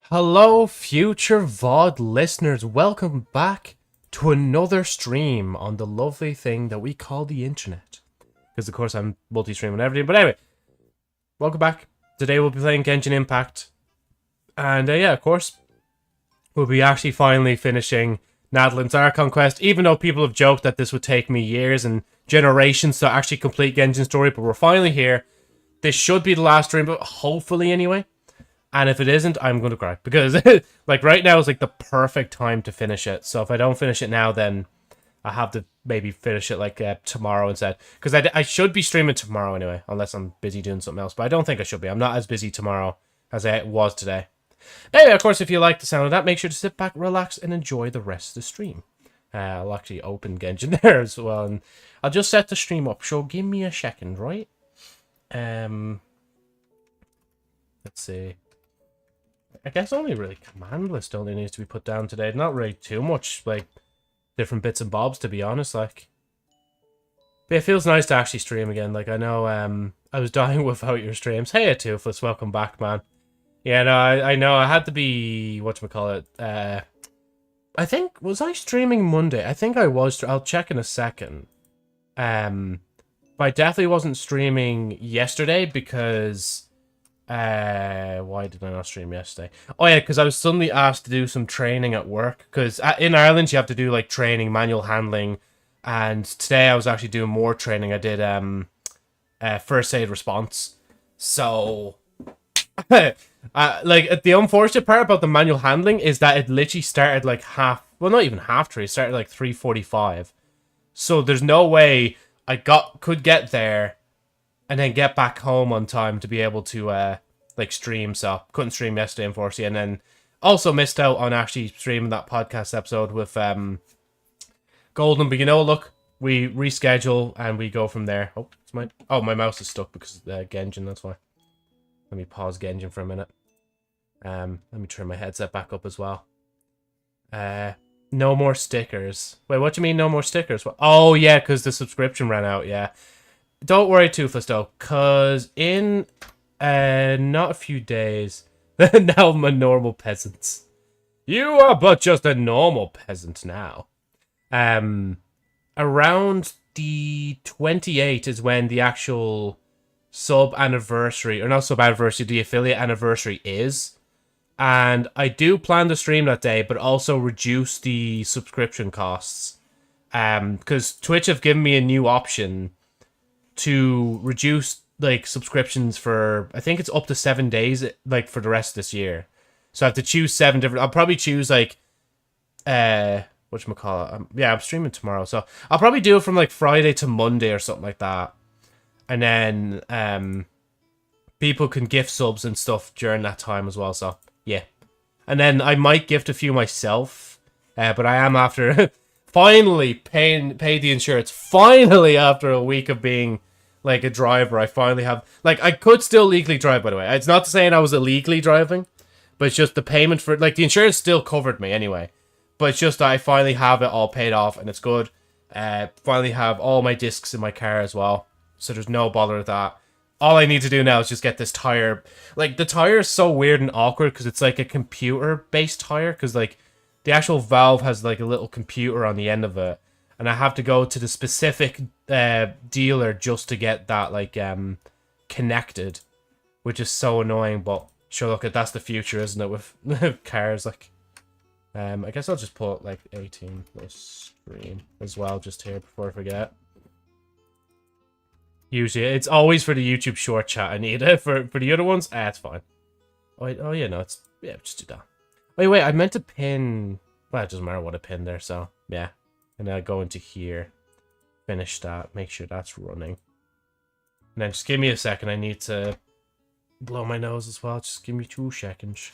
Hello, future VOD listeners. Welcome back to another stream on the lovely thing that we call the internet. Because, of course, I'm multi-streaming everything. But anyway, welcome back. Today we'll be playing Genshin Impact. And, yeah, of course, we'll be actually finally finishing Natlan's Archon quest. Even though people have joked that this would take me years and generations to actually complete Genshin's story. But we're finally here. This should be the last stream, but hopefully anyway. And if it isn't, I'm going to cry. Because, like, right now is, like, the perfect time to finish it. So if I don't finish it now, then I have to maybe finish it, like, tomorrow instead. Because I should be streaming tomorrow anyway, unless I'm busy doing something else. But I don't think I should be. I'm not as busy tomorrow as I was today. Anyway, of course, if you like the sound of that, make sure to sit back, relax, and enjoy the rest of the stream. I'll actually open Genshin there as well. And I'll just set the stream up. So give me a second, right? Let's see. I guess only really command list only needs to be put down today. Not really too much, like, different bits and bobs, to be honest, like. But it feels nice to actually stream again. Like, I know, I was dying without your streams. Hey, Toothless, welcome back, man. Yeah, no, I know, I had to be, whatchamacallit, I think, was I streaming Monday? I think I was, I'll check in a second. But I definitely wasn't streaming yesterday because... why did I not stream yesterday? Oh yeah, because I was suddenly asked to do some training at work. Because in Ireland you have to do like training, manual handling, and today I was actually doing more training. I did first aid response. So, like the unfortunate part about the manual handling is that it literally started like well, not even half 3. It started like 3:45. So there's no way I could get there and then get back home on time to be able to, like, stream. So, couldn't stream yesterday, unfortunately. And then also missed out on actually streaming that podcast episode with Golden. But you know, look, we reschedule and we go from there. Oh, my mouse is stuck because of Genshin, that's why. Let me pause Genshin for a minute. Let me turn my headset back up as well. No more stickers. Wait, what do you mean no more stickers? Oh, yeah, because the subscription ran out, yeah. Don't worry, Toothless, though, because in not a few days, now I'm a normal peasant. You are but just a normal peasant now. Around the 28th is when the actual sub-anniversary, or not sub-anniversary, the affiliate anniversary is. And I do plan to stream that day, but also reduce the subscription costs. Because Twitch have given me a new option to reduce, like, subscriptions for, I think it's up to 7 days, like, for the rest of this year. So I have to choose 7 different, I'll probably choose, like, whatchamacallit, yeah, I'm streaming tomorrow, so I'll probably do it from, like, Friday to Monday or something like that. And then, people can gift subs and stuff during that time as well, so, yeah. And then I might gift a few myself, but I am after... finally paid the insurance. Finally, after a week of being like a driver, I finally have, like, I could still legally drive, by the way. It's not saying I was illegally driving, but it's just the payment for, like, the insurance still covered me anyway. But it's just that I finally have it all paid off and it's good. Finally have all my discs in my car as well, so there's no bother with that. All I need to do now is just get this tire. Like, the tire is so weird and awkward because it's like a computer-based tire, because, like, the actual valve has, like, a little computer on the end of it. And I have to go to the specific dealer just to get that, like, connected. Which is so annoying, but sure, look, that's the future, isn't it, with cars, like. I guess I'll just put, like, 18 plus screen as well, just here, before I forget. Usually, it's always for the YouTube short chat I need it. For the other ones, it's fine. Oh, yeah, no, it's, yeah, just do that. Wait, I meant to pin... Well, it doesn't matter what I pin there, so, yeah. And then I go into here, finish that, make sure that's running. And then just give me a second, I need to blow my nose as well. Just give me 2 seconds.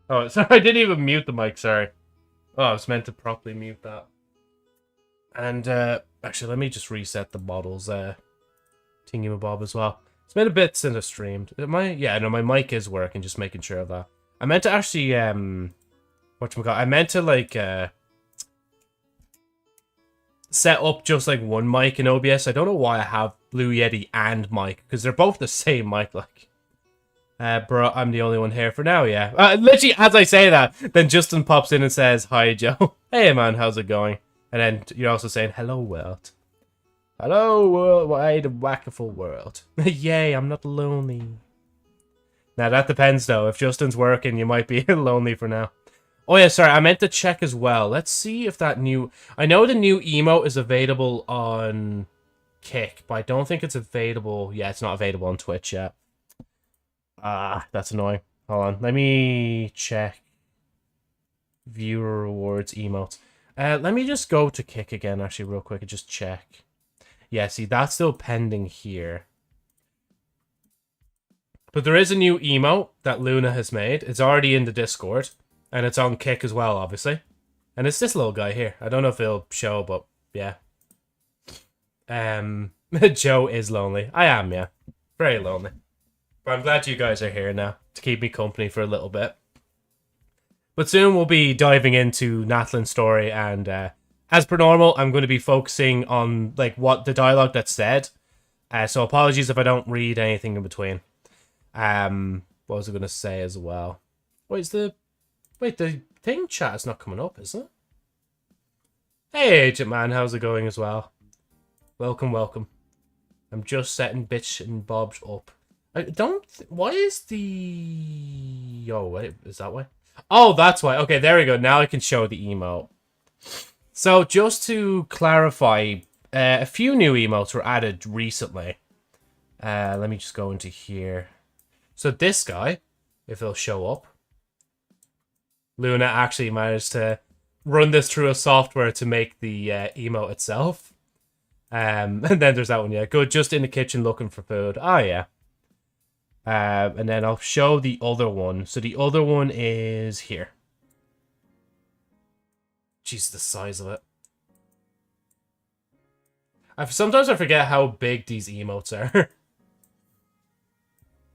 Oh, sorry, I didn't even mute the mic, sorry. Oh, I was meant to properly mute that. And, actually, let me just reset the models, thingy-mabob as well. It's been a bit since I streamed. Yeah, no, my mic is working, just making sure of that. I meant to actually, whatchamacallit, I meant to, like, set up just, like, one mic in OBS. I don't know why I have Blue Yeti and mic, because they're both the same mic, like. Bro, I'm the only one here for now, yeah. Literally, as I say that, then Justin pops in and says, hi, Joe. Hey, man, how's it going? And then you're also saying, hello, world. Hello, world, wide and wonderful world. Yay, I'm not lonely. Now, that depends, though. If Justin's working, you might be lonely for now. Oh, yeah, sorry, I meant to check as well. Let's see if that new... I know the new emote is available on Kick, but I don't think it's available... Yeah, it's not available on Twitch yet. Ah, that's annoying. Hold on, let me check. Viewer rewards emotes. Let me just go to Kick again, actually, real quick, and just check. Yeah, see, that's still pending here. But there is a new emote that Luna has made. It's already in the Discord, and it's on Kick as well, obviously. And it's this little guy here. I don't know if it'll show, but yeah. Joe is lonely. I am, yeah. Very lonely. But I'm glad you guys are here now to keep me company for a little bit. But soon we'll be diving into Natlan's story, and as per normal, I'm going to be focusing on like what the dialogue that's said. So apologies if I don't read anything in between. What was I going to say as well? Wait, the thing chat is not coming up, is it? Hey, Agent Man, how's it going as well? Welcome, welcome. I'm just setting bitch and bobs up. I don't... Why is the... Oh, wait, is that why? Oh, that's why. Okay, there we go. Now I can show the emote. So, just to clarify, a few new emotes were added recently. Let me just go into here. So, this guy, if it'll show up. Luna actually managed to run this through a software to make the emote itself. And then there's that one, yeah. Good, just in the kitchen looking for food. Oh, yeah. And then I'll show the other one. So the other one is here. Jeez, the size of it. Sometimes I forget how big these emotes are.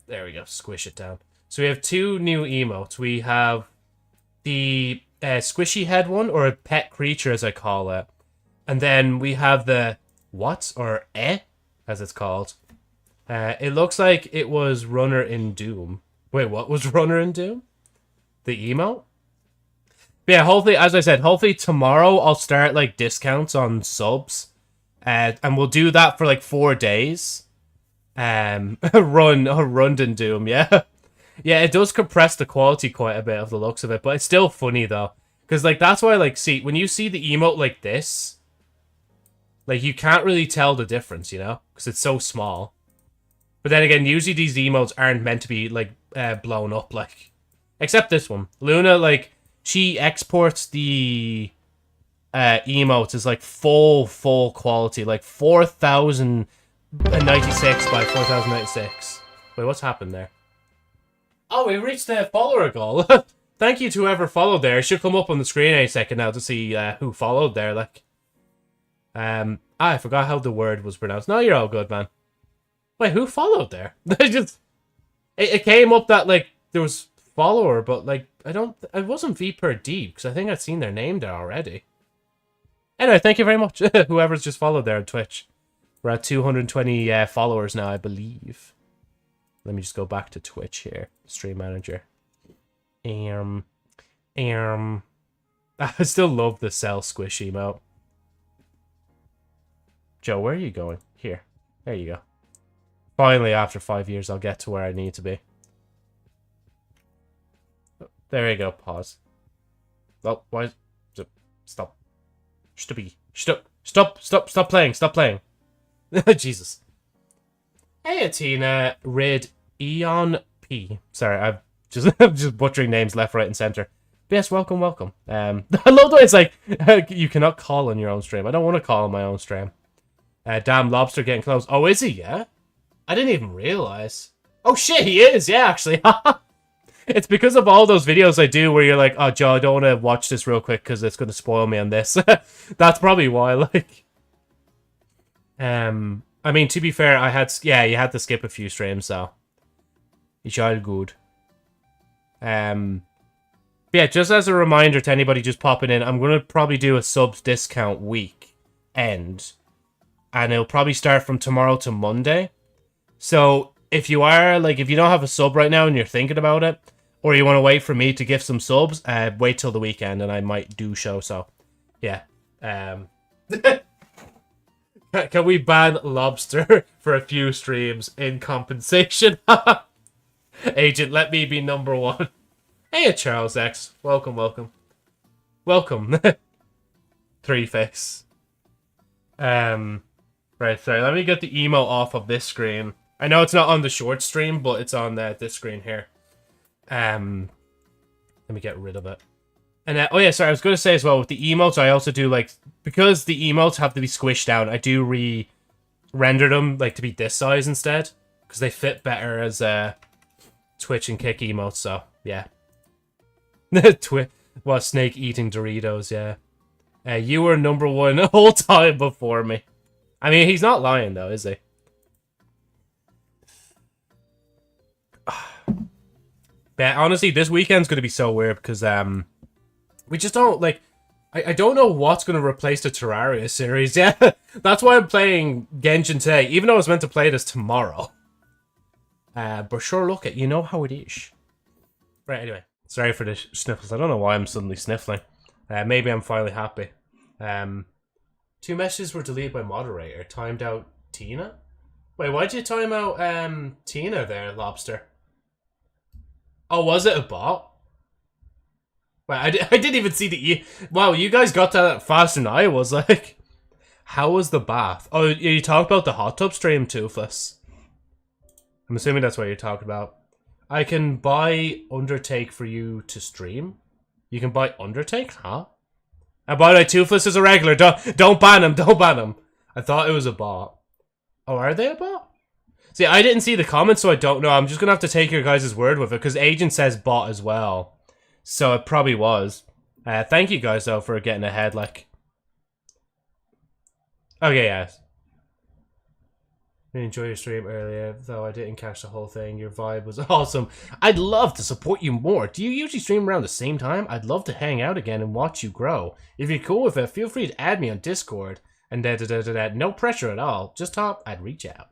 There we go. Squish it down. So we have two new emotes. We have the squishy head one, or a pet creature as I call it. And then we have the what, or as it's called. It looks like it was Runner in Doom. Wait, what was Runner in Doom? The emote? But yeah, hopefully, as I said, hopefully tomorrow I'll start, like, discounts on subs. And we'll do that for, like, 4 days. Run in Doom, yeah. Yeah, it does compress the quality quite a bit of the looks of it, but it's still funny, though. Because, like, that's why, like, see, when you see the emote like this, like, you can't really tell the difference, you know? Because it's so small. But then again, usually these emotes aren't meant to be, like, blown up, like... Except this one. Luna, like, she exports the emotes as, like, full quality. Like, 4096 by 4096. Wait, what's happened there? Oh, we reached the follower goal. Thank you to whoever followed there. It should come up on the screen any second now to see who followed there, like... I forgot how the word was pronounced. No, you're all good, man. Wait, who followed there? It came up that, like, there was follower, but, like, it wasn't V per D, because I think I'd seen their name there already. Anyway, thank you very much, whoever's just followed there on Twitch. We're at 220 followers now, I believe. Let me just go back to Twitch here. Stream manager. I still love the Cell Squish emote. Joe, where are you going? Here. There you go. Finally, after 5 years, I'll get to where I need to be. There you go. Pause. Oh, why is... Stop. Stop playing. Stop playing. Jesus. Hey, Atina. Rid. Eon P. Sorry, I'm just butchering names left, right, and center. But yes, welcome. I love the way it's like, you cannot call on your own stream. I don't want to call on my own stream. Damn lobster getting close. Oh, is he? Yeah? I didn't even realize. Oh shit, he is. Yeah, actually. It's because of all those videos I do where you're like, oh, Joe, I don't want to watch this real quick because it's going to spoil me on this. That's probably why, like... I mean, to be fair, you had to skip a few streams, so... It's all good. Yeah, just as a reminder to anybody just popping in, I'm going to probably do a subs discount week end. And it'll probably start from tomorrow to Monday. So if you are, like, if you don't have a sub right now and you're thinking about it, or you want to wait for me to give some subs, wait till the weekend and I might do show. So, yeah. Can we ban Lobster for a few streams in compensation? Agent, let me be number one. Hey, Charles X. Welcome, welcome. Welcome. Three face. Right, sorry. Let me get the emo off of this screen. I know it's not on the short stream, but it's on this screen here. Let me get rid of it. And oh yeah, sorry. I was going to say as well with the emotes, I also do like because the emotes have to be squished down. I do render them like to be this size instead because they fit better as Twitch and Kick emotes. So yeah. What, snake eating Doritos, yeah. You were number one the whole time before me. I mean, he's not lying though, is he? But honestly, this weekend's going to be so weird because we just don't, like, I don't know what's going to replace the Terraria series. Yeah, that's why I'm playing Genshin today, even though I was meant to play this tomorrow. But sure, look, you know how it is. Right, anyway. Sorry for the sniffles. I don't know why I'm suddenly sniffling. Maybe I'm finally happy. 2 messages were deleted by moderator. Timed out Tina? Wait, why'd you time out Tina there, Lobster? Oh, was it a bot? Wait, I didn't even see the... Wow, you guys got that faster than I was. Like, how was the bath? Oh, you talked about the hot tub stream, Toothless. I'm assuming that's what you're talking about. I can buy Undertake for you to stream. You can buy Undertake? Huh? And by the way, Toothless is a regular. Don't ban him. Don't ban him. I thought it was a bot. Oh, are they a bot? See, I didn't see the comments, so I don't know. I'm just going to have to take your guys' word with it, because Agent says bot as well. So it probably was. Thank you guys, though, for getting ahead, like. Okay, yes. I enjoyed your stream earlier, though I didn't catch the whole thing. Your vibe was awesome. I'd love to support you more. Do you usually stream around the same time? I'd love to hang out again and watch you grow. If you're cool with it, feel free to add me on Discord. And no pressure at all. Just talk, I'd reach out.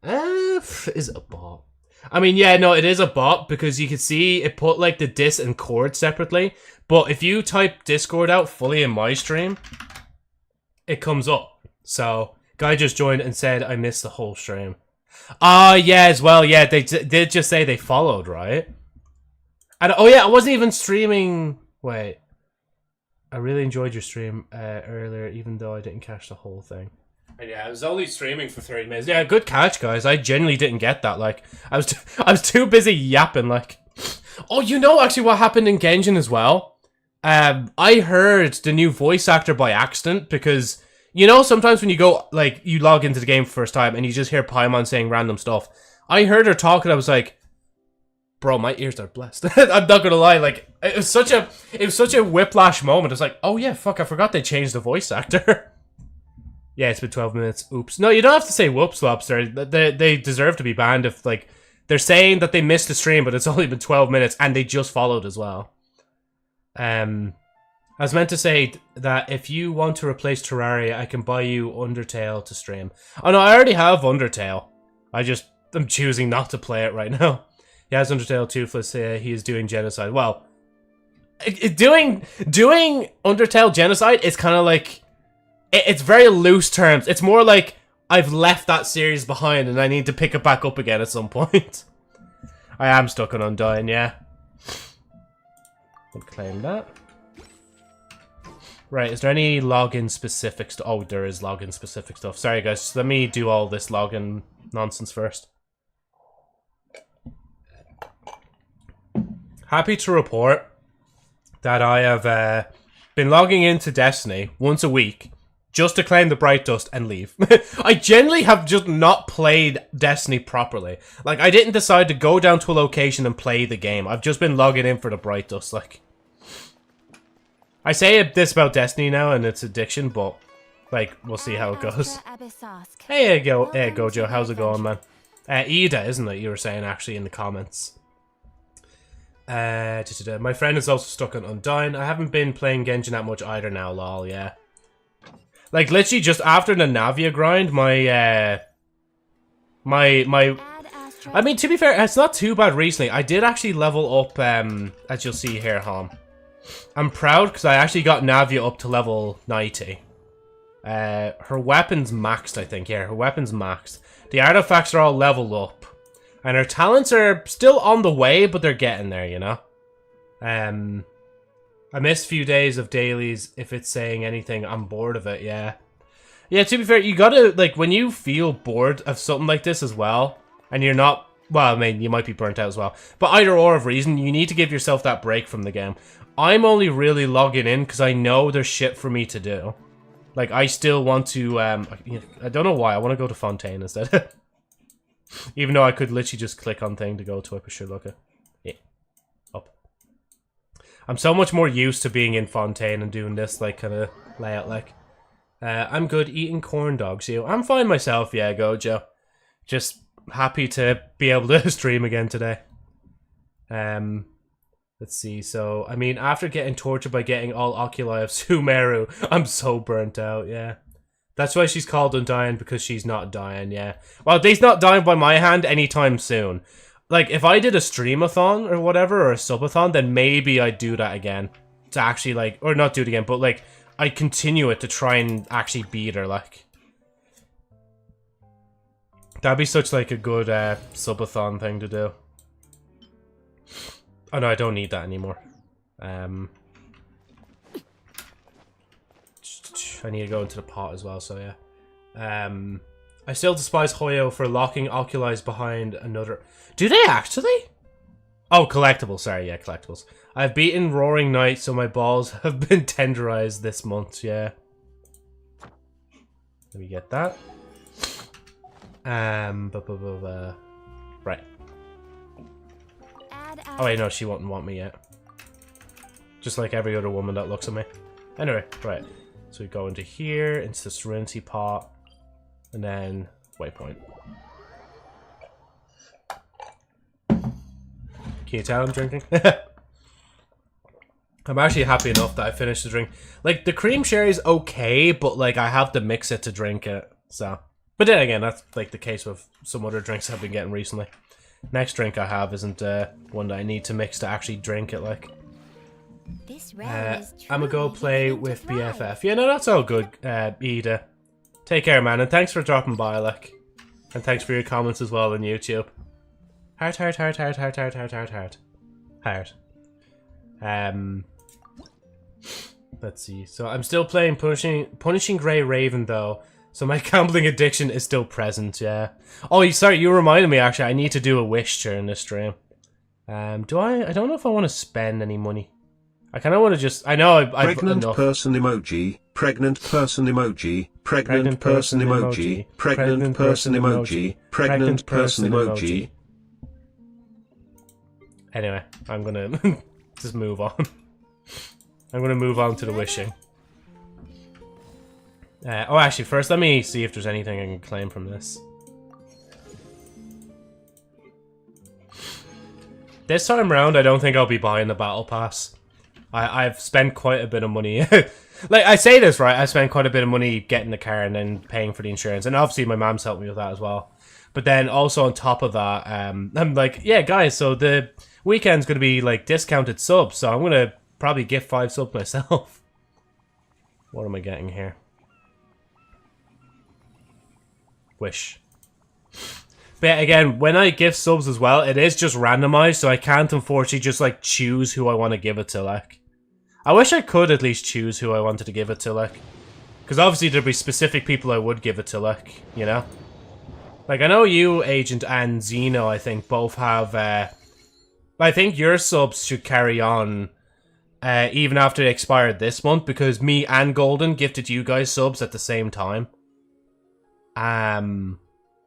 Is it a bot? I mean, yeah, no, it is a bot because you can see it put like the dis and chord separately. But if you type Discord out fully in my stream, it comes up. So... Guy just joined and said, I missed the whole stream. Ah, yeah, as well. Yeah, they did just say they followed, right? And oh, yeah, I wasn't even streaming. Wait. I really enjoyed your stream earlier, even though I didn't catch the whole thing. And yeah, I was only streaming for 30 minutes. Yeah, good catch, guys. I genuinely didn't get that. Like, I was too busy yapping, like. Oh, you know actually what happened in Genshin as well? I heard the new voice actor by accident because... You know, sometimes when you go, like, you log into the game for the first time and you just hear Paimon saying random stuff. I heard her talk and I was like, bro, my ears are blessed. I'm not gonna lie, like, it was such a whiplash moment. I was like, oh yeah, fuck, I forgot they changed the voice actor. Yeah, it's been 12 minutes. Oops. No, you don't have to say whoops, Lobster. They deserve to be banned if, like, they're saying that they missed the stream, but it's only been 12 minutes and they just followed as well. I was meant to say that if you want to replace Terraria, I can buy you Undertale to stream. Oh no, I already have Undertale. I'm choosing not to play it right now. He has Undertale Toothless. He is doing genocide. Well, doing Undertale genocide is kind of like... It's very loose terms. It's more like I've left that series behind and I need to pick it back up again at some point. I am stuck on Undying, yeah. I'll claim that. Right, is there any login specific stuff? Oh, there is login specific stuff. Sorry guys, let me do all this login nonsense first. Happy to report that I have been logging into Destiny once a week just to claim the Bright Dust and leave. I generally have just not played Destiny properly. Like, I didn't decide to go down to a location and play the game. I've just been logging in for the Bright Dust, like... I say this about Destiny now and its addiction, but, like, we'll see how it goes. Hey, Gojo, how's it going, man? Ida, isn't it, you were saying, actually, in the comments. My friend is also stuck on Undyne. I haven't been playing Genshin that much either now, lol, yeah. Like, literally just after the Navia grind, I mean, to be fair, it's not too bad recently. I did actually level up, as you'll see here, Hom. I'm proud because I actually got Navia up to level 90. Her weapon's maxed, I think. Yeah, her weapon's maxed. The artifacts are all leveled up. And her talents are still on the way, but they're getting there, you know? I missed a few days of dailies. If it's saying anything, I'm bored of it, yeah. Yeah, to be fair, you gotta, like, when you feel bored of something like this as well, and you're not, well, I mean, you might be burnt out as well, but either or of reason, you need to give yourself that break from the game. I'm only really logging in because I know there's shit for me to do. Like, I still want to, I don't know why, I want to go to Fontaine instead. Even though I could literally just click on thing to go to it, but sure, look at yeah, up. I'm so much more used to being in Fontaine and doing this, like, kind of layout, like. I'm good eating corn dogs, you. I'm fine myself, yeah, Gojo. Just happy to be able to stream again today. Let's see, so, I mean, after getting tortured by getting all oculi of Sumeru, I'm so burnt out, yeah. That's why she's called Undyne, because she's not dying, yeah. Well, they's not dying by my hand anytime soon. Like, if I did a streamathon or whatever, or a subathon, then maybe I'd do that again. To actually, like, or not do it again, but, like, I'd continue it to try and actually beat her, like. That'd be such, like, a good, subathon thing to do. Oh, no, I don't need that anymore. I need to go into the pot as well, so yeah. I still despise Hoyo for locking oculis behind another... Do they actually? Oh, collectibles, sorry, yeah, collectibles. I've beaten Roaring Knight, so my balls have been tenderized this month, yeah. Let me get that. Right. Oh wait, no, she won't want me yet. Just like every other woman that looks at me. Anyway, right. So we go into here, into the Serenity Pot, and then waypoint. Can you tell I'm drinking? I'm actually happy enough that I finished the drink. Like, the cream sherry's okay, but, like, I have to mix it to drink it, so. But then again, that's, like, the case with some other drinks I've been getting recently. Next drink I have isn't one that I need to mix to actually drink it, like. I'ma go play with BFF. Yeah, no, that's all good, Ida. Take care, man, and thanks for dropping by, like. And thanks for your comments as well on YouTube. Heart, heart, heart, heart, heart, heart, heart, heart, heart. Heart. Let's see. So I'm still playing Punishing Grey Raven, though. So my gambling addiction is still present, yeah. Oh, sorry, you reminded me, actually. I need to do a wish during this stream. I don't know if I want to spend any money. I kind of want to just... I know I've pregnant person emoji, pregnant person emoji, pregnant person emoji, pregnant person emoji, pregnant person emoji. Anyway, I'm gonna just move on. I'm gonna move on to the wishing. Oh, actually, first let me see if there's anything I can claim from this. This time around, I don't think I'll be buying the battle pass. I've spent quite a bit of money. Like, I say this, right? I spent quite a bit of money getting the car and then paying for the insurance. And obviously, my mom's helped me with that as well. But then also on top of that, I'm like, yeah, guys, so the weekend's going to be, like, discounted subs. So I'm going to probably gift 5 subs myself. What am I getting here? Wish. But yeah, again, when I give subs as well, it is just randomized. So I can't, unfortunately, just, like, choose who I want to give it to, like. I wish I could at least choose who I wanted to give it to, like. Because obviously there'd be specific people I would give it to, like, you know? Like, I know you, Agent, and Xeno, I think, both have, I think your subs should carry on, even after they expired this month, because me and Golden gifted you guys subs at the same time. But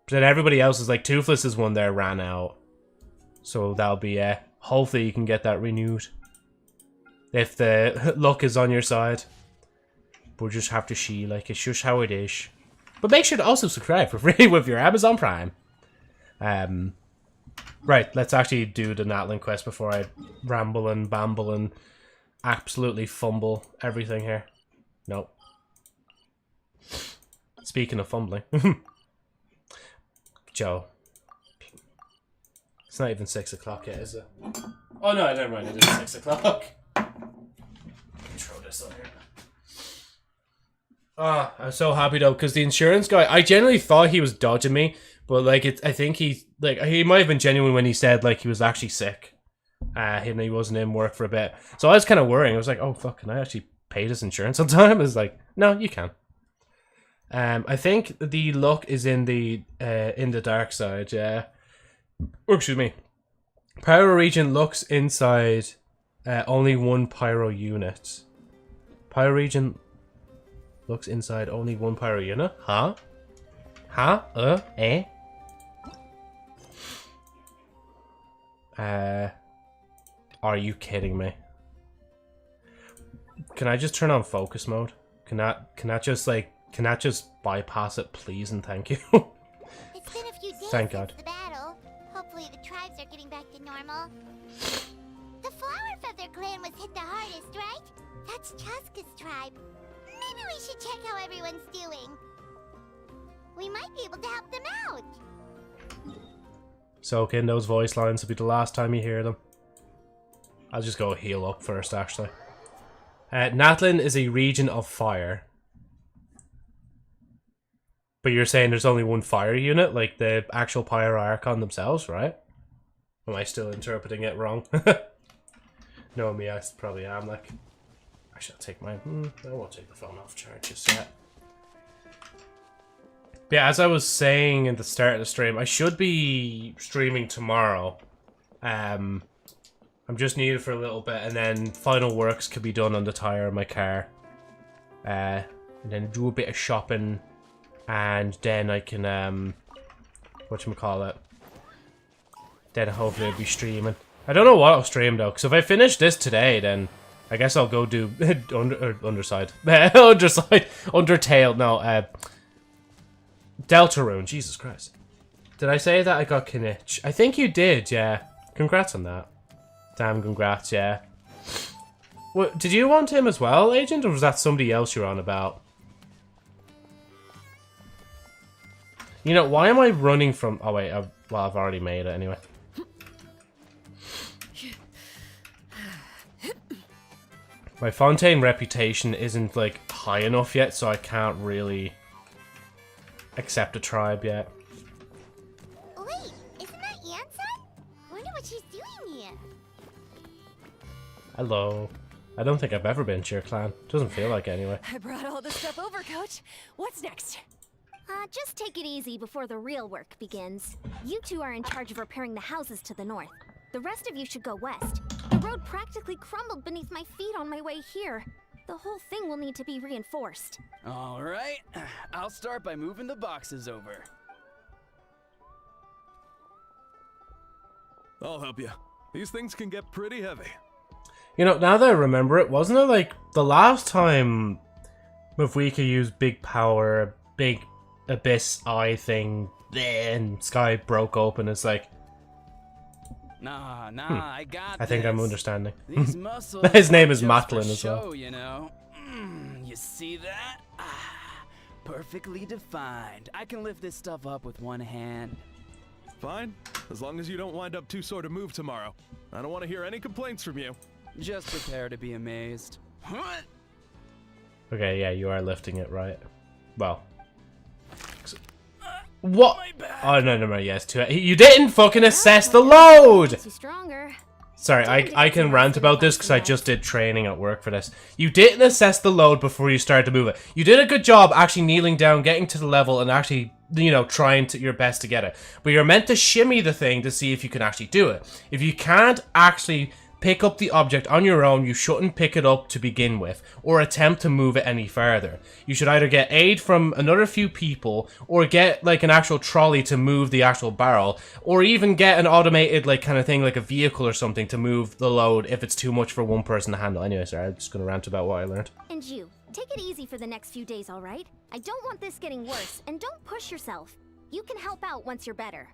then everybody else is, like, Toothless's one there ran out. So that'll be, hopefully you can get that renewed. If the luck is on your side. We'll just have to see, like, it's just how it is. But make sure to also subscribe for free with your Amazon Prime. Right, let's actually do the Natlan quest before I ramble and bamble and absolutely fumble everything here. Nope. Speaking of fumbling. Joe. It's not even 6 o'clock yet, is it? Oh no, never mind, it is 6 o'clock. Throw this on here. Ah, I'm so happy though, because the insurance guy, I genuinely thought he was dodging me, but like I think he might have been genuine when he said like he was actually sick. And he wasn't in work for a bit. So I was kind of worrying. I was like, oh fuck, can I actually pay this insurance on time? I was like, no, you can. I think the luck is in the dark side, yeah. Oh, excuse me. Pyro region looks inside only one pyro unit. Pyro region looks inside only one pyro unit? Huh? Huh? Eh? Are you kidding me? Can I just turn on focus mode? Can that just bypass it, please and thank you? It's been a few days Thank since God. the battle. Hopefully the tribes are getting back to normal. The Flower Feather clan was hit the hardest, right? That's Chaska's tribe. Maybe we should check how everyone's doing. We might be able to help them out. Soak in those voice lines. It'll be the last time you hear them. I'll just go heal up first, actually. Natlan is a region of fire. But you're saying there's only one fire unit, like the actual Pyro Archon themselves, right? Am I still interpreting it wrong? No, me, I probably am, like... I should take my... I won't take the phone off charge just yet. Yeah, as I was saying at the start of the stream, I should be streaming tomorrow. I'm just needed for a little bit, and then final works could be done on the tire of my car. And then do a bit of shopping, and then I can, whatchamacallit. Then hopefully I'll be streaming. I don't know what I'll stream though, because if I finish this today, then I guess I'll go do Undertale. No, Deltarune. Jesus Christ. Did I say that I got Kinich? I think you did, yeah. Congrats on that. Damn, congrats, yeah. What, did you want him as well, Agent, or was that somebody else you're on about? You know, why am I running from... Oh, wait, well, I've already made it anyway. My Fontaine reputation isn't, like, high enough yet, so I can't really accept a tribe yet. Wait, isn't that Yansan? Wonder what she's doing here. Hello. I don't think I've ever been to your clan. Doesn't feel like it anyway. I brought all this stuff over, Coach. What's next? Just take it easy before the real work begins. You two are in charge of repairing the houses to the north. The rest of you should go west. The road practically crumbled beneath my feet on my way here. The whole thing will need to be reinforced. All right, I'll start by moving the boxes over. I'll help you. These things can get pretty heavy. You know, now that I remember it, wasn't it like the last time Mavwika used big power, big abyss eye thing, and sky broke open? It's like, Nah, I got I think this. I'm understanding. These muscles His name is just for Natlan as well. show, you know. You see that? Perfectly defined. I can lift this stuff up with one hand. Fine, as long as you don't wind up too sore to move tomorrow. I don't want to hear any complaints from you. Just prepare to be amazed. Okay, yeah, you are lifting it, right? Well. What? Oh, no, yes, too. You didn't fucking assess the load! Stronger. Sorry, I can rant about this because I just did training at work for this. You didn't assess the load before you started to move it. You did a good job actually kneeling down, getting to the level, and actually, you know, trying your best to get it. But you're meant to shimmy the thing to see if you can actually do it. If you can't actually pick up the object on your own, you shouldn't pick it up to begin with, or attempt to move it any further. You should either get aid from another few people, or get like an actual trolley to move the actual barrel, or even get an automated like kind of thing, like a vehicle or something to move the load if it's too much for one person to handle. Anyway, sorry, I'm just gonna rant about what I learned. And you, take it easy for the next few days, alright? I don't want this getting worse, and don't push yourself. You can help out once you're better.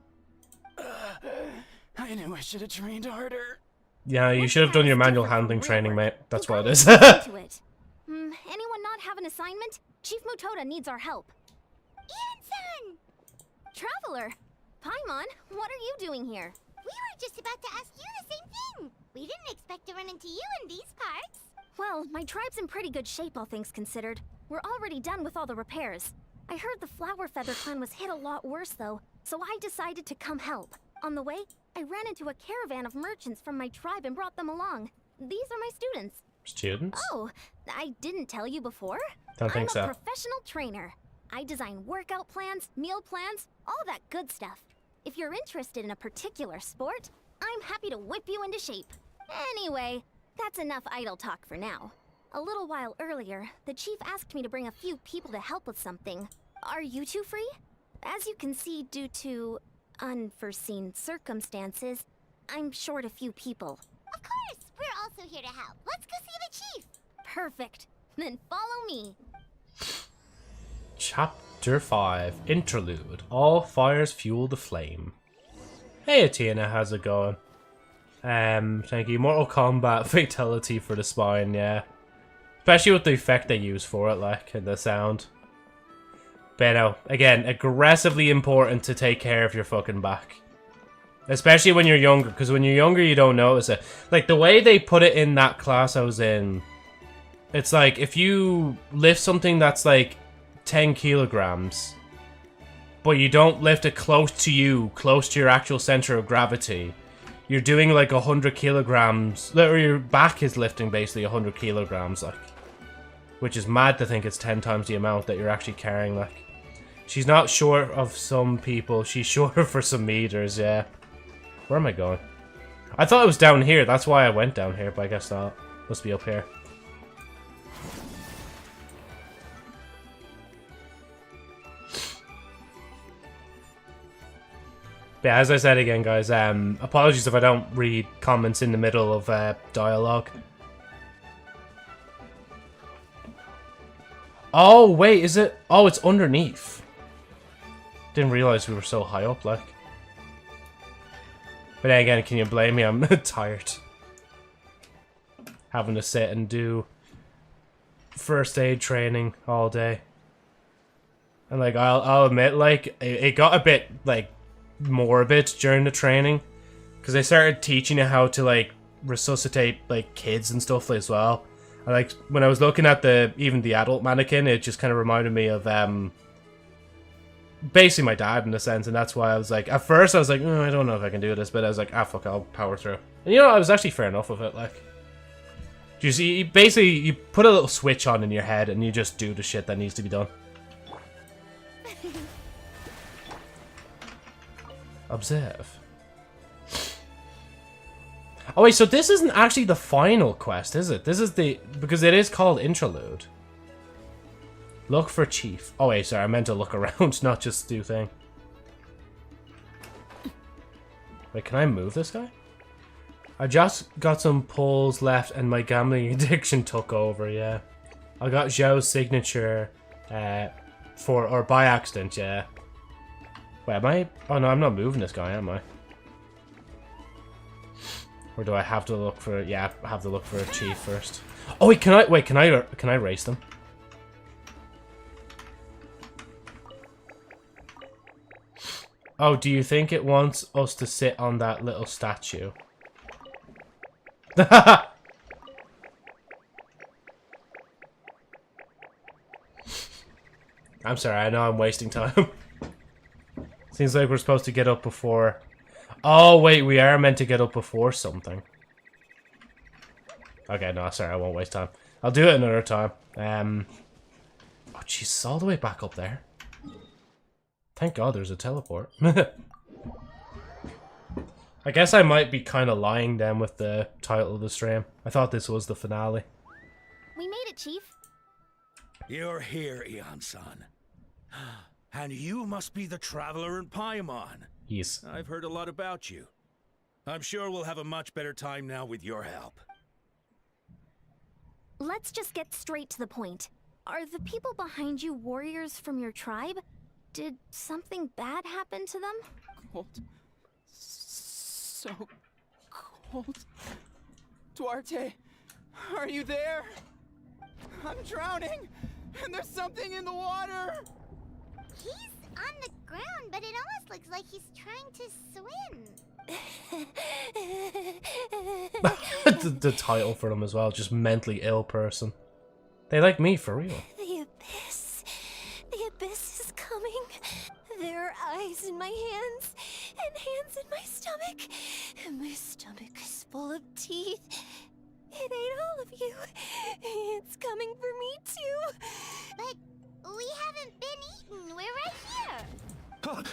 I knew I should have trained harder. Yeah, you What's should have done that your is manual different from handling real training, work. mate. That's You what it gotta is. get into it. Anyone not have an assignment? Chief Mutoda needs our help. Ian-san! Traveler! Paimon, what are you doing here? We were just about to ask you the same thing. We didn't expect to run into you in these parts. Well, my tribe's in pretty good shape, all things considered. We're already done with all the repairs. I heard the Flower Feather clan was hit a lot worse, though, so I decided to come help. On the way, I ran into a caravan of merchants from my tribe and brought them along. These are my students. Students? Oh, I didn't tell you before? Don't think so. I'm a professional trainer. I design workout plans, meal plans, all that good stuff. If you're interested in a particular sport, I'm happy to whip you into shape. Anyway, that's enough idle talk for now. A little while earlier, the chief asked me to bring a few people to help with something. Are you two free? As you can see, due to unforeseen circumstances, I'm short a few people. Of course, we're also here to help. Let's go see the chief. Perfect. Then follow me. Chapter 5 Interlude. All fires fuel the flame. Hey Athena, how's it going? Thank you. Mortal Kombat fatality for the spine, yeah. Especially with the effect they use for it, like, and the sound. But no, again, aggressively important to take care of your fucking back. Especially when you're younger, because when you're younger you don't notice it. Like, the way they put it in that class I was in, it's like, if you lift something that's like 10 kilograms, but you don't lift it close to you, close to your actual center of gravity, you're doing like 100 kilograms, or your back is lifting basically 100 kilograms, like. Which is mad to think it's 10 times the amount that you're actually carrying, like. She's not short of some people, she's short for some meters, yeah. Where am I going? I thought it was down here, that's why I went down here, but I guess not. Must be up here. But yeah, as I said again, guys, apologies if I don't read comments in the middle of dialogue. Oh, wait, is it? Oh, it's underneath. Didn't realize we were so high up, like. But then again, can you blame me? I'm tired. Having to sit and do first aid training all day. And, like, I'll admit, like, it got a bit, like, morbid during the training. Because they started teaching you how to, like, resuscitate, like, kids and stuff as well. And, like, when I was looking at even the adult mannequin, it just kind of reminded me of, basically my dad in a sense, and that's why I was like, at first I was like, I don't know if I can do this, but I was like, fuck, I'll power through. And you know, I was actually fair enough with it, like. You see, basically, you put a little switch on in your head, and you just do the shit that needs to be done. Observe. Oh wait, so this isn't actually the final quest, is it? This is because it is called Interlude. Look for Chief. Oh wait, sorry, I meant to look around, not just do thing. Wait, can I move this guy? I just got some pulls left and my gambling addiction took over, yeah. I got Zhao's signature by accident, yeah. Wait, am I? Oh no, I'm not moving this guy, am I? Or do I have to look for? Yeah, I have to look for a chief first. Oh wait, can I race them? Oh, do you think it wants us to sit on that little statue? I'm sorry, I know I'm wasting time. Seems like we're supposed to get up before... Oh, wait, we are meant to get up before something. Okay, no, sorry, I won't waste time. I'll do it another time. Oh, jeez, it's all the way back up there. Thank God there's a teleport. I guess I might be kind of lying then with the title of the stream. I thought this was the finale. We made it, Chief. You're here, Eon-san. And you must be the traveler in Paimon. Yes. I've heard a lot about you. I'm sure we'll have a much better time now with your help. Let's just get straight to the point. Are the people behind you warriors from your tribe? Did something bad happen to them? What? so cold. Duarte, are you there? I'm drowning, and there's something in the water. He's on the ground, but it almost looks like he's trying to swim. The title for them as well, just mentally ill person. They like me for real. The abyss. The abyss is coming. There are eyes in my hands, and hands in my stomach. And my stomach is full of teeth. It ate all of you. It's coming for me too. But we haven't been eaten. We're right here.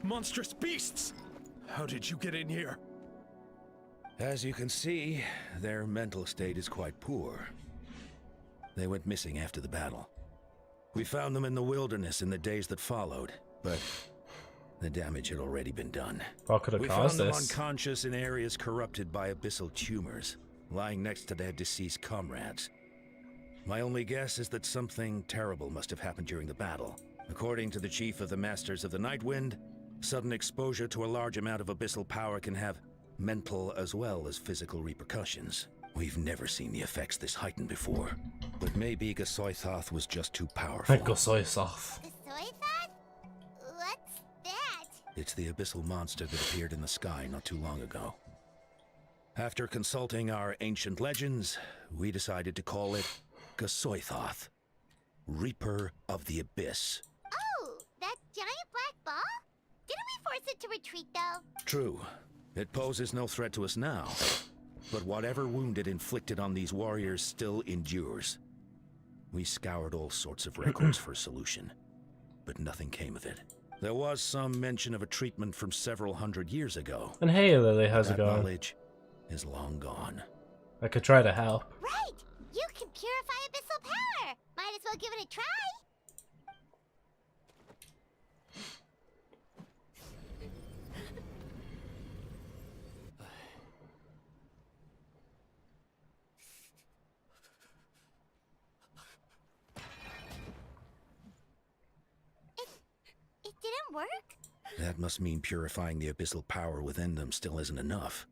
Monstrous beasts! How did you get in here? As you can see, their mental state is quite poor. They went missing after the battle. We found them in the wilderness in the days that followed, but the damage had already been done. What could have We caused found them this? unconscious in areas corrupted by abyssal tumors, lying next to their deceased comrades. My only guess is that something terrible must have happened during the battle. According to the chief of the Masters of the Nightwind, sudden exposure to a large amount of abyssal power can have mental as well as physical repercussions. We've never seen the effects this heightened before, but maybe Gasoithoth was just too powerful. Gasoithoth. The soy thought? What's that? It's the abyssal monster that appeared in the sky not too long ago. After consulting our ancient legends, we decided to call it Gasoithoth, Reaper of the Abyss. Oh, that giant black ball? Didn't we force it to retreat, though? True, it poses no threat to us now, but whatever wound it inflicted on these warriors still endures. We scoured all sorts of records for a solution, but nothing came of it. There was some mention of a treatment from several hundred years ago. And hey, Lily, how's it That going? knowledge is long gone. I could try to help. Right! You can purify abyssal power! Might as well give it a try! It didn't work? That must mean purifying the abyssal power within them still isn't enough.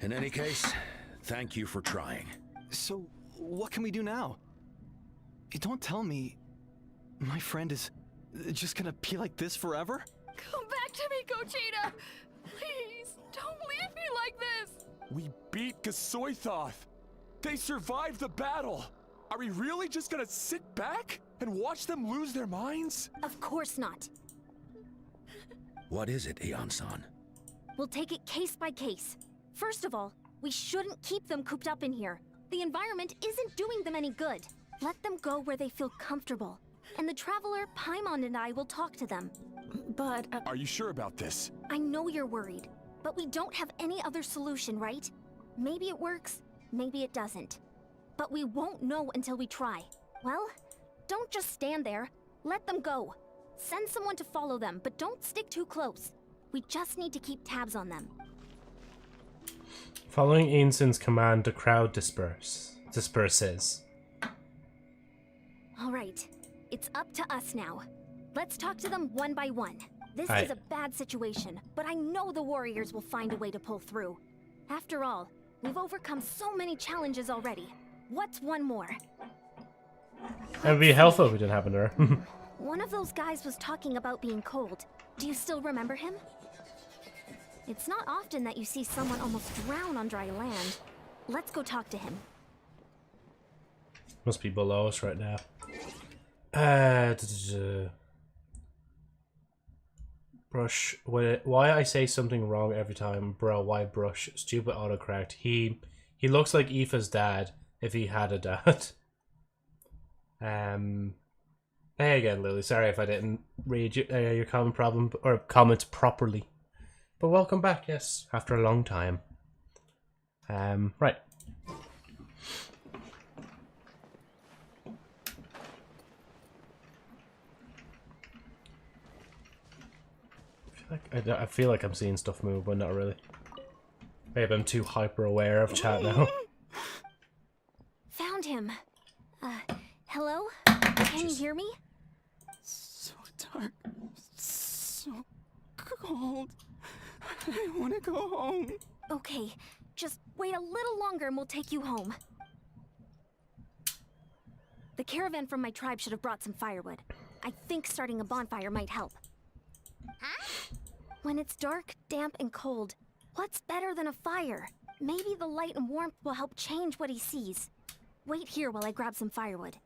In any case, thank you for trying. So, what can we do now? Don't tell me my friend is just gonna be like this forever? Come back to me, Gogeta! Please, don't leave me like this! We beat Gasoithoth! They survived the battle! Are we really just gonna sit back and watch them lose their minds? Of course not. What is it, Aeon-san? We'll take it case by case. First of all, we shouldn't keep them cooped up in here. The environment isn't doing them any good. Let them go where they feel comfortable. And the Traveler, Paimon, and I will talk to them. But, Are you sure about this? I know you're worried, but we don't have any other solution, right? Maybe it works, maybe it doesn't. But we won't know until we try. Well, don't just stand there. Let them go. Send someone to follow them, but don't stick too close. We just need to keep tabs on them. Following Ainsin's command, the crowd disperses. All right, it's up to us now. Let's talk to them one by one. This Aye. is a bad situation, but I know the warriors will find a way to pull through. After all, we've overcome so many challenges already. What's one more? It would be helpful if we didn't happen to her. One of those guys was talking about being cold. Do you still remember him? It's not often that you see someone almost drown on dry land. Let's go talk to him. Must be below us right now. Brush. Why I say something wrong every time, bro? Why Brush? Stupid autocorrect. He looks like Aoife's dad if he had a dad. Hey again, Lily. Sorry if I didn't read your comments properly. But welcome back, yes, after a long time. Right. I feel like I'm seeing stuff move, but not really. Maybe I'm too hyper aware of chat now. Found him. Hello? Can you hear me? cold. I want to go home. Okay, just wait a little longer and we'll take you home. The caravan from my tribe should have brought some firewood. I think starting a bonfire might help. Huh? When it's dark, damp, and cold, what's better than a fire? Maybe the light and warmth will help change what he sees. Wait here while I grab some firewood.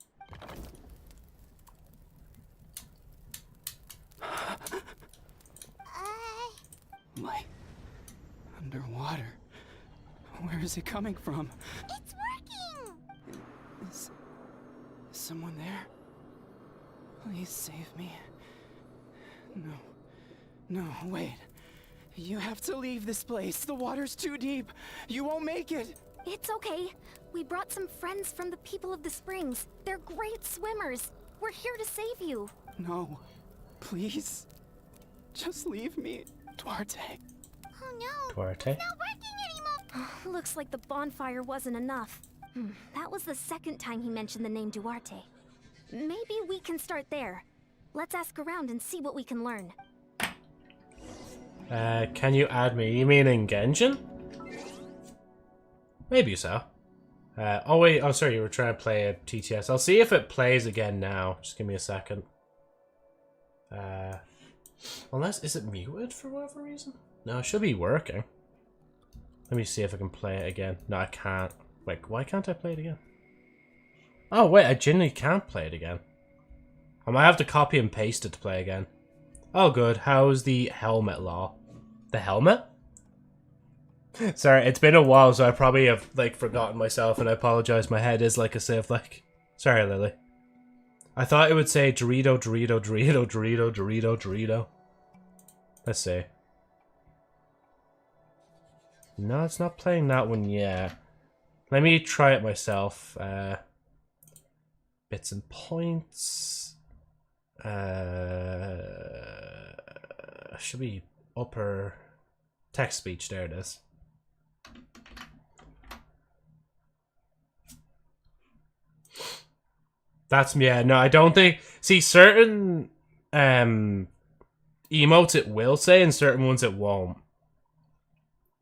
Light. Underwater. Where is it coming from? It's working! Is someone there? Please save me. No. No, wait. You have to leave this place. The water's too deep. You won't make it. It's okay. We brought some friends from the people of the springs. They're great swimmers. We're here to save you. No. Please. Just leave me, Duarte. Oh no! Duarte? It's not working anymore! Looks like the bonfire wasn't enough. That was the second time he mentioned the name Duarte. Maybe we can start there. Let's ask around and see what we can learn. Can you add me? You mean in Genshin? Maybe so. Oh wait, oh sorry, you were trying to play a TTS. I'll see if it plays again now. Just give me a second. Unless, is it muted for whatever reason? No, it should be working. Let me see if I can play it again. No, I can't. Wait, why can't I play it again? Oh wait, I genuinely can't play it again. I might have to copy and paste it to play again. Oh good, how's the helmet law? The helmet? Sorry, it's been a while, so I probably have, like, forgotten myself, and I apologize. My head is like a sieve, like. Sorry, Lily. I thought it would say Dorito, Dorito, Dorito, Dorito, Dorito, Dorito. Let's see. No, it's not playing that one yet. Let me try it myself. Bits and points. Should be upper text speech. There it is. That's, yeah, no, I don't think, see, certain emotes it will say and certain ones it won't.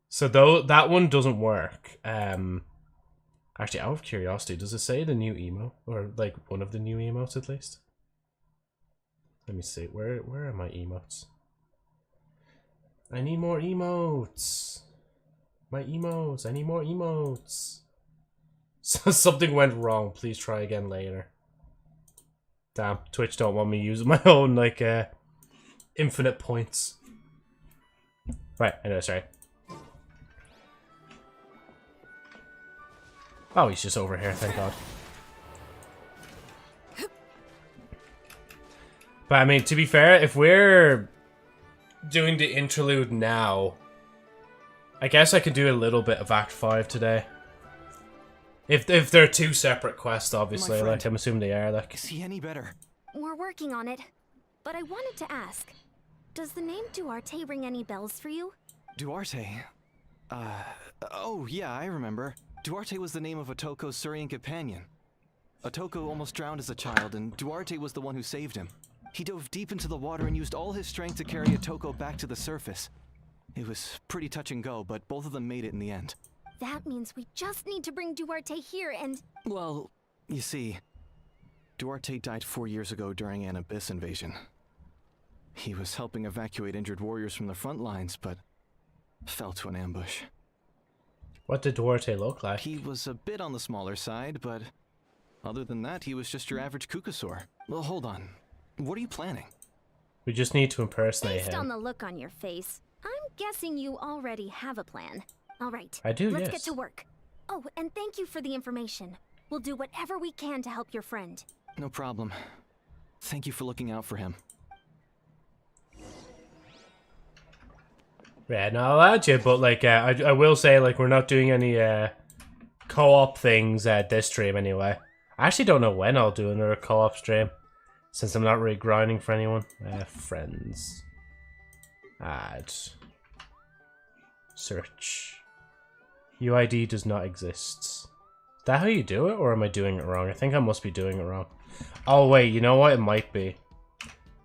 So though that one doesn't work. Actually, out of curiosity, does it say the new emote? Or like one of the new emotes at least? Let me see, where are my emotes? I need more emotes. My emotes, I need more emotes. So something went wrong, please try again later. Damn, Twitch don't want me using my own, like, infinite points. Right, anyway, sorry. Oh, he's just over here, thank God. But, I mean, to be fair, if we're doing the interlude now, I guess I can do a little bit of Act 5 today. If they're two separate quests, obviously, like, I'm assuming they are, like. Is he any better? We're working on it. But I wanted to ask, does the name Duarte ring any bells for you? Duarte? Oh yeah, I remember. Duarte was the name of Otoko's Surian companion. Otoko almost drowned as a child, and Duarte was the one who saved him. He dove deep into the water and used all his strength to carry Otoko back to the surface. It was pretty touch and go, but both of them made it in the end. That means we just need to bring Duarte here and... Well, you see, Duarte died 4 years ago during an Abyss invasion. He was helping evacuate injured warriors from the front lines, but fell to an ambush. What did Duarte look like? He was a bit on the smaller side, but other than that, he was just your average Kukasaur. Well, hold on. What are you planning? We just need to impersonate Based him. on the look on your face, I'm guessing you already have a plan. All right. I do, Let's yes. get to work. Oh, and thank you for the information. We'll do whatever we can to help your friend. No problem. Thank you for looking out for him. Yeah, no, I'll add you, but like, I will say, like, we're not doing any co-op things at this stream anyway. I actually don't know when I'll do another co-op stream, since I'm not really grinding for anyone. Friends. Add. Search. UID does not exist. Is that how you do it, or am I doing it wrong? I think I must be doing it wrong. Oh wait, you know what? It might be.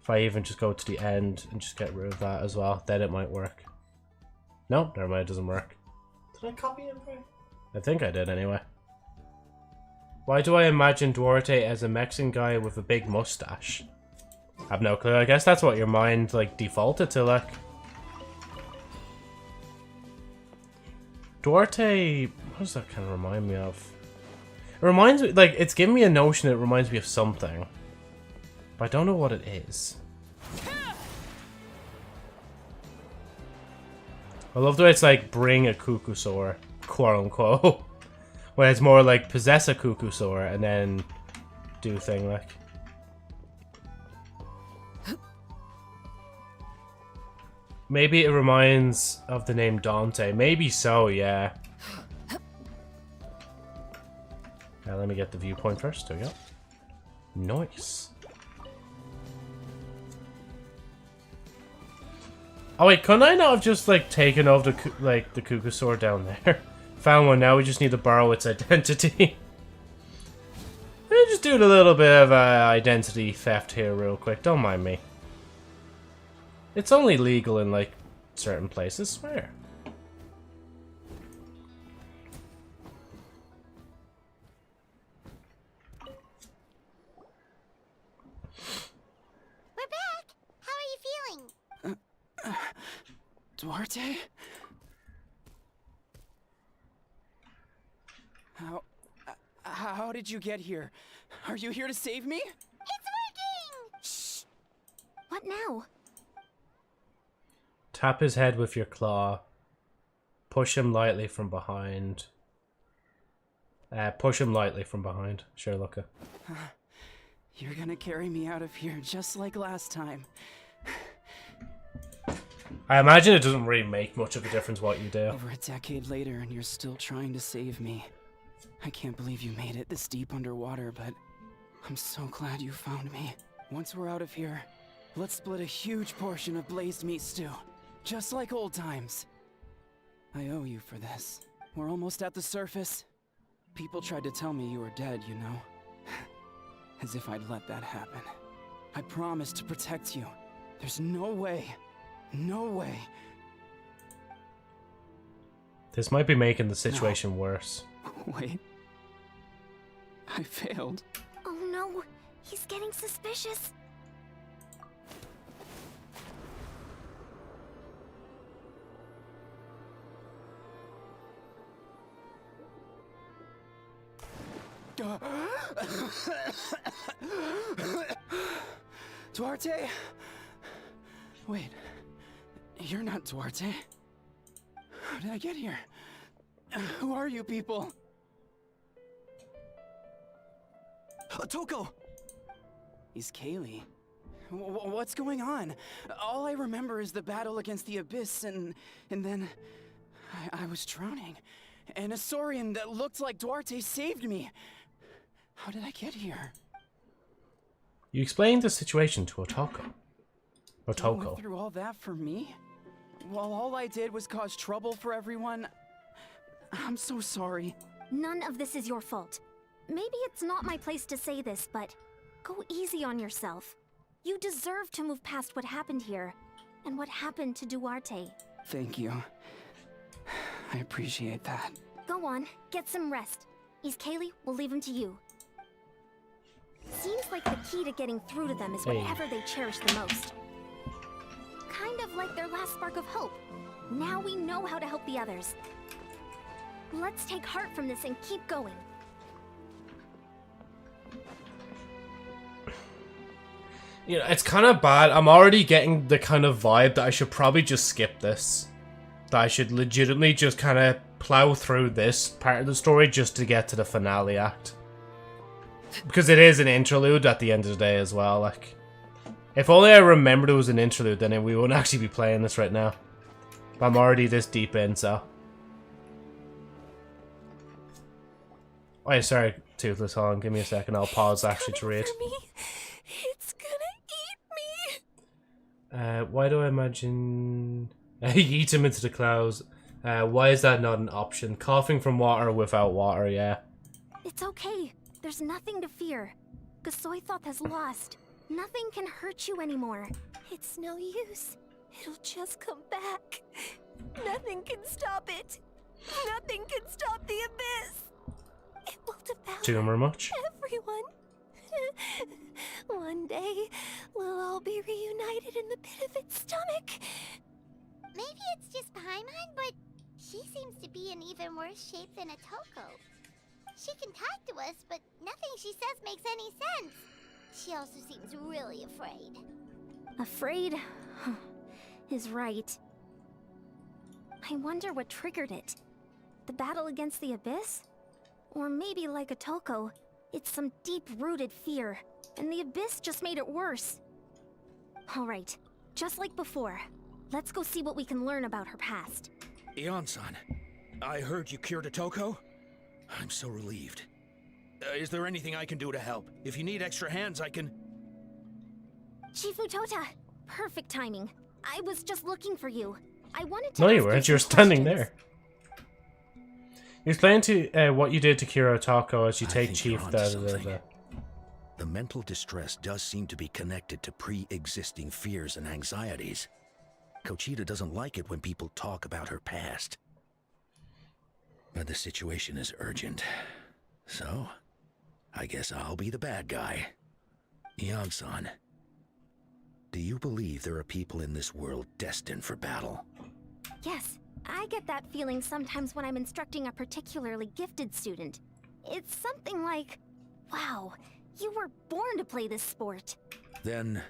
If I even just go to the end and just get rid of that as well, then it might work. No, never mind, it doesn't work. Did I copy it right? I think I did anyway. Why do I imagine Duarte as a Mexican guy with a big mustache? I have no clue. I guess that's what your mind like defaulted to, like. Duarte, what does that kind of remind me of? It reminds me, like, it's giving me a notion that it reminds me of something. But I don't know what it is. I love the way it's like, bring a Cucusaur, quote unquote. When it's more like, possess a Cucusaur and then do thing like. Maybe it reminds of the name Dante. Maybe so, yeah. Let me get the viewpoint first. There we go. Nice. Oh wait, couldn't I not have just like taken over the the Cucusaur down there? Found one now. We just need to borrow its identity. We'll just do a little bit of identity theft here, real quick. Don't mind me. It's only legal in, like, certain places, swear. We're back! How are you feeling? Duarte? How did you get here? Are you here to save me? It's working! Shh. What now? Tap his head with your claw. Push him lightly from behind. Push him lightly from behind. Sure, look. You're gonna carry me out of here just like last time. I imagine it doesn't really make much of a difference what you do. Over a decade later and you're still trying to save me. I can't believe you made it this deep underwater, but I'm so glad you found me. Once we're out of here, let's split a huge portion of blazed meat stew. Just like old times. I owe you for this. We're almost at the surface. People tried to tell me you were dead, you know. As if I'd let that happen. I promised to protect you. There's no way. No way. This might be making the situation worse. Wait. I failed. Oh no, he's getting suspicious. Duarte? Wait, you're not Duarte. How did I get here? Who are you people? Toko! He's Kaylee. What's going on? All I remember is the battle against the Abyss and then I was drowning. And a Saurian that looked like Duarte saved me. How did I get here? You explained the situation to Otoko. You went through all that for me? While all I did was cause trouble for everyone? I'm so sorry. None of this is your fault. Maybe it's not my place to say this, but go easy on yourself. You deserve to move past what happened here, and what happened to Duarte. Thank you. I appreciate that. Go on, get some rest. East Kaylee, we'll leave him to you. Seems like the key to getting through to them is whatever they cherish the most. Kind of like their last spark of hope. Now we know how to help the others. Let's take heart from this and keep going. You know, it's kind of bad. I'm already getting the kind of vibe that I should probably just skip this. That I should legitimately just kind of plow through this part of the story just to get to the finale act. Because it is an interlude at the end of the day as well, like. If only I remembered it was an interlude, then we wouldn't actually be playing this right now. But I'm already this deep in, so. Oh, yeah, sorry, Toothless, hold on, give me a second, I'll pause actually to read. It's gonna eat me. Why do I imagine... He eats him into the clouds. Why is that not an option? Coughing from water without water, yeah. It's okay. There's nothing to fear. Gasoithoth has lost. Nothing can hurt you anymore. It's no use. It'll just come back. Nothing can stop it. Nothing can stop the abyss. It will devour Tumor much? everyone. One day, we'll all be reunited in the pit of its stomach. Maybe it's just Paimon, but she seems to be in even worse shape than Otoko. She can talk to us, but nothing she says makes any sense. She also seems really afraid. Afraid is right. I wonder what triggered it. The battle against the abyss? Or maybe like Otoko, it's some deep-rooted fear, and the abyss just made it worse. Alright, just like before, let's go see what we can learn about her past. Ion-san, I heard you cured Otoko? I'm so relieved. Is there anything I can do to help? If you need extra hands, I can... Chief Utota, perfect timing. I was just looking for you. I wanted to No, you ask weren't. some You were standing questions. there. Explain to what you did to cure Otoko as you I take think Chief you're onto the something. The mental distress does seem to be connected to pre-existing fears and anxieties. Kochita doesn't like it when people talk about her past. But the situation is urgent. So, I guess I'll be the bad guy. Ion-san, do you believe there are people in this world destined for battle? Yes, I get that feeling sometimes when I'm instructing a particularly gifted student. It's something like, wow, you were born to play this sport. Then,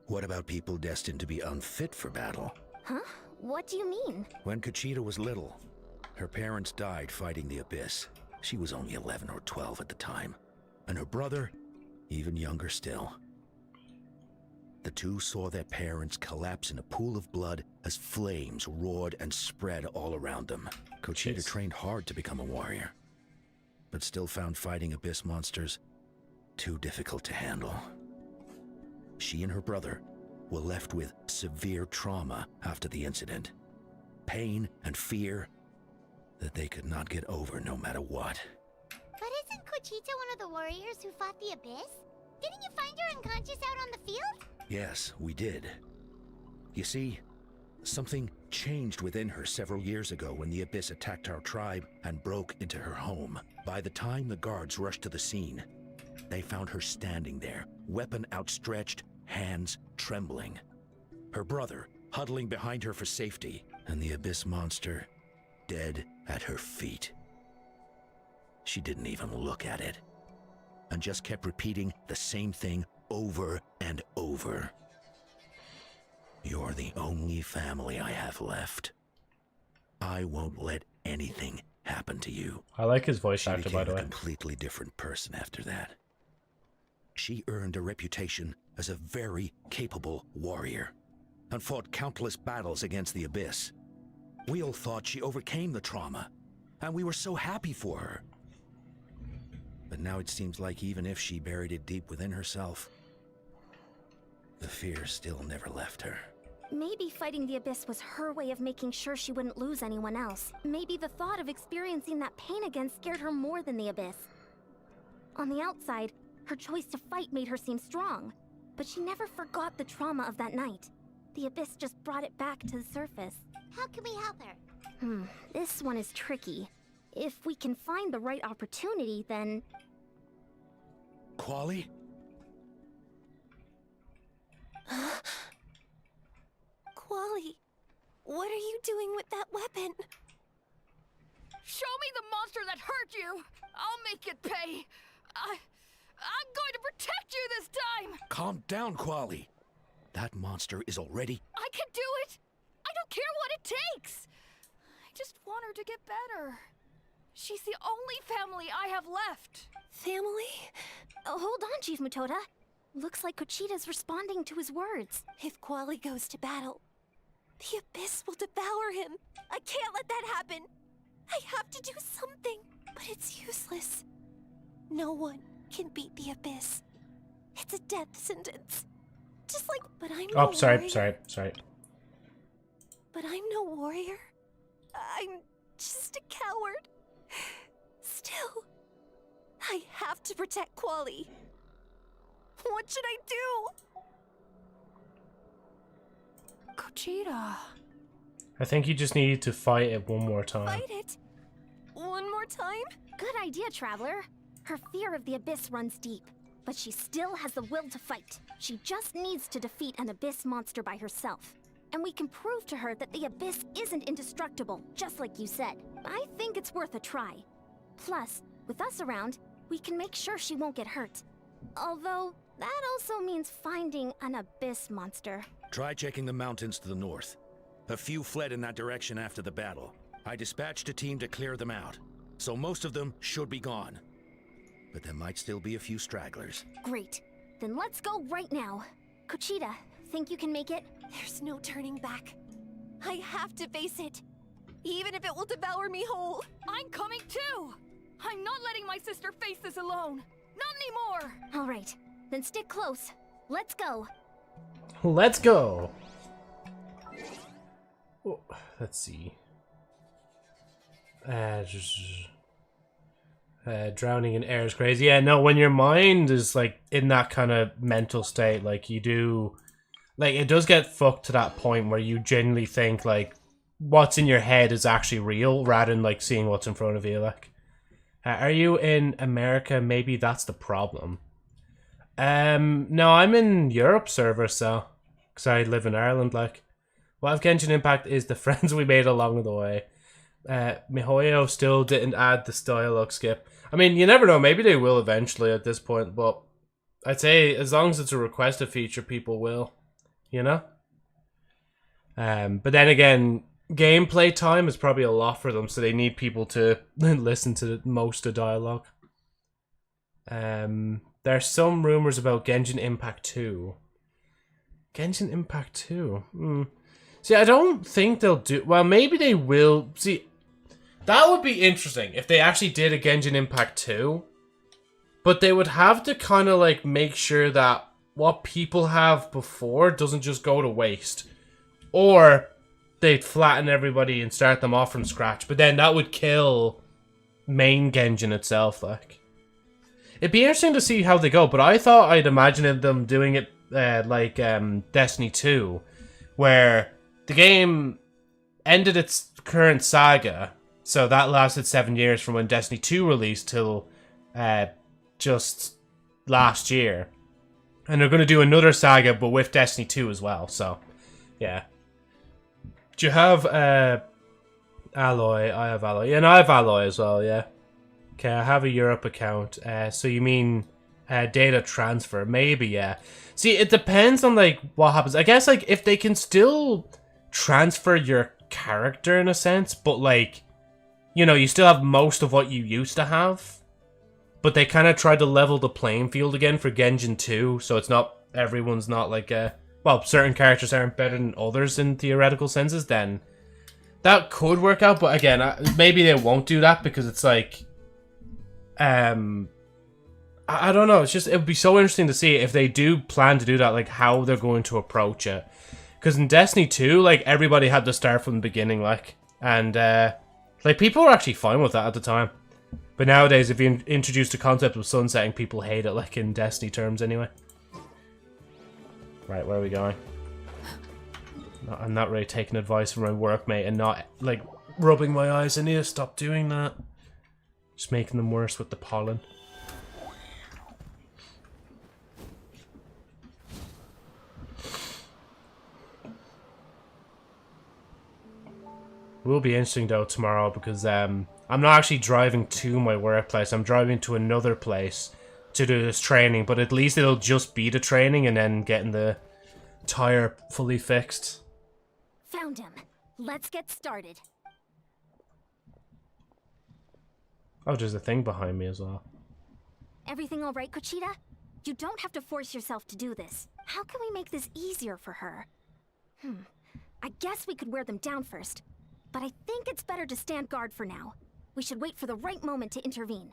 what about people destined to be unfit for battle? Huh? What do you mean? When Kochita was little, her parents died fighting the abyss. She was only 11 or 12 at the time. And her brother, even younger still. The two saw their parents collapse in a pool of blood as flames roared and spread all around them. Kochita trained hard to become a warrior, but still found fighting abyss monsters too difficult to handle. She and her brother were left with severe trauma after the incident. Pain and fear that they could not get over no matter what. But isn't Kochita one of the warriors who fought the abyss? Didn't you find her unconscious out on the field? Yes, we did. You see, something changed within her several years ago when the abyss attacked our tribe and broke into her home. By the time the guards rushed to the scene, they found her standing there, weapon outstretched, hands trembling. Her brother huddling behind her for safety, and the abyss monster dead at her feet. She didn't even look at it, and just kept repeating the same thing over and over. You're the only family I have left. I won't let anything happen to you. I like his voice She actor, by became the a way. completely different person after that. She earned a reputation as a very capable warrior and fought countless battles against the abyss. We all thought she overcame the trauma, and we were so happy for her. But now it seems like even if she buried it deep within herself, the fear still never left her. Maybe fighting the abyss was her way of making sure she wouldn't lose anyone else. Maybe the thought of experiencing that pain again scared her more than the abyss. On the outside, her choice to fight made her seem strong, but she never forgot the trauma of that night. The abyss just brought it back to the surface. How can we help her? This one is tricky. If we can find the right opportunity, then... Quali? Quali, what are you doing with that weapon? Show me the monster that hurt you! I'll make it pay! I'm going to protect you this time! Calm down, Quali. That monster is already... I can do it! I don't care what it takes! I just want her to get better. She's the only family I have left. Family? Oh, hold on, Chief Mutota. Looks like Kochita's responding to his words. If Quali goes to battle, the abyss will devour him. I can't let that happen. I have to do something, but it's useless. No one can beat the abyss. It's a death sentence. Just like, but I'm no warrior. sorry. But I'm no warrior. I'm just a coward. Still, I have to protect Quali. What should I do? Conchita. I think you just need to fight it one more time. Fight it? One more time? Good idea, Traveler. Her fear of the Abyss runs deep, but she still has the will to fight. She just needs to defeat an Abyss monster by herself. And we can prove to her that the Abyss isn't indestructible, just like you said. I think it's worth a try. Plus, with us around, we can make sure she won't get hurt. Although, that also means finding an Abyss monster. Try checking the mountains to the north. A few fled in that direction after the battle. I dispatched a team to clear them out, so most of them should be gone. But there might still be a few stragglers. Great. Then let's go right now. Conchita, think you can make it? There's no turning back. I have to face it, even if it will devour me whole. I'm coming too! I'm not letting my sister face this alone. Not anymore! All right, then stick close. Let's go. Let's go. Oh, let's see. Drowning in air is crazy. Yeah, no, when your mind is like in that kind of mental state, like you do, like it does get fucked to that point where you genuinely think like what's in your head is actually real rather than like seeing what's in front of you. Like, are you in America? Maybe that's the problem. No, I'm in Europe server, so because I live in Ireland. Like, what if Genshin Impact is the friends we made along the way? MiHoYo still didn't add this dialogue skip. I mean, you never know. Maybe they will eventually at this point, but I'd say as long as it's a requested feature, people will, you know? But then again, gameplay time is probably a lot for them, so they need people to listen to most of the dialogue. There's some rumors about Genshin Impact 2. Genshin Impact 2? See, I don't think they'll do... Well, maybe they will. See, that would be interesting if they actually did a Genshin Impact 2. But they would have to kind of, like, make sure that what people have before doesn't just go to waste. Or they'd flatten everybody and start them off from scratch. But then that would kill main Genshin itself, like. It'd be interesting to see how they go, but I thought I'd imagined them doing it like Destiny 2, where the game ended its current saga, so that lasted 7 years from when Destiny 2 released till just last year. And they're going to do another saga, but with Destiny 2 as well, so, yeah. Do you have Alloy? I have Alloy. Yeah, and I have Alloy as well, yeah. Okay, I have a Europe account. So you mean data transfer? Maybe, yeah. See, it depends on, like, what happens. I guess, like, if they can still transfer your character in a sense, but, like, you know, you still have most of what you used to have. But they kind of tried to level the playing field again for Genshin 2, so it's not, everyone's not, like, well, certain characters aren't better than others in theoretical senses, then that could work out, but again, maybe they won't do that because it's, like, I don't know. It's just, it would be so interesting to see if they do plan to do that, like how they're going to approach it. Because in Destiny 2, like everybody had to start from the beginning, like, and like people were actually fine with that at the time. But nowadays, if you introduce the concept of sunsetting, people hate it, like in Destiny terms, anyway. Right, where are we going? I'm not really taking advice from my workmate and not like rubbing my eyes. I need to stop doing that. Just making them worse with the pollen. It will be interesting though tomorrow because I'm not actually driving to my workplace. I'm driving to another place to do this training, but at least it'll just be the training and then getting the tire fully fixed. Found him. Let's get started. Oh, there's a thing behind me as well. Everything all right, Conchita? You don't have to force yourself to do this. How can we make this easier for her? I guess we could wear them down first. But I think it's better to stand guard for now. We should wait for the right moment to intervene.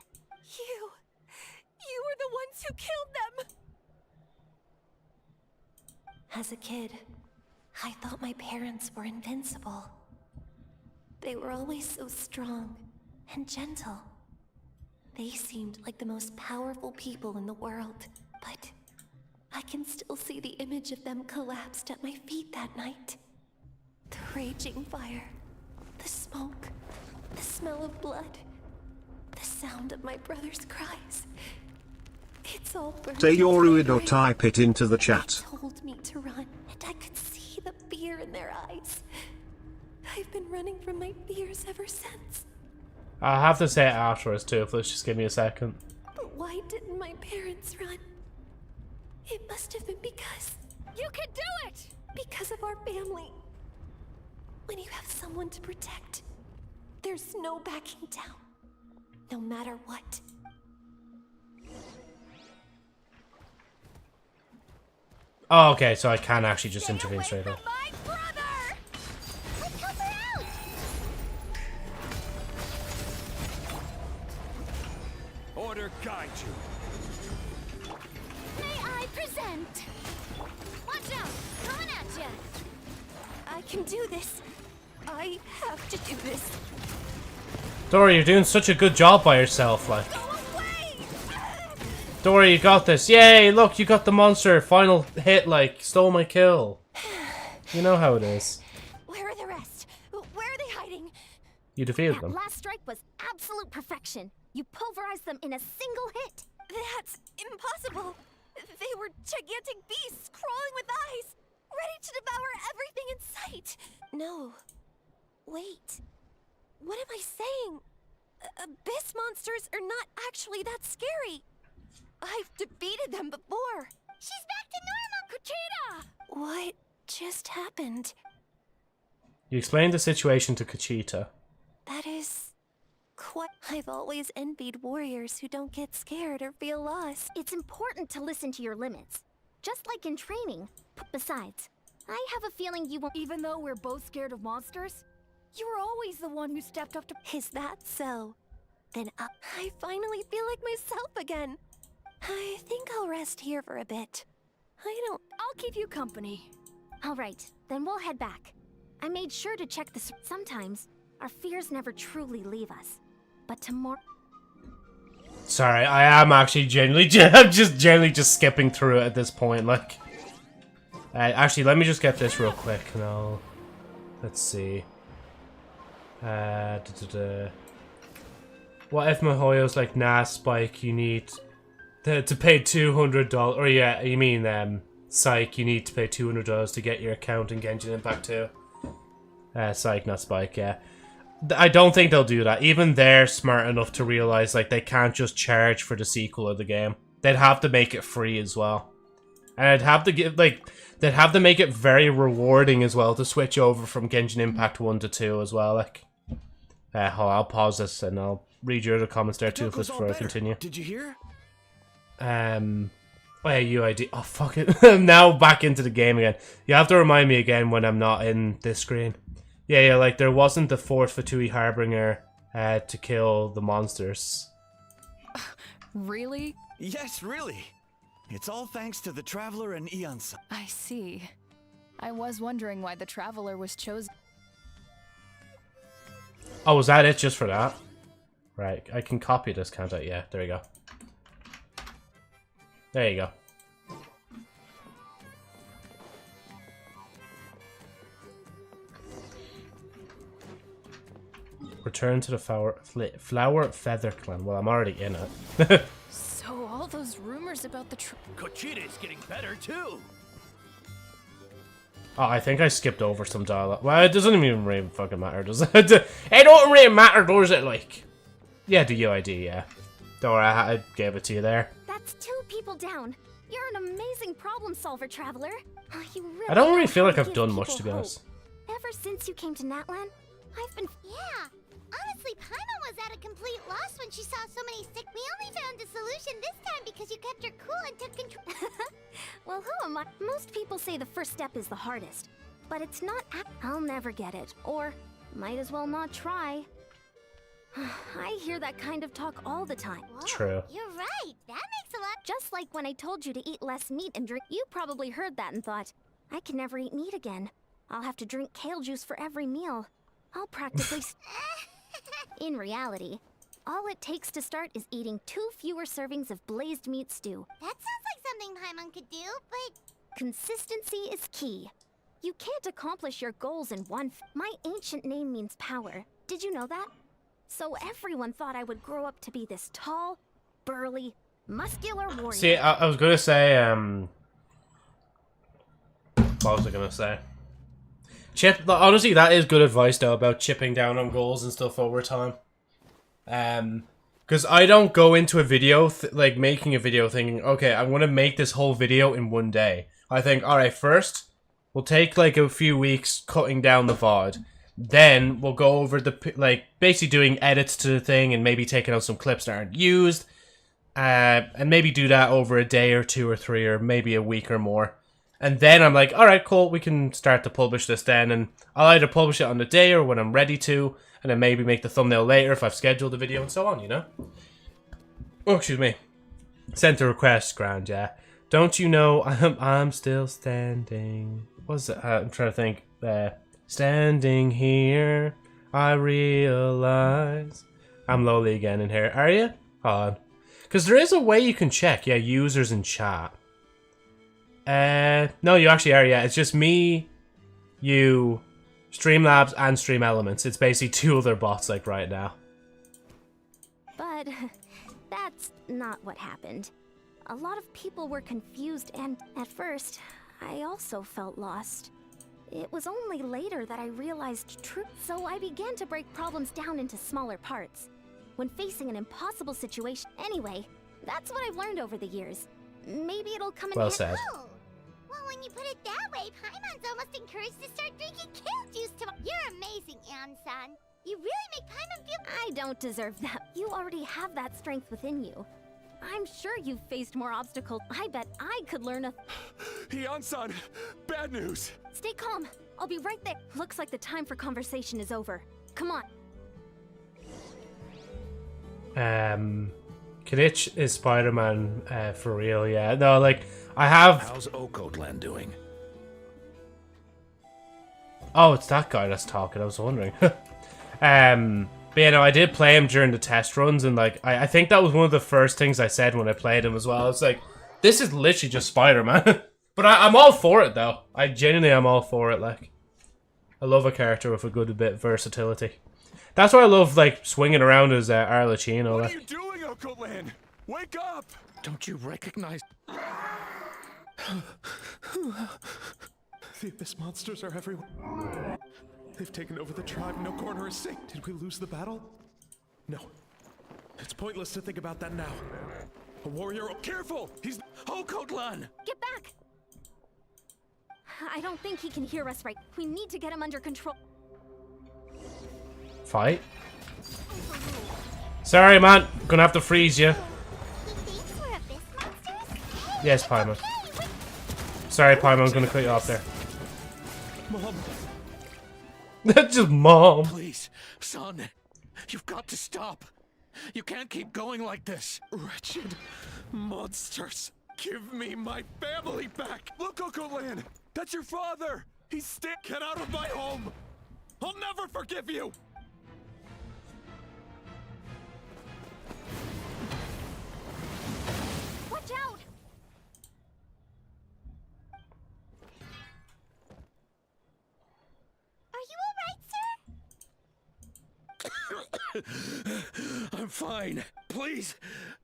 You were the ones who killed them! As a kid, I thought my parents were invincible. They were always so strong and gentle. They seemed like the most powerful people in the world, but I can still see the image of them collapsed at my feet that night. The raging fire, the smoke, the smell of blood, the sound of my brother's cries. It's all burned Say your into my ruid or brain. type it into the chat. They told me to run, and I could see the fear in their eyes. I've been running from my fears ever since. I'll have to say it afterwards too, if let's just give me a second. But why didn't my parents run? It must have been because... You can do it! Because of our family. When you have someone to protect, there's no backing down. No matter what. Oh, okay, so I can actually just intervene straight away. My brother! Let's help her out! Order guide you. May I present? Watch out! Coming at you! I can do this. I have to do this. Dory, you're doing such a good job by yourself, like. Go away! Dory, you got this. Yay, look, you got the monster. Final hit, like, stole my kill. You know how it is. Where are the rest? Where are they hiding? You defeated That them. last strike was absolute perfection. You pulverized them in a single hit. That's impossible. They were gigantic beasts crawling with eyes, ready to devour everything in sight. No. Wait. What am I saying? Abyss monsters are not actually that scary. I've defeated them before. She's back to normal, Kuchita! What just happened? You explained the situation to Kuchita. That is quite... I've always envied warriors who don't get scared or feel lost. It's important to listen to your limits, just like in training. Besides, I have a feeling you won't. Even though we're both scared of monsters, you were always the one who stepped up to... Is that so? Then I finally feel like myself again. I think I'll rest here for a bit. I'll keep you company. All right, then we'll head back. I made sure to check this. Sometimes our fears never truly leave us, but tomorrow. Sorry, I am actually genuinely, I'm just generally just skipping through it at this point, like. Actually, let me just get this real quick, and I'll... Let's see. What if Mihoyo's like, nah, Spike, you need to pay $200, or yeah, you mean, Psych, you need to pay $200 to get your account in Genshin Impact 2. Psych, not Spike, yeah. I don't think they'll do that. Even they're smart enough to realize, like, they can't just charge for the sequel of the game. They'd have to make it free as well. And I'd have to give, like, they'd have to make it very rewarding as well to switch over from Genshin Impact 1 to 2 as well, like. I'll pause this and I'll read your other comments there too before I continue. Did you hear? Oh yeah, UID. Oh fuck it. I'm now back into the game again. You have to remind me again when I'm not in this screen. Yeah, like there wasn't the fourth Fatui Harbinger to kill the monsters. Really? Yes, really. It's all thanks to the Traveler and Eon-san. I see. I was wondering why the Traveler was chosen. Oh, was that it just for that? Right, I can copy this, can't I? Yeah, there you go. There you go. Return to the Flower Feather Clan. Well, I'm already in it. So all those rumors about the Kuchita's getting better too. Oh, I think I skipped over some dialogue. Well, it doesn't even really fucking matter, does it? It don't really matter, does it? Like, yeah, the UID, yeah. Don't worry, I gave it to you there. That's 2 people down. You're an amazing problem solver, Traveler. You really I don't really know feel how like to I've give done much, people to be hope. honest. Ever since you came to Natlan, I've been. Yeah. Honestly, Paimon was at a complete loss when she saw so many sick. We only found a solution this time because you kept her cool and took control. Well, who am I? Most people say the first step is the hardest, but it's not. I'll never get it, or might as well not try. I hear that kind of talk all the time. Whoa, True. You're right. That makes a lot. Just like when I told you to eat less meat and drink. You probably heard that and thought, I can never eat meat again. I'll have to drink kale juice for every meal. I'll practically. In reality, all it takes to start is eating 2 fewer servings of blazed meat stew. That sounds like something Paimon could do, but Consistency is key. You can't accomplish your goals in one My ancient name means power. Did you know that? So everyone thought I would grow up to be this tall, burly, muscular warrior. See, I was gonna say, what was I gonna say? Honestly, that is good advice though about chipping down on goals and stuff over time. Because I don't go into a video, like making a video thinking, okay, I'm gonna make this whole video in one day. I think, alright, first, we'll take like a few weeks cutting down the VOD. Then we'll go over like basically doing edits to the thing and maybe taking out some clips that aren't used. And maybe do that over a day or 2 or 3 or maybe a week or more. And then I'm like, alright, cool, we can start to publish this then. And I'll either publish it on the day or when I'm ready to. And then maybe make the thumbnail later if I've scheduled the video and so on, you know? Oh, excuse me. Sent a request, grand, yeah. Don't you know I'm still standing. What was it? I'm trying to think. Standing here, I realize. I'm lowly again in here. Are you? Hold on. Because there is a way you can check. Yeah, users in chat. No, you actually are, yeah. It's just me, you, Streamlabs, and Stream Elements. It's basically 2 other bots, like, right now. But that's not what happened. A lot of people were confused, and at first, I also felt lost. It was only later that I realized truth, so I began to break problems down into smaller parts. When facing an impossible situation, anyway, that's what I've learned over the years. Maybe it'll come in Well handy. said. oh. Well, when you put it that way, Paimon's almost encouraged to start drinking kale juice tomorrow. You're amazing, Ansan. You really make Paimon feel... I don't deserve that. You already have that strength within you. I'm sure you've faced more obstacles. I bet I could learn a... Hyun-san, bad news. Stay calm. I'll be right there. Looks like the time for conversation is over. Come on. Kinich is Spider-Man for real, yeah. No, like, I have... How's Okotlan doing? Oh, it's that guy that's talking, I was wondering. But yeah, no, I did play him during the test runs, and like, I think that was one of the first things I said when I played him as well. It's like, this is literally just Spider-Man. But I'm all for it, though. I genuinely am all for it, like. I love a character with a good bit of versatility. That's why I love, like, swinging around as Arlecchino. What Like. are you doing, Okotlan? Wake up! Don't you recognize... The Abyss monsters are everywhere. They've taken over the tribe. No corner is safe. Did we lose the battle? No. It's pointless to think about that now. A warrior... Careful! He's... Okotlan! Get back! I don't think he can hear us right. We need to get him under control. Fight? Sorry, man. Gonna have to freeze you. He thinks we're Abyss monsters? Hey, Yes, Paimon. Sorry, Paimon. I'm gonna cut you off there. Mom. That's just mom. Please, son, you've got to stop. You can't keep going like this. Wretched monsters. Give me my family back. Look, Okotlan! That's your father! He's Get out of my home. I'll never forgive you. Watch out! Are you alright, sir? I'm fine. Please,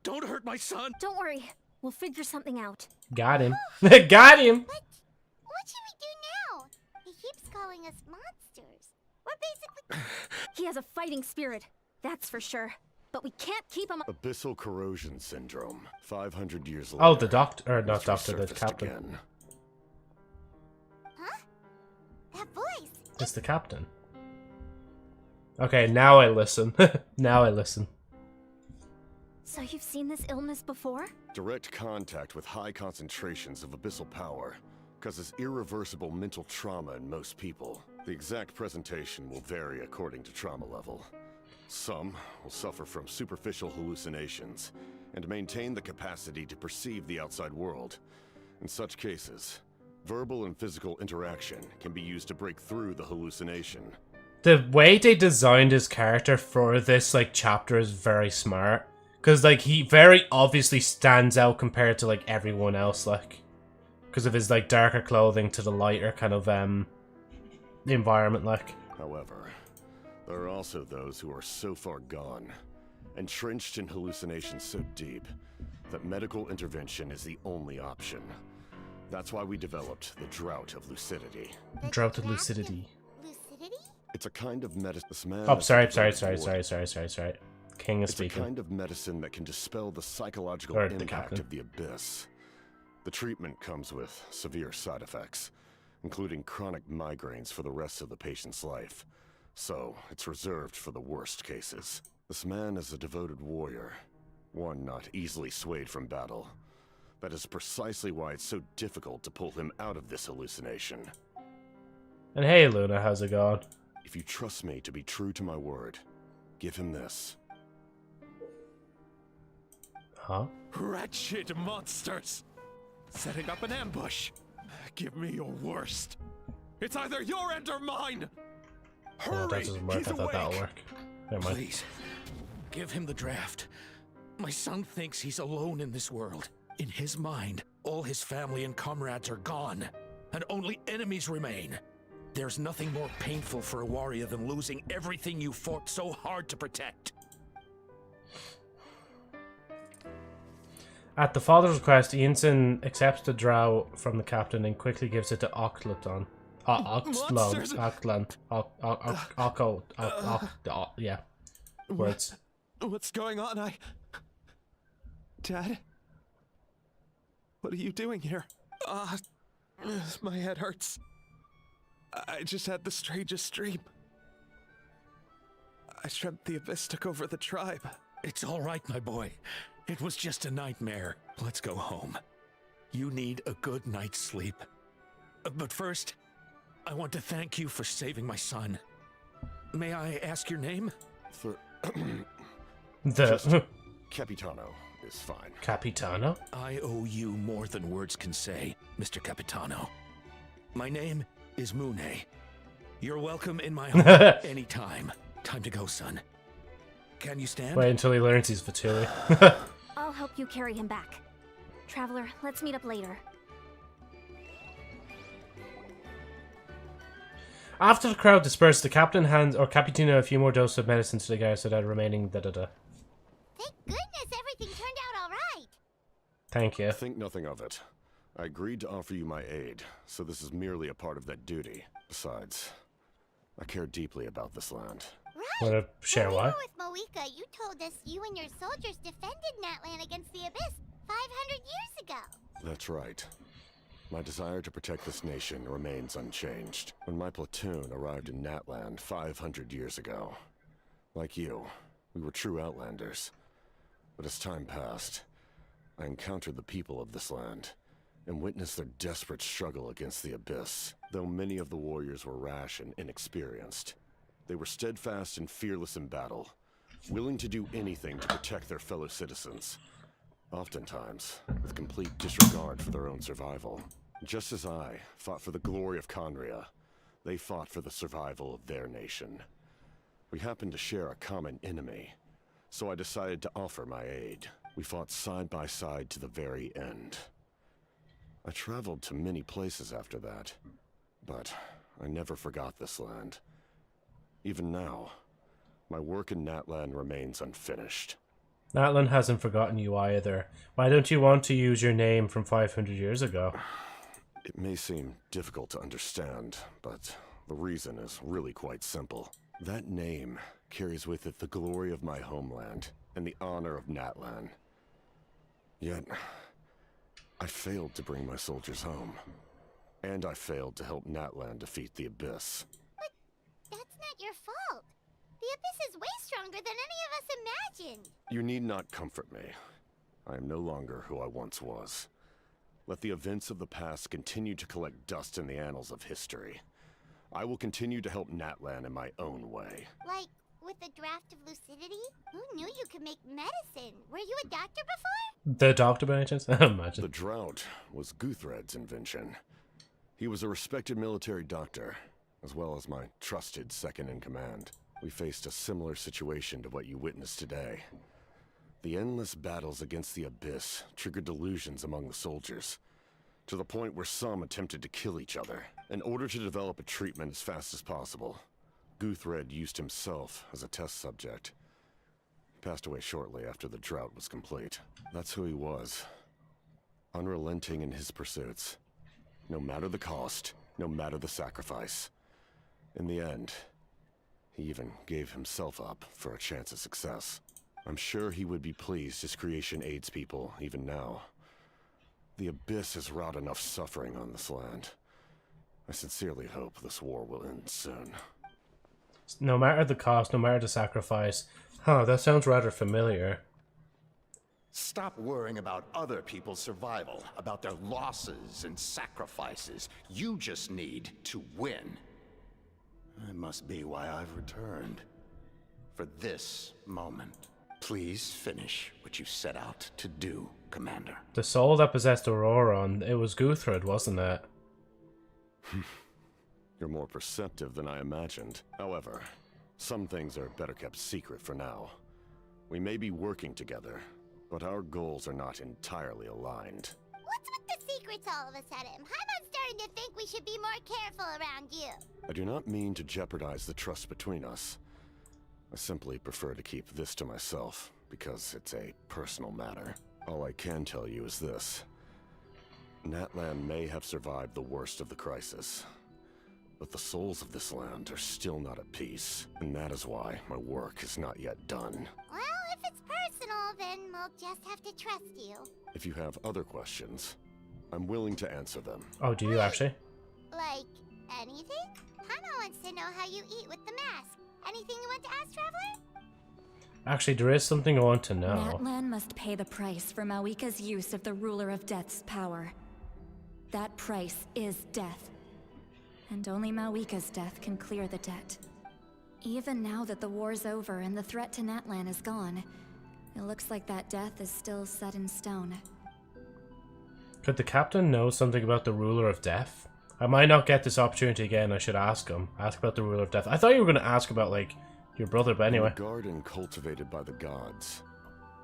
don't hurt my son. Don't worry. We'll figure something out. Got him. Got him. What should we do now? He keeps calling us monsters. We're basically... He has a fighting spirit, that's for sure. But we can't keep him. Abyssal corrosion syndrome. 500 years later. Oh, the doctor, or not it's doctor, the resurfaced captain. again. Huh? That voice. It's the captain. Okay, now I listen. Now I listen. So you've seen this illness before? Direct contact with high concentrations of abyssal power causes irreversible mental trauma in most people. The exact presentation will vary according to trauma level. Some will suffer from superficial hallucinations and maintain the capacity to perceive the outside world. In such cases, verbal and physical interaction can be used to break through the hallucination. The way they designed his character for this like chapter is very smart. Because, like, he very obviously stands out compared to, like, everyone else, like. Because of his, like, darker clothing to the lighter kind of, environment, like. However, there are also those who are so far gone, entrenched in hallucinations so deep, that medical intervention is the only option. That's why we developed the Drought of Lucidity. Drought of Lucidity. Lucidity? It's a kind of medicine. Oh, sorry. King is It's speaking. a kind of medicine that can dispel the psychological Or the impact captain. of the abyss. The treatment comes with severe side effects, including chronic migraines for the rest of the patient's life. So, it's reserved for the worst cases. This man is a devoted warrior, one not easily swayed from battle. That is precisely why it's so difficult to pull him out of this hallucination. And hey, Luna, how's it going? If you trust me to be true to my word, give him this. Huh? Wretched monsters! Setting up an ambush. Give me your worst. It's either your end or mine! Oh, Hurry! that doesn't work. He's I thought that'll awake. work. Never mind. Please, give him the draft. My son thinks he's alone in this world. In his mind, all his family and comrades are gone, and only enemies remain. There's nothing more painful for a warrior than losing everything you fought so hard to protect. At the father's request, Ianson accepts the drow from the captain and quickly gives it to Octlan. Monsters! Yeah. Words. What's going on? Dad? What are you doing here? My head hurts. I just had the strangest dream. I dreamt the Abyss took over the tribe. It's all right, my boy. It was just a nightmare. Let's go home. You need a good night's sleep. But first, I want to thank you for saving my son. May I ask your name? The Capitano is fine. Capitano? I owe you more than words can say, Mr. Capitano. My name is Mune. You're welcome in my home anytime. Time to go, son. Can you stand? Wait until he learns he's Vatui. I'll help you carry him back. Traveler, let's meet up later. After the crowd dispersed, the captain hands Capitano a few more doses of medicine to the guards so that remaining da-da-da. Thank goodness everything turned out all right. Thank you. Think nothing of it. I agreed to offer you my aid, so this is merely a part of that duty. Besides, I care deeply about this land. Right. Want to share when why? we were with Moika, you told us you and your soldiers defended Natlan against the Abyss 500 years ago. That's right. My desire to protect this nation remains unchanged. When my platoon arrived in Natlan 500 years ago, like you, we were true outlanders. But as time passed, I encountered the people of this land and witnessed their desperate struggle against the Abyss. Though many of the warriors were rash and inexperienced, they were steadfast and fearless in battle, willing to do anything to protect their fellow citizens, oftentimes with complete disregard for their own survival. Just as I fought for the glory of Conria, they fought for the survival of their nation. We happened to share a common enemy, so I decided to offer my aid. We fought side by side to the very end. I traveled to many places after that, but I never forgot this land. Even now, my work in Natlan remains unfinished. Natlan hasn't forgotten you either. Why don't you want to use your name from 500 years ago? It may seem difficult to understand, but the reason is really quite simple. That name carries with it the glory of my homeland and the honor of Natlan. Yet, I failed to bring my soldiers home. And I failed to help Natlan defeat the Abyss. But that's not your fault. The Abyss is way stronger than any of us imagined. You need not comfort me. I am no longer who I once was. Let the events of the past continue to collect dust in the annals of history. I will continue to help Natlan in my own way. Like, with the draft of lucidity? Who knew you could make medicine? Were you a doctor before? The doctor by any chance? Imagine. The drought was Guthred's invention. He was a respected military doctor, as well as my trusted second-in-command. We faced a similar situation to what you witnessed today. The endless battles against the Abyss triggered delusions among the soldiers, to the point where some attempted to kill each other. In order to develop a treatment as fast as possible, Guthred used himself as a test subject. He passed away shortly after the drought was complete. That's who he was. Unrelenting in his pursuits. No matter the cost, no matter the sacrifice. In the end, he even gave himself up for a chance at success. I'm sure he would be pleased his creation aids people, even now. The Abyss has wrought enough suffering on this land. I sincerely hope this war will end soon. No matter the cost, no matter the sacrifice. Huh, that sounds rather familiar. Stop worrying about other people's survival, about their losses and sacrifices. You just need to win. That must be why I've returned. For this moment. Please finish what you set out to do, Commander. The soul that possessed Auroron, it was Guthred, wasn't it? You're more perceptive than I imagined. However, some things are better kept secret for now. We may be working together, but our goals are not entirely aligned. What's with the secrets all of a sudden? I'm starting to think we should be more careful around you. I do not mean to jeopardize the trust between us. I simply prefer to keep this to myself, because it's a personal matter. All I can tell you is this. Natlan may have survived the worst of the crisis, but the souls of this land are still not at peace, and that is why my work is not yet done. Well, if it's personal, then we'll just have to trust you. If you have other questions, I'm willing to answer them. Oh, do you actually? Like, anything? Paimon wants to know how you eat with the mask. Anything you want to ask, Traveler? Actually, there is something I want to know. Natlan must pay the price for Mawika's use of the Ruler of Death's power. That price is death. And only Mawika's death can clear the debt. Even now that the war's over and the threat to Natlan is gone, it looks like that death is still set in stone. Could the captain know something about the Ruler of Death? I might not get this opportunity again. I should ask him. Ask about the Ruler of Death. I thought you were going to ask about, like, your brother, but anyway. In a garden cultivated by the gods,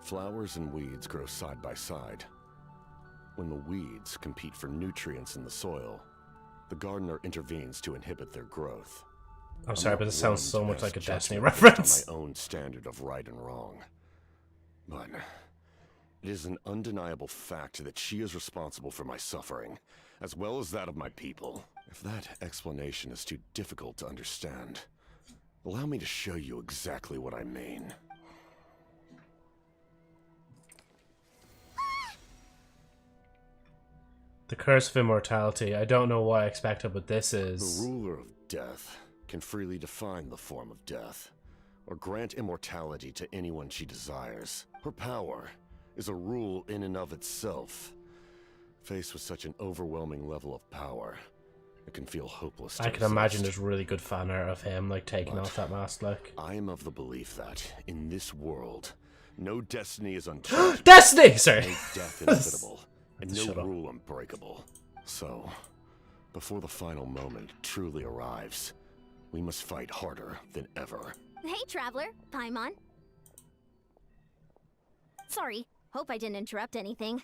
flowers and weeds grow side by side. When the weeds compete for nutrients in the soil, the gardener intervenes to inhibit their growth. I'm sorry, but this sounds so much like a Destiny based reference. on my own standard of right and wrong. But it is an undeniable fact that she is responsible for my suffering, as well as that of my people. If that explanation is too difficult to understand, allow me to show you exactly what I mean. The Curse of Immortality. I don't know what I expected, but this is... The Ruler of Death can freely define the form of death, or grant immortality to anyone she desires. Her power is a rule in and of itself. Faced with such an overwhelming level of power, it can feel hopeless to I can resist. imagine there's really good fan art of him, like, taking off that mask, like... I am of the belief that, in this world, no destiny is untouched. Destiny! Sorry. No death inevitable, and no Shut up. rule unbreakable. So, before the final moment truly arrives, we must fight harder than ever. Hey, Traveler. Paimon. Sorry. Hope I didn't interrupt anything.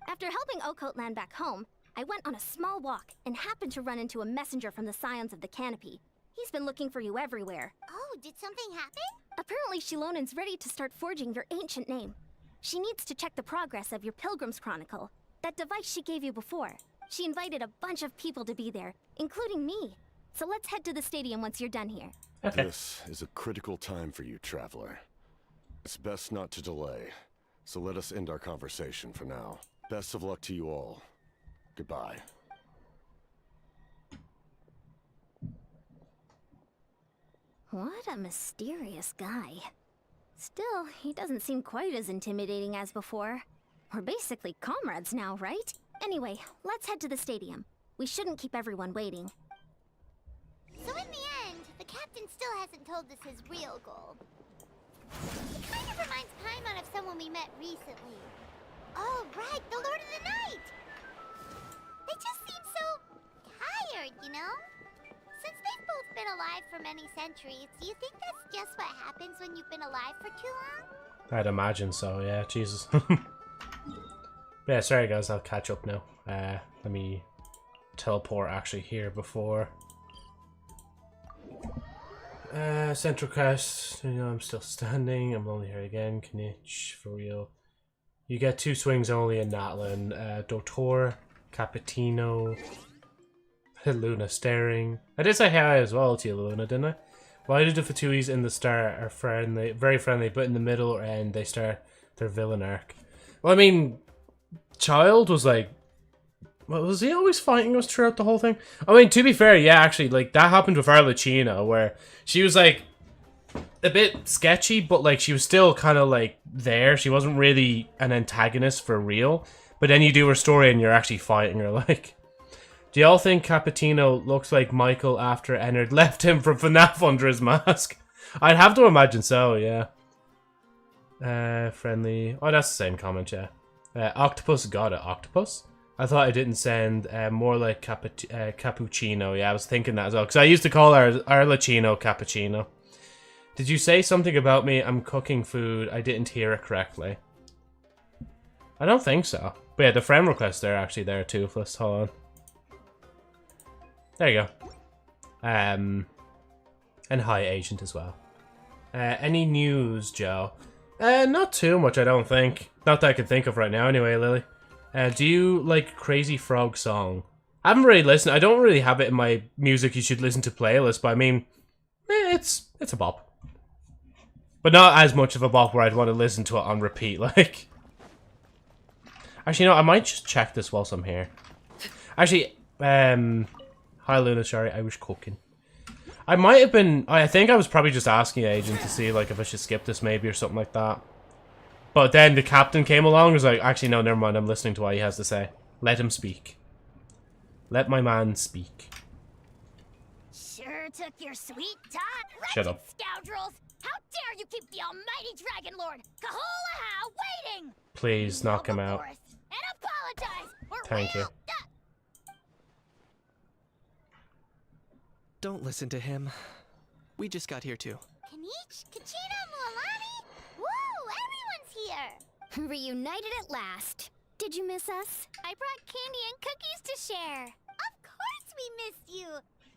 After helping Okot land back home, I went on a small walk and happened to run into a messenger from the Scions of the Canopy. He's been looking for you everywhere. Oh, did something happen? Apparently Shilonen's ready to start forging your ancient name. She needs to check the progress of your Pilgrim's Chronicle, that device she gave you before. She invited a bunch of people to be there, including me. So let's head to the stadium once you're done here. Okay. This is a critical time for you, Traveler. It's best not to delay, so let us end our conversation for now. Best of luck to you all. Goodbye. What a mysterious guy. Still, he doesn't seem quite as intimidating as before. We're basically comrades now, right? Anyway, let's head to the stadium. We shouldn't keep everyone waiting. So in the end, the captain still hasn't told us his real goal. He kind of reminds Paimon of someone we met recently. Oh, right, the Lord of the Night! They just seem so tired, you know? Since they've both been alive for many centuries, do you think that's just what happens when you've been alive for too long? I'd imagine so, yeah, Jesus. Yeah, sorry guys, I'll catch up now. Let me teleport actually here before. Central Crest, you know, I'm still standing. I'm only here again. Knitch, for real. You get 2 swings only in Natlan. Dotor, Cappuccino, Luna staring. I did say hi as well to you, Luna, didn't I? Why did the Fatuis in the start are friendly, very friendly, but in the middle or end they start their villain arc? Well, I mean, Child was like, well, was he always fighting us throughout the whole thing? I mean, to be fair, yeah, actually, like, that happened with Arlecchino, where she was, like, a bit sketchy, but, like, she was still kind of, like, there. She wasn't really an antagonist for real. But then you do her story and you're actually fighting her, like. Do y'all think Cappuccino looks like Michael after Ennard left him from FNAF under his mask? I'd have to imagine so, yeah. Friendly. Oh, that's the same comment, yeah. Octopus got it. Octopus? I thought I didn't send more like Cappuccino. Yeah, I was thinking that as well. Because I used to call Arlecchino Cappuccino. Did you say something about me? I'm cooking food. I didn't hear it correctly. I don't think so. But yeah, the friend request there actually there too. Let's hold on. There you go. And hi, Agent as well. Any news, Joe? Not too much, I don't think. Not that I can think of right now anyway, Lily. Do you like Crazy Frog song? I haven't really listened. I don't really have it in my music you should listen to playlist, but I mean, it's a bop. But not as much of a bop where I'd want to listen to it on repeat, like. Actually, no, I might just check this whilst I'm here. Actually, hi Luna, sorry, I was cooking. I might have been, I think I was probably just asking Agent to see like if I should skip this maybe or something like that. But then the captain came along and was like, actually no, never mind, I'm listening to what he has to say. Let him speak. Let my man speak. Sure took your sweet time. Shut up. Scoundrels! How dare you keep the almighty Dragon Lord, Kahulaha, waiting! Please knock him out. And apologize! Thank you. Don't listen to him. We just got here too. Kanich, Kachina, Mualani? Woo! Everyone's here! Reunited at last. Did you miss us? I brought candy and cookies to share. Of course we missed you.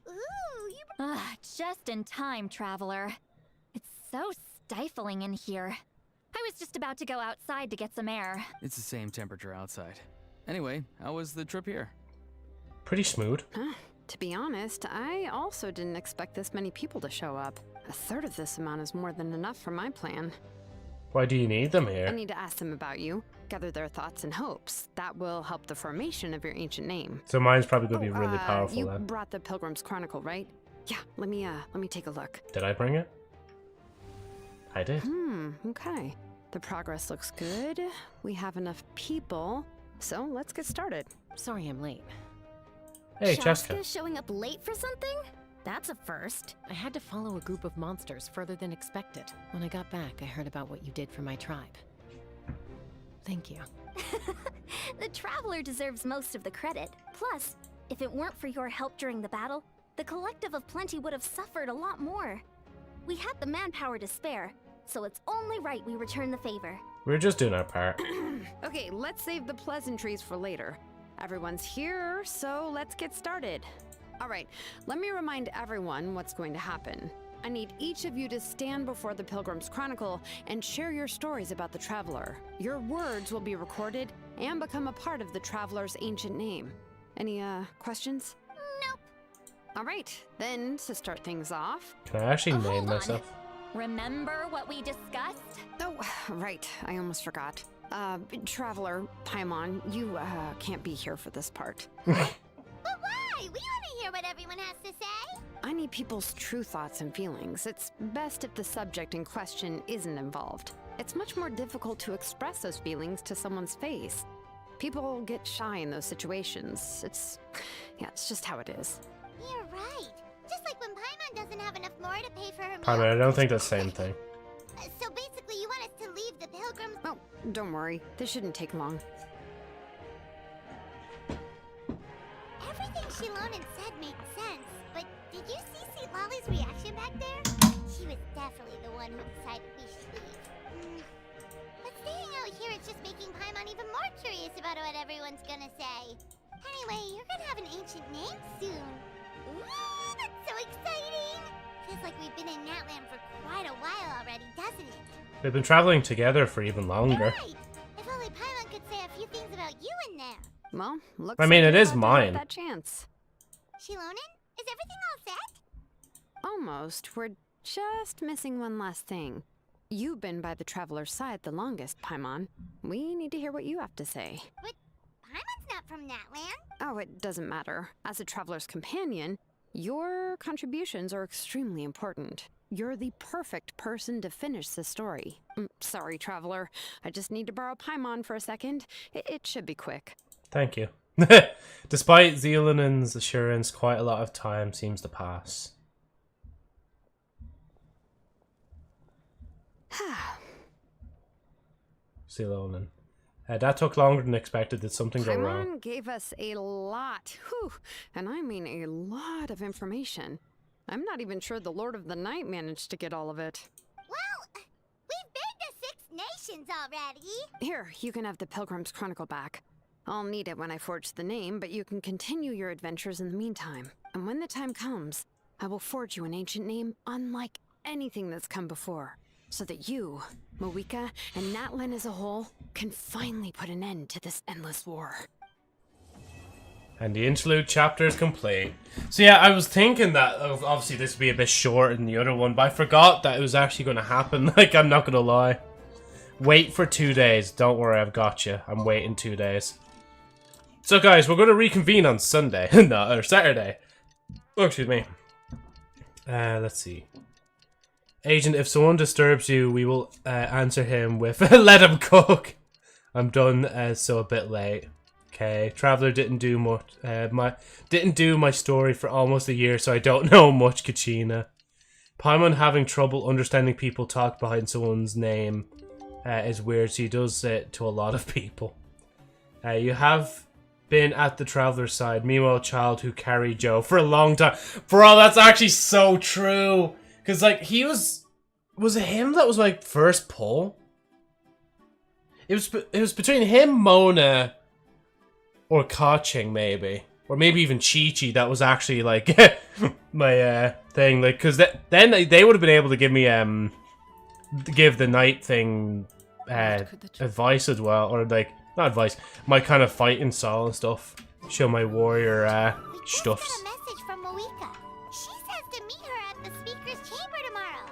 Ooh, you... Ah, just in time, traveler. It's so stifling in here. I was just about to go outside to get some air. It's the same temperature outside. Anyway, how was the trip here? Pretty smooth. To be honest, I also didn't expect this many people to show up. A third of this amount is more than enough for my plan. Why do you need them here? I need to ask them about you, gather their thoughts and hopes. That will help the formation of your ancient name. So mine's probably going to be really powerful you then. brought the Pilgrim's Chronicle, right? Yeah, let me take a look. Did I bring it? I did. Okay. The progress looks good. We have enough people, so let's get started. Sorry I'm late. Hey, Chaska showing up late for something? That's a first. I had to follow a group of monsters further than expected. When I got back, I heard about what you did for my tribe. Thank you. The Traveler deserves most of the credit. Plus, if it weren't for your help during the battle, the Collective of Plenty would have suffered a lot more. We had the manpower to spare, so it's only right we return the favor. We're just doing our part. Okay, let's save the pleasantries for later. Everyone's here, so let's get started. All right, let me remind everyone what's going to happen. I need each of you to stand before the Pilgrim's Chronicle and share your stories about the Traveler. Your words will be recorded and become a part of the Traveler's ancient name. Any, questions? Nope. All right, then, to start things off... Can I actually name myself? Remember what we discussed? Oh, right, I almost forgot. Traveler, Paimon, you, can't be here for this part. But why? We want to hear what everyone has to say. I need people's true thoughts and feelings. It's best if the subject in question isn't involved. It's much more difficult to express those feelings to someone's face. People get shy in those situations. It's just how it is. You're right. Just like when Paimon doesn't have enough more to pay for her meal. Paimon, I don't think that's the same thing. So basically you want us to leave the Pilgrims... Oh, don't worry. This shouldn't take long. Everything Shilonen said made sense, but did you see St. Lolly's reaction back there? She was definitely the one who decided we should leave. Staying out here is just making Paimon even more curious about what everyone's gonna say. Anyway, you're gonna have an ancient name soon. Ooh, that's so exciting! Feels like we've been in Natlan for quite a while already, doesn't it? We've been traveling together for even longer. Right! If only Paimon could say a few things about you in there. Well, looks I mean, like it you're is about to have mine. that chance. Shilonen, is everything all set? Almost. We're just missing one last thing. You've been by the Traveler's side the longest, Paimon. We need to hear what you have to say. But Paimon's not from Natlan. Oh, it doesn't matter. As a Traveler's companion, your contributions are extremely important. You're the perfect person to finish the story. Sorry, Traveler. I just need to borrow Paimon for a second. It should be quick. Thank you. Despite Zealanen's assurance, quite a lot of time seems to pass. Zealanen. That took longer than expected. Did something go wrong? Paimon gave us a lot. Whew, and I mean a lot of information. I'm not even sure the Lord of the Night managed to get all of it. Well, we've been to 6 nations already. Here, you can have the Pilgrim's Chronicle back. I'll need it when I forge the name, but you can continue your adventures in the meantime. And when the time comes, I will forge you an ancient name unlike anything that's come before, so that you, Moeka, and Natlan as a whole can finally put an end to this endless war. And the interlude chapter is complete. So yeah, I was thinking that obviously this would be a bit shorter than the other one, but I forgot that it was actually going to happen. Like, I'm not going to lie. Wait for 2 days. Don't worry, I've got you. I'm waiting 2 days. So guys, we're going to reconvene on Sunday. No, or Saturday. Oh, excuse me. Let's see. Agent, if someone disturbs you, we will answer him with let him cook. I'm done, so a bit late. Okay, Traveler didn't do much. Didn't do my story for almost a year, so I don't know much. Kachina. Paimon having trouble understanding people talk behind someone's name is weird. So he does it to a lot of people. You have been at the Traveler's side. Meanwhile, child who carried Joe for a long time. Bro, that's actually so true. Cause like he was it him that was like first pull? It was between him, Mona, or Kaching maybe, or maybe even Chi-Chi. That was actually like my thing. Like, cause then they would have been able to give me give the night thing advice as well, or like not advice, my kind of fighting style and stuff. Show my warrior stuffs. We just got a message from Moeka. She says to meet her at the speaker's chamber tomorrow.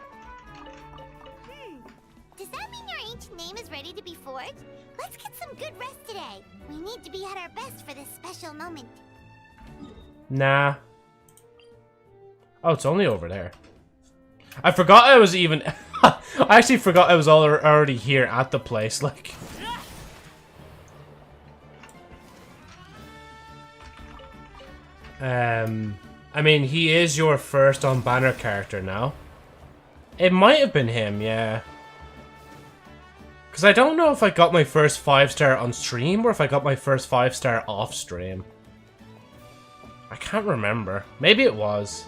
Does that mean your ancient name is ready to be forged? Let's get some good rest today. We need to be at our best for this special moment. Nah. Oh, it's only over there. I forgot I was even... I actually forgot I was already here at the place, like... I mean, he is your first on banner character now. It might have been him, yeah. Because I don't know if I got my first 5-star on stream or if I got my first 5-star off stream. I can't remember. Maybe it was.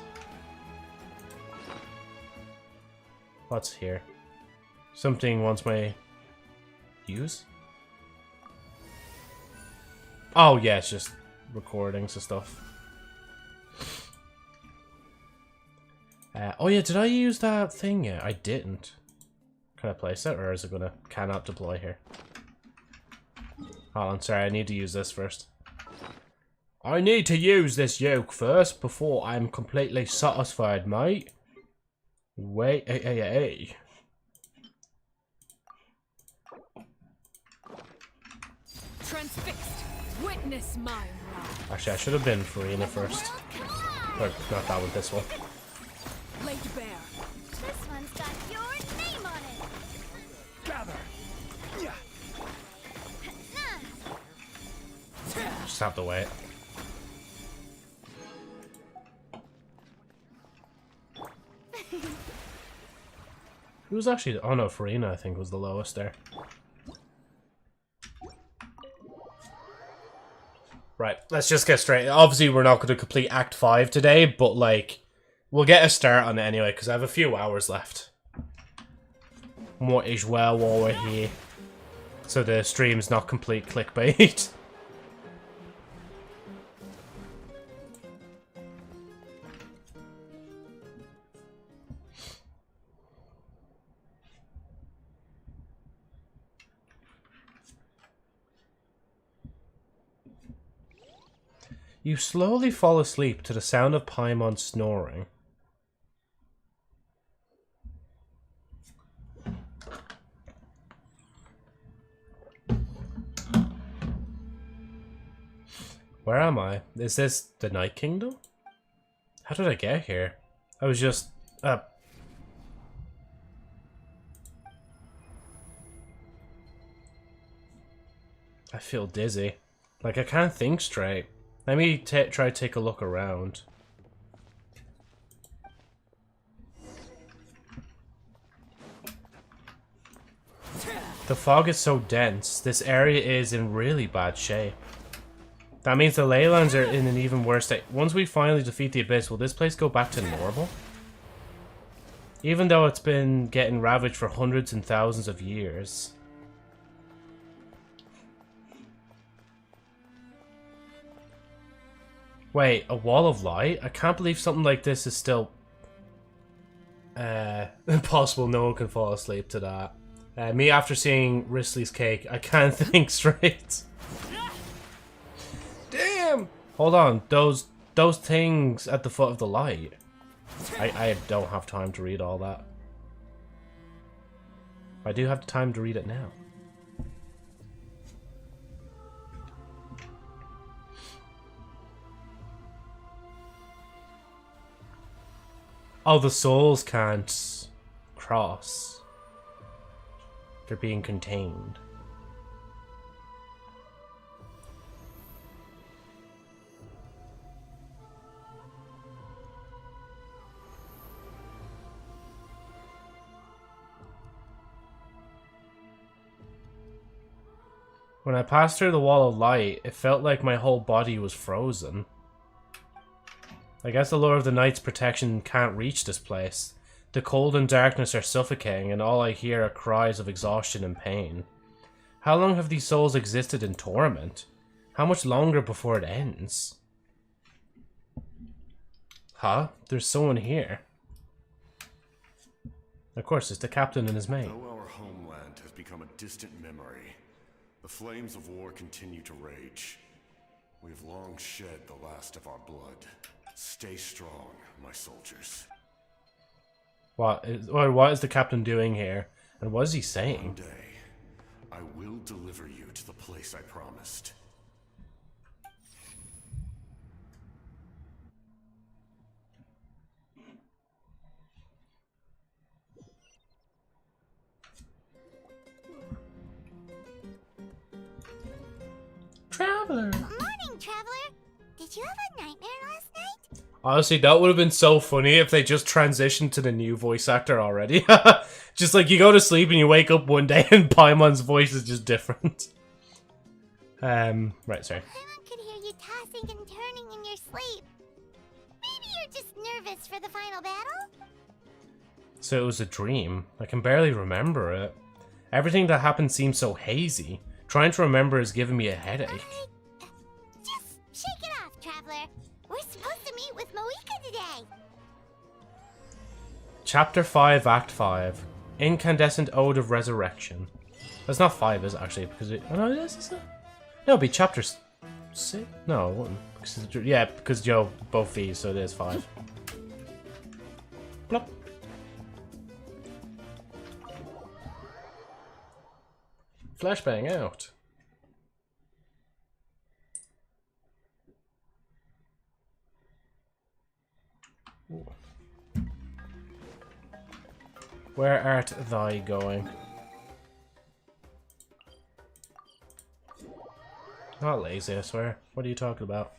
What's here? Something wants my use? Oh yeah, it's just recordings and stuff. Oh yeah, did I use that thing yet? I didn't. Can I place it, or is it gonna cannot deploy here? Hold on, sorry, I need to use this first. I need to use this yoke first before I'm completely satisfied, mate. Wait, hey. Transfixed. Witness my wrath. Actually, I should have been Farina first. Or not that one, this one. Laid bare. This one's got your name on it. Gather. Yeah. Just have to wait. Who's actually... Oh no, Farina I think was the lowest there. Right, let's just get straight. Obviously, we're not going to complete Act 5 today, but like, we'll get a start on it anyway, because I have a few hours left. Might as well while we're here. So the stream's not complete clickbait. You slowly fall asleep to the sound of Paimon snoring. Where am I? Is this the Night Kingdom? How did I get here? I was just... I feel dizzy. Like, I can't think straight. Let me try to take a look around. The fog is so dense, this area is in really bad shape. That means the ley lines are in an even worse state. Once we finally defeat the Abyss, will this place go back to normal? Even though it's been getting ravaged for hundreds and thousands of years. Wait, a wall of light? I can't believe something like this is still... impossible. No one can fall asleep to that. Me after seeing Risley's cake, I can't think straight. Damn! Hold on, those things at the foot of the light. I don't have time to read all that. I do have the time to read it now. Oh, the souls can't cross. They're being contained. When I passed through the wall of light, it felt like my whole body was frozen. I guess the Lord of the Night's protection can't reach this place. The cold and darkness are suffocating, and all I hear are cries of exhaustion and pain. How long have these souls existed in torment? How much longer before it ends? Huh? There's someone here. Of course, it's the captain and his mate. Though our homeland has become a distant memory, the flames of war continue to rage. We have long shed the last of our blood. Stay strong, my soldiers. What is the captain doing here? And what is he saying? One day, I will deliver you to the place I promised. Traveler! Morning, Traveler! Did you have a nightmare last night? Honestly, that would have been so funny if they just transitioned to the new voice actor already. Just like you go to sleep and you wake up one day and Paimon's voice is just different. Right, sorry. Paimon could hear you tossing and turning in your sleep. Maybe you're just nervous for the final battle? So it was a dream. I can barely remember it. Everything that happened seems so hazy. Trying to remember is giving me a headache. Just shake it off, Traveler. We're supposed to meet with Moika today. Chapter 5, Act 5. Incandescent Ode of Resurrection. That's not 5, is it, actually? Because it... Oh, no, it is it? No, it'll be chapter 6? No, it wouldn't. Yeah, because Joe, both these, so it is 5. Plop. Flashbang out. Ooh. Where art thou going? Not lazy, I swear. What are you talking about?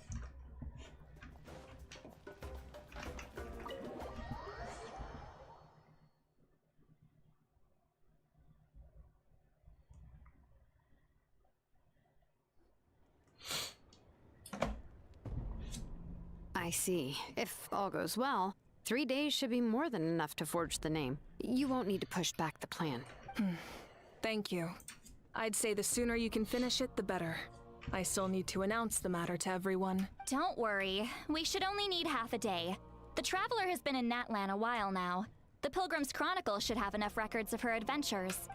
I see. If all goes well, 3 days should be more than enough to forge the name. You won't need to push back the plan. Thank you. I'd say the sooner you can finish it, the better. I still need to announce the matter to everyone. Don't worry. We should only need half a day. The Traveler has been in Natlan a while now. The Pilgrim's Chronicle should have enough records of her adventures.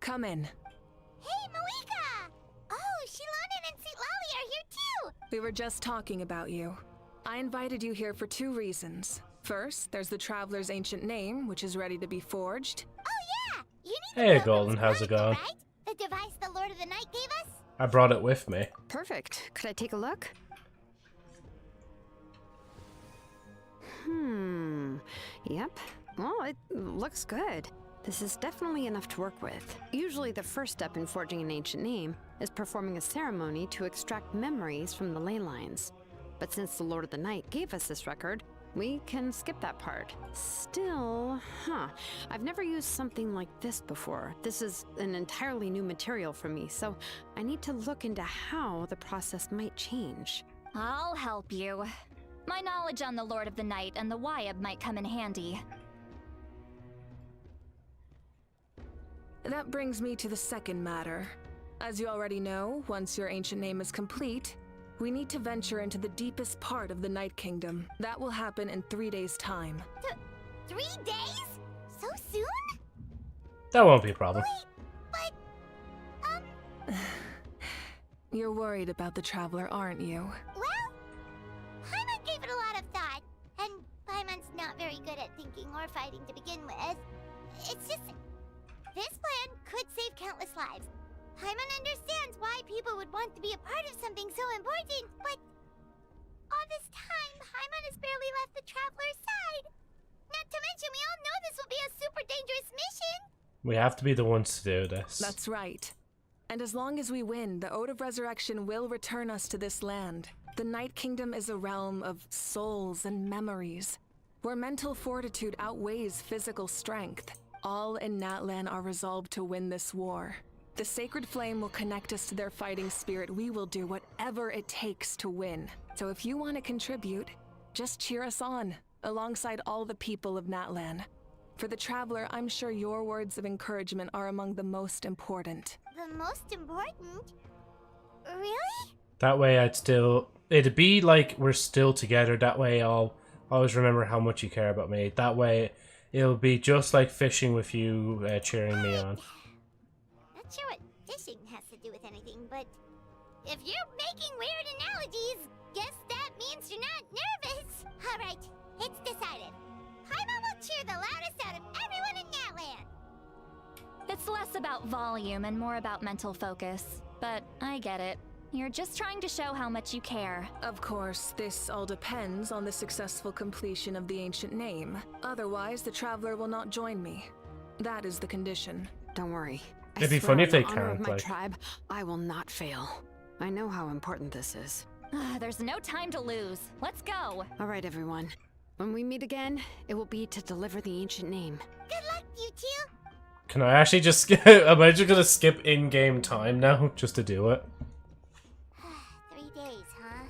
Come in. Hey, Moika! Oh, Shilonen and St. Lolly are here too! We were just talking about you. I invited you here for 2 reasons. First, there's the Traveler's ancient name, which is ready to be forged. Oh yeah! You need Hey, the Golden, how's it going? right? The device the Lord of the Night gave us? I brought it with me. Perfect. Could I take a look? Yep. Well, it looks good. This is definitely enough to work with. Usually the first step in forging an ancient name is performing a ceremony to extract memories from the ley lines. But since the Lord of the Night gave us this record, we can skip that part. Still, I've never used something like this before. This is an entirely new material for me, so I need to look into how the process might change. I'll help you. My knowledge on the Lord of the Night and the Wyab might come in handy. That brings me to the second matter. As you already know, once your ancient name is complete, we need to venture into the deepest part of the Night Kingdom. That will happen in 3 days' time. 3 days? So soon? That won't be a problem. Wait, but... You're worried about the Traveler, aren't you? Well, Paimon gave it a lot of thought, and Paimon's not very good at thinking or fighting to begin with. It's just... this plan could save countless lives. Paimon understands why people would want to be a part of something so important, but... all this time, Paimon has barely left the Traveler's side. Not to mention, we all know this will be a super dangerous mission. We have to be the ones to do this. That's right. And as long as we win, the Ode of Resurrection will return us to this land. The Night Kingdom is a realm of souls and memories, where mental fortitude outweighs physical strength. All in Natlan are resolved to win this war. The Sacred Flame will connect us to their fighting spirit. We will do whatever it takes to win. So if you want to contribute, just cheer us on, alongside all the people of Natlan. For the Traveler, I'm sure your words of encouragement are among the most important. The most important? Really? That way it'd be like we're still together. That way I'll always remember how much you care about me. That way it'll be just like fishing with you, cheering me on. Not sure what fishing has to do with anything, but if you're making weird analogies, guess that means you're not nervous. Alright, it's decided. Paimon will cheer the loudest out of everyone in Natlan. It's less about volume and more about mental focus. But I get it. You're just trying to show how much you care. Of course, this all depends on the successful completion of the ancient name. Otherwise, the Traveler will not join me. That is the condition. Don't worry. It'd be funny if they In honor of can't, my like... tribe, I will not fail. I know how important this is. There's no time to lose. Let's go. All right, everyone. When we meet again, it will be to deliver the ancient name. Good luck, you two. Can I actually just skip? Am I just gonna skip in-game time now just to do it? 3 days, huh?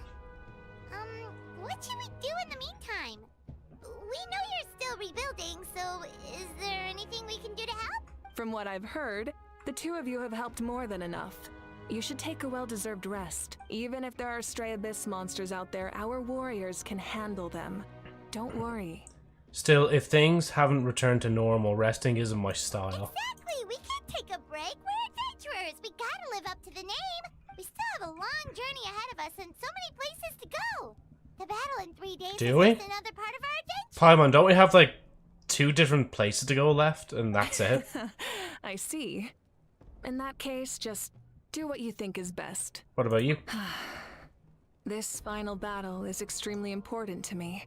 What should we do in the meantime? We know you're still rebuilding, so is there anything we can do to help? From what I've heard, the 2 of you have helped more than enough. You should take a well-deserved rest. Even if there are stray abyss monsters out there, our warriors can handle them. Don't worry. Still, if things haven't returned to normal, resting isn't my style. Exactly! We can't take a break. We're adventurers. We gotta live up to the name. We still have a long journey ahead of us and so many places to go. The battle in 3 days Do is we? just another part of our adventure. Paimon, don't we have like 2 different places to go left, and that's it? I see. In that case, just do what you think is best. What about you? This final battle is extremely important to me.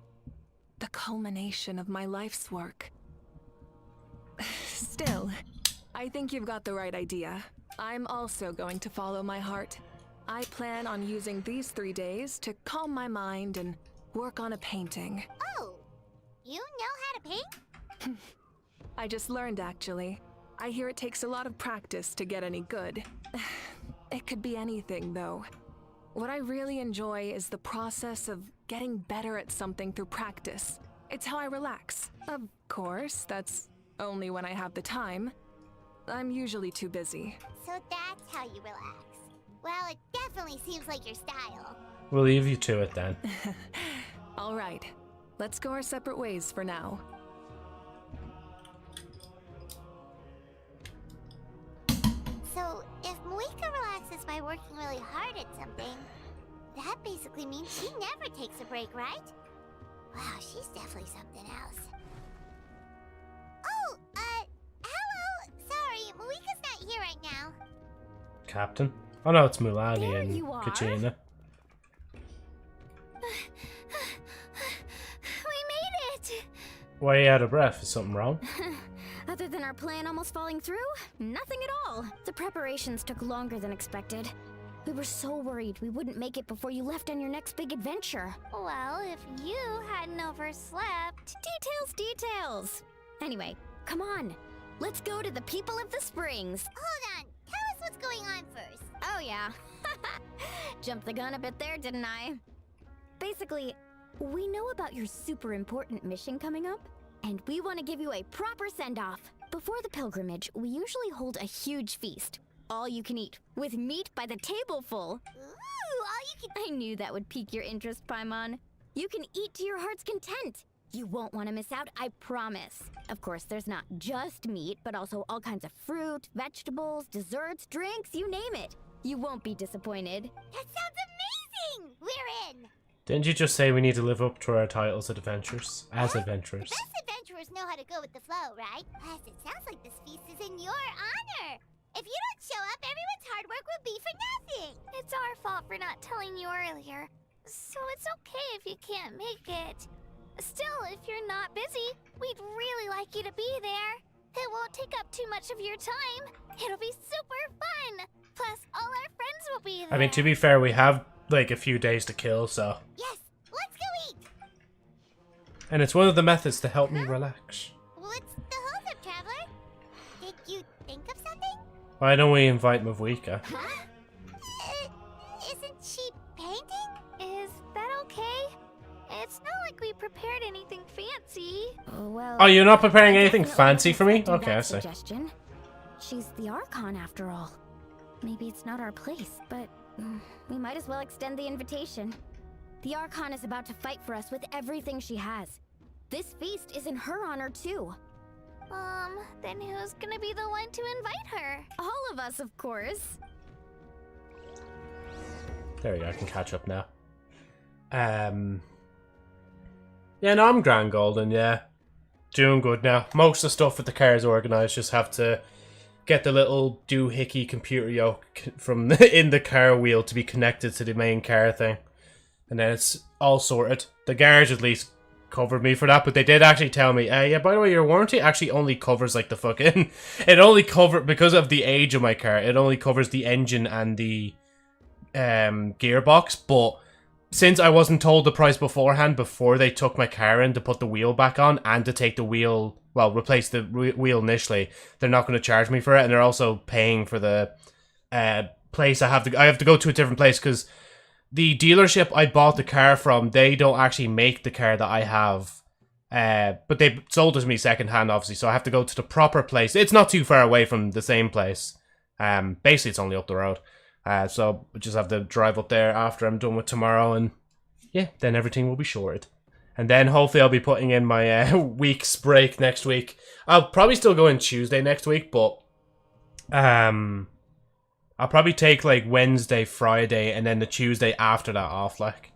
The culmination of my life's work. Still, I think you've got the right idea. I'm also going to follow my heart. I plan on using these 3 days to calm my mind and work on a painting. Oh, you know how to paint? I just learned, actually. I hear it takes a lot of practice to get any good. It could be anything, though. What I really enjoy is the process of getting better at something through practice. It's how I relax. Of course, that's only when I have the time. I'm usually too busy. So that's how you relax. Well, it definitely seems like your style. We'll leave you to it then. All right. Let's go our separate ways for now. So, if Moika relaxes by working really hard at something, that basically means she never takes a break, right? Wow, she's definitely something else. Oh, hello! Sorry, Moika's not here right now. Captain? Oh no, it's Mulani There and you are. Kachina. We made it! Why are you out of breath? Is something wrong? Other than our plan almost falling through, nothing at all. The preparations took longer than expected. We were so worried we wouldn't make it before you left on your next big adventure. Well, if you hadn't overslept... Details! Anyway, come on. Let's go to the people of the springs. Hold on, tell us what's going on first. Oh yeah. Jumped the gun a bit there, didn't I? Basically, we know about your super important mission coming up, and we want to give you a proper send-off. Before the pilgrimage, we usually hold a huge feast. All you can eat, with meat by the tableful. Ooh, all you can... I knew that would pique your interest, Paimon. You can eat to your heart's content. You won't want to miss out, I promise. Of course, there's not just meat, but also all kinds of fruit, vegetables, desserts, drinks, you name it. You won't be disappointed. That sounds amazing! We're in! Didn't you just say we need to live up to our titles as adventurers? Adventurers. Best adventurers know how to go with the flow, right? Plus, it sounds like this feast is in your honor. If you don't show up, everyone's hard work will be for nothing. It's our fault for not telling you earlier. So it's okay if you can't make it. Still, if you're not busy, we'd really like you to be there. It won't take up too much of your time. It'll be super fun. Plus, all our friends will be there. I mean, to be fair, we have like a few days to kill, so. Yes, let's go eat. And it's one of the methods to help me relax. What's the hold-up, traveler? Did you think of something? Why don't we invite Mavuika? Huh? Isn't she painting? Is that okay? It's not like we prepared anything fancy. Well, Oh, you're not preparing anything definitely fancy for me? accepting Okay, that I see. suggestion. She's the Archon after all. Maybe it's not our place, but we might as well extend the invitation. The Archon is about to fight for us with everything she has. This feast is in her honor too. Then who's gonna be the one to invite her? All of us, of course. There we go, I can catch up now. Yeah, no, I'm Grand Golden, yeah. Doing good now. Most of the stuff with the car is organised, just have to get the little doohickey computer yoke from in the car wheel to be connected to the main car thing. And then it's all sorted. The garage at least covered me for that, but they did actually tell me, yeah, by the way, your warranty actually only covers like the fucking... It only covers, because of the age of my car, it only covers the engine and the gearbox, but since I wasn't told the price beforehand, before they took my car in to put the wheel back on and to take the wheel, well, replace the wheel initially, they're not going to charge me for it, and they're also paying for the place I have to go to a different place, because the dealership I bought the car from, they don't actually make the car that I have, but they sold it to me secondhand, obviously, so I have to go to the proper place. It's not too far away from the same place. Basically, it's only up the road. So we just have to drive up there after I'm done with tomorrow, and yeah, then everything will be sorted. And then hopefully I'll be putting in my week's break next week. I'll probably still go in Tuesday next week, but I'll probably take like Wednesday, Friday, and then the Tuesday after that off, like.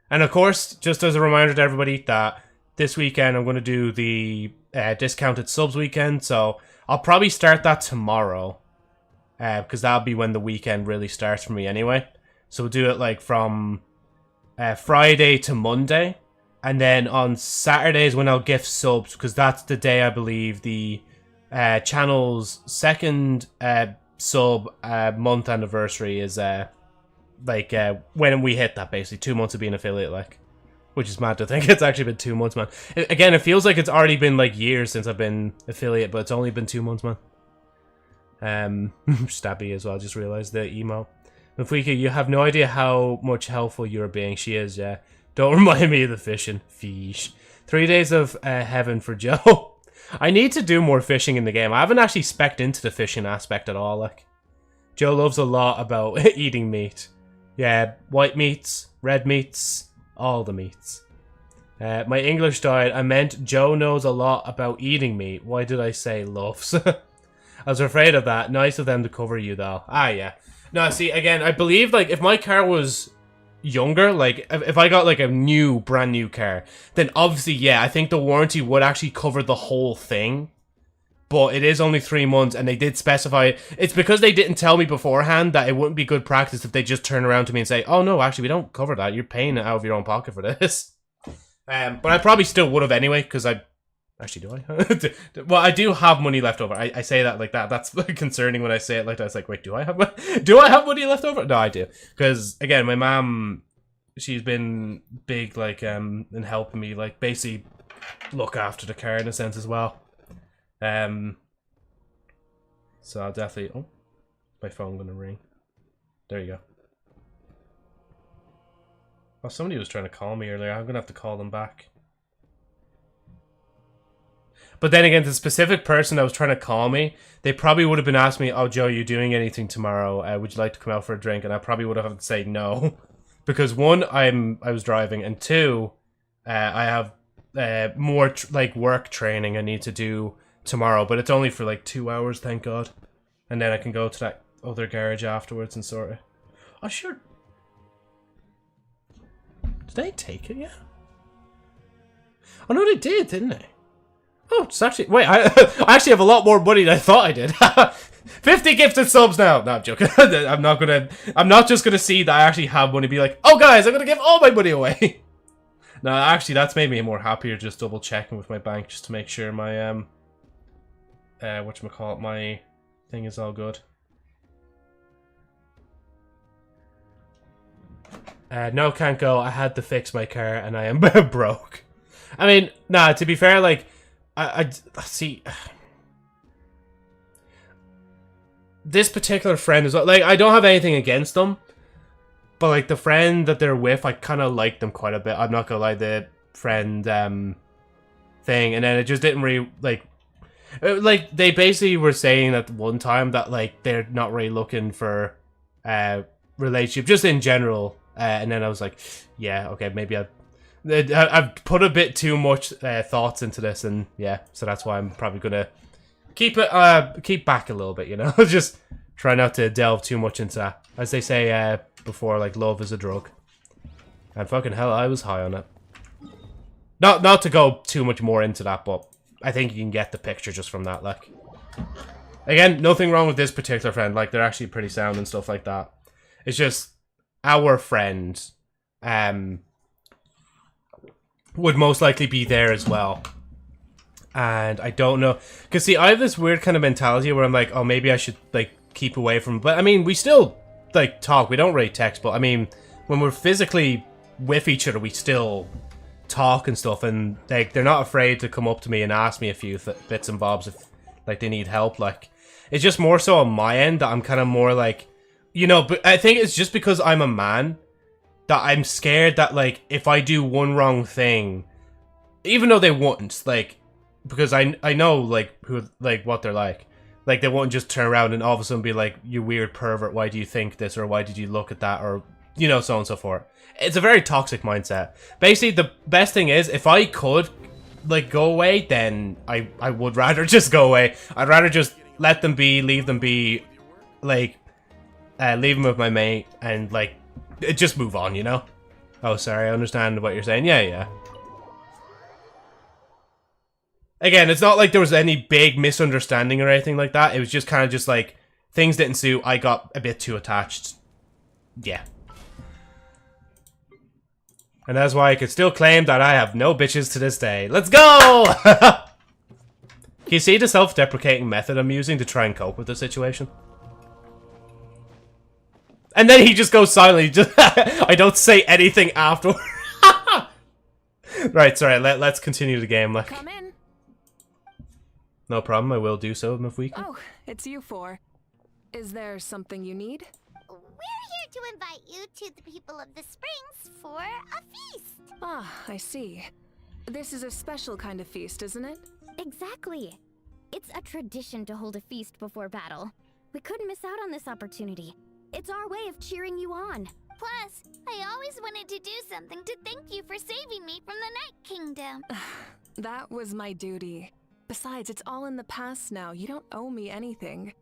And of course, just as a reminder to everybody that this weekend I'm going to do the discounted subs weekend, so I'll probably start that tomorrow. Because that'll be when the weekend really starts for me anyway. So we'll do it like from Friday to Monday. And then on Saturdays when I'll gift subs, because that's the day I believe the channel's second sub month anniversary is when we hit that, basically 2 months of being affiliate, like. Which is mad to think it's actually been 2 months, man. Again, it feels like it's already been like years since I've been affiliate, but it's only been 2 months, man. Stabby as well, just realized the emo. Mafuika, you have no idea how much helpful you're being. She is, yeah. Don't remind me of the fishing. Fish. 3 days of heaven for Joe. I need to do more fishing in the game. I haven't actually specced into the fishing aspect at all. Like, Joe loves a lot about eating meat. Yeah, white meats, red meats, all the meats. My English died. I meant Joe knows a lot about eating meat. Why did I say loves? I was afraid of that. Nice of them to cover you, though. Ah, yeah. No, see, again, I believe, like, if my car was younger, like, if I got, like, a brand new car, then obviously, yeah, I think the warranty would actually cover the whole thing. But it is only 3 months, and they did specify... It's because they didn't tell me beforehand that it wouldn't be good practice if they just turn around to me and say, oh, no, actually, we don't cover that. You're paying it out of your own pocket for this. But I probably still would have anyway, because I... Actually, do I? Well, I do have money left over. I say that like that. That's concerning when I say it like that. It's like, wait, do I have money left over? No, I do. Because, again, my mom, she's been big, like, in helping me, like, basically look after the car in a sense as well. So I'll definitely... Oh, my phone gonna ring. There you go. Oh, somebody was trying to call me earlier. I'm gonna have to call them back. But then again, the specific person that was trying to call me, they probably would have been asking me, oh, Joe, you doing anything tomorrow? Would you like to come out for a drink? And I probably would have had to say no. Because one, I was driving, and two, I have more work training I need to do tomorrow, but it's only for like 2 hours, thank God. And then I can go to that other garage afterwards and sort it. Oh, sure. Did they take it yet? Oh, no, they did, didn't they? Oh, it's actually... Wait, I actually have a lot more money than I thought I did. 50 gifted subs now. No, I'm joking. I'm not just gonna see that I actually have money and be like, oh, guys, I'm gonna give all my money away. No, actually, that's made me more happier just double checking with my bank just to make sure my, whatchamacallit, my thing is all good. No, can't go. I had to fix my car and I am broke. I mean, nah, to be fair, like, I see... This particular friend is, like, I don't have anything against them, but, like, the friend that they're with, I kind of like them quite a bit. I'm not gonna lie, the friend, thing, and then it just didn't really, like, they basically were saying at one time that, like, they're not really looking for, relationship, just in general, and then I was like, yeah, okay, maybe I've put a bit too much thoughts into this, and yeah, so that's why I'm probably gonna keep back a little bit, you know, just try not to delve too much into that. As they say before, like, love is a drug, and fucking hell, I was high on it. Not to go too much more into that, but I think you can get the picture just from that. Like, again, nothing wrong with this particular friend. Like, they're actually pretty sound and stuff like that. It's just our friend, would most likely be there as well. And I don't know. Because, see, I have this weird kind of mentality where I'm like, oh, maybe I should, like, keep away from... But, I mean, we still, like, talk. We don't really text. But, I mean, when we're physically with each other, we still talk and stuff. And, like, they're not afraid to come up to me and ask me a few bits and bobs if, like, they need help. Like, it's just more so on my end that I'm kind of more, like... You know, but I think it's just because I'm a man that I'm scared that, like, if I do one wrong thing, even though they wouldn't, like, because I know, like, who, like, what they're like, they won't just turn around and all of a sudden be like, you weird pervert, why do you think this, or why did you look at that, or, you know, so on and so forth. It's a very toxic mindset. Basically, the best thing is, if I could, like, go away, then I would rather just go away. I'd rather just let them be, leave them be, like, leave them with my mate, and, like, just move on, you know? Oh, sorry, I understand what you're saying. Yeah. Again, it's not like there was any big misunderstanding or anything like that. It was just kind of just like, things didn't suit, I got a bit too attached. Yeah. And that's why I could still claim that I have no bitches to this day. Let's go! Can you see the self-deprecating method I'm using to try and cope with the situation? And then he just goes silent. I don't say anything afterward. Right, sorry. Let's continue the game. Like, come in. No problem. I will do so, Mafweek. Oh, it's you four. Is there something you need? We're here to invite you to the people of the Springs for a feast. Ah, I see. This is a special kind of feast, isn't it? Exactly. It's a tradition to hold a feast before battle. We couldn't miss out on this opportunity. It's our way of cheering you on. Plus, I always wanted to do something to thank you for saving me from the Night Kingdom. That was my duty. Besides, it's all in the past now. You don't owe me anything.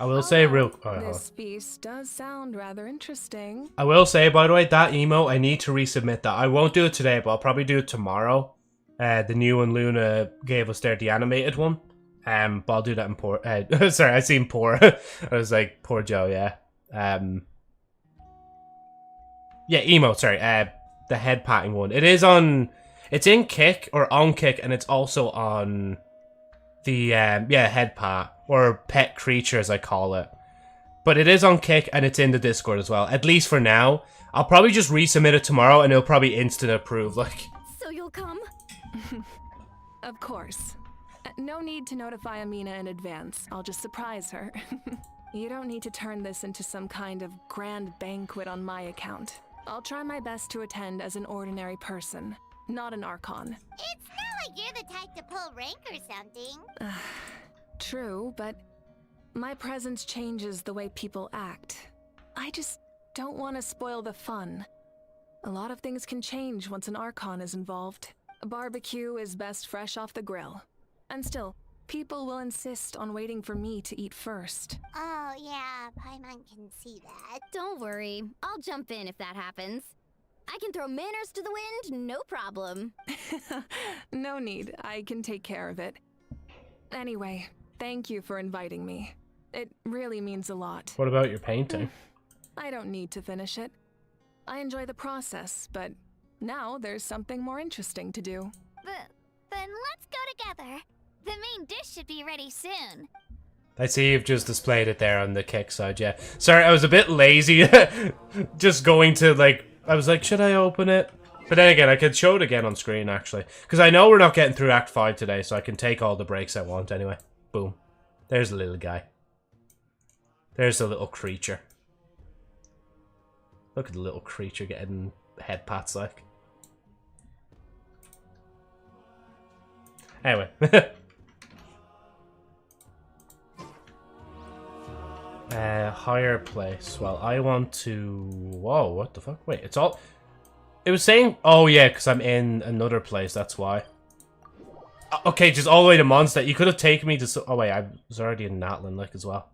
I will say This feast does sound rather interesting. I will say, by the way, that emote, I need to resubmit that. I won't do it today, but I'll probably do it tomorrow. The new one Luna gave us there, the animated one. But I'll do that in poor... sorry, I seen poor. I was like, poor Joe, yeah. Yeah, emote, sorry. The head patting one. It is on... It's in Kick, or on Kick, and it's also on the, head pat. Or pet creature, as I call it. But it is on Kick, and it's in the Discord as well. At least for now. I'll probably just resubmit it tomorrow, and it'll probably instant approve, like... So you'll come? Of course. No need to notify Amina in advance. I'll just surprise her. You don't need to turn this into some kind of grand banquet on my account. I'll try my best to attend as an ordinary person, not an Archon. It's not like you're the type to pull rank or something. True, but my presence changes the way people act. I just don't want to spoil the fun. A lot of things can change once an Archon is involved. A barbecue is best fresh off the grill. And still, people will insist on waiting for me to eat first. Oh, yeah, Paimon can see that. Don't worry. I'll jump in if that happens. I can throw manners to the wind, no problem. No need. I can take care of it. Anyway, thank you for inviting me. It really means a lot. What about your painting? I don't need to finish it. I enjoy the process, but now there's something more interesting to do. Then let's go together. The main dish should be ready soon. I see you've just displayed it there on the Kick side, yeah. Sorry, I was a bit lazy. Just going to, like... I was like, should I open it? But then again, I could show it again on screen, actually. Because I know we're not getting through Act 5 today, so I can take all the breaks I want anyway. Boom. There's the little guy. There's the little creature. Look at the little creature getting head pats, like. Anyway. Higher place. Well, I want to... Whoa, what the fuck? Wait, it's all... It was saying... Oh, yeah, because I'm in another place, that's why. Okay, just all the way to Mondstadt. You could have taken me to... Oh, wait, I was already in Natlan, like, as well.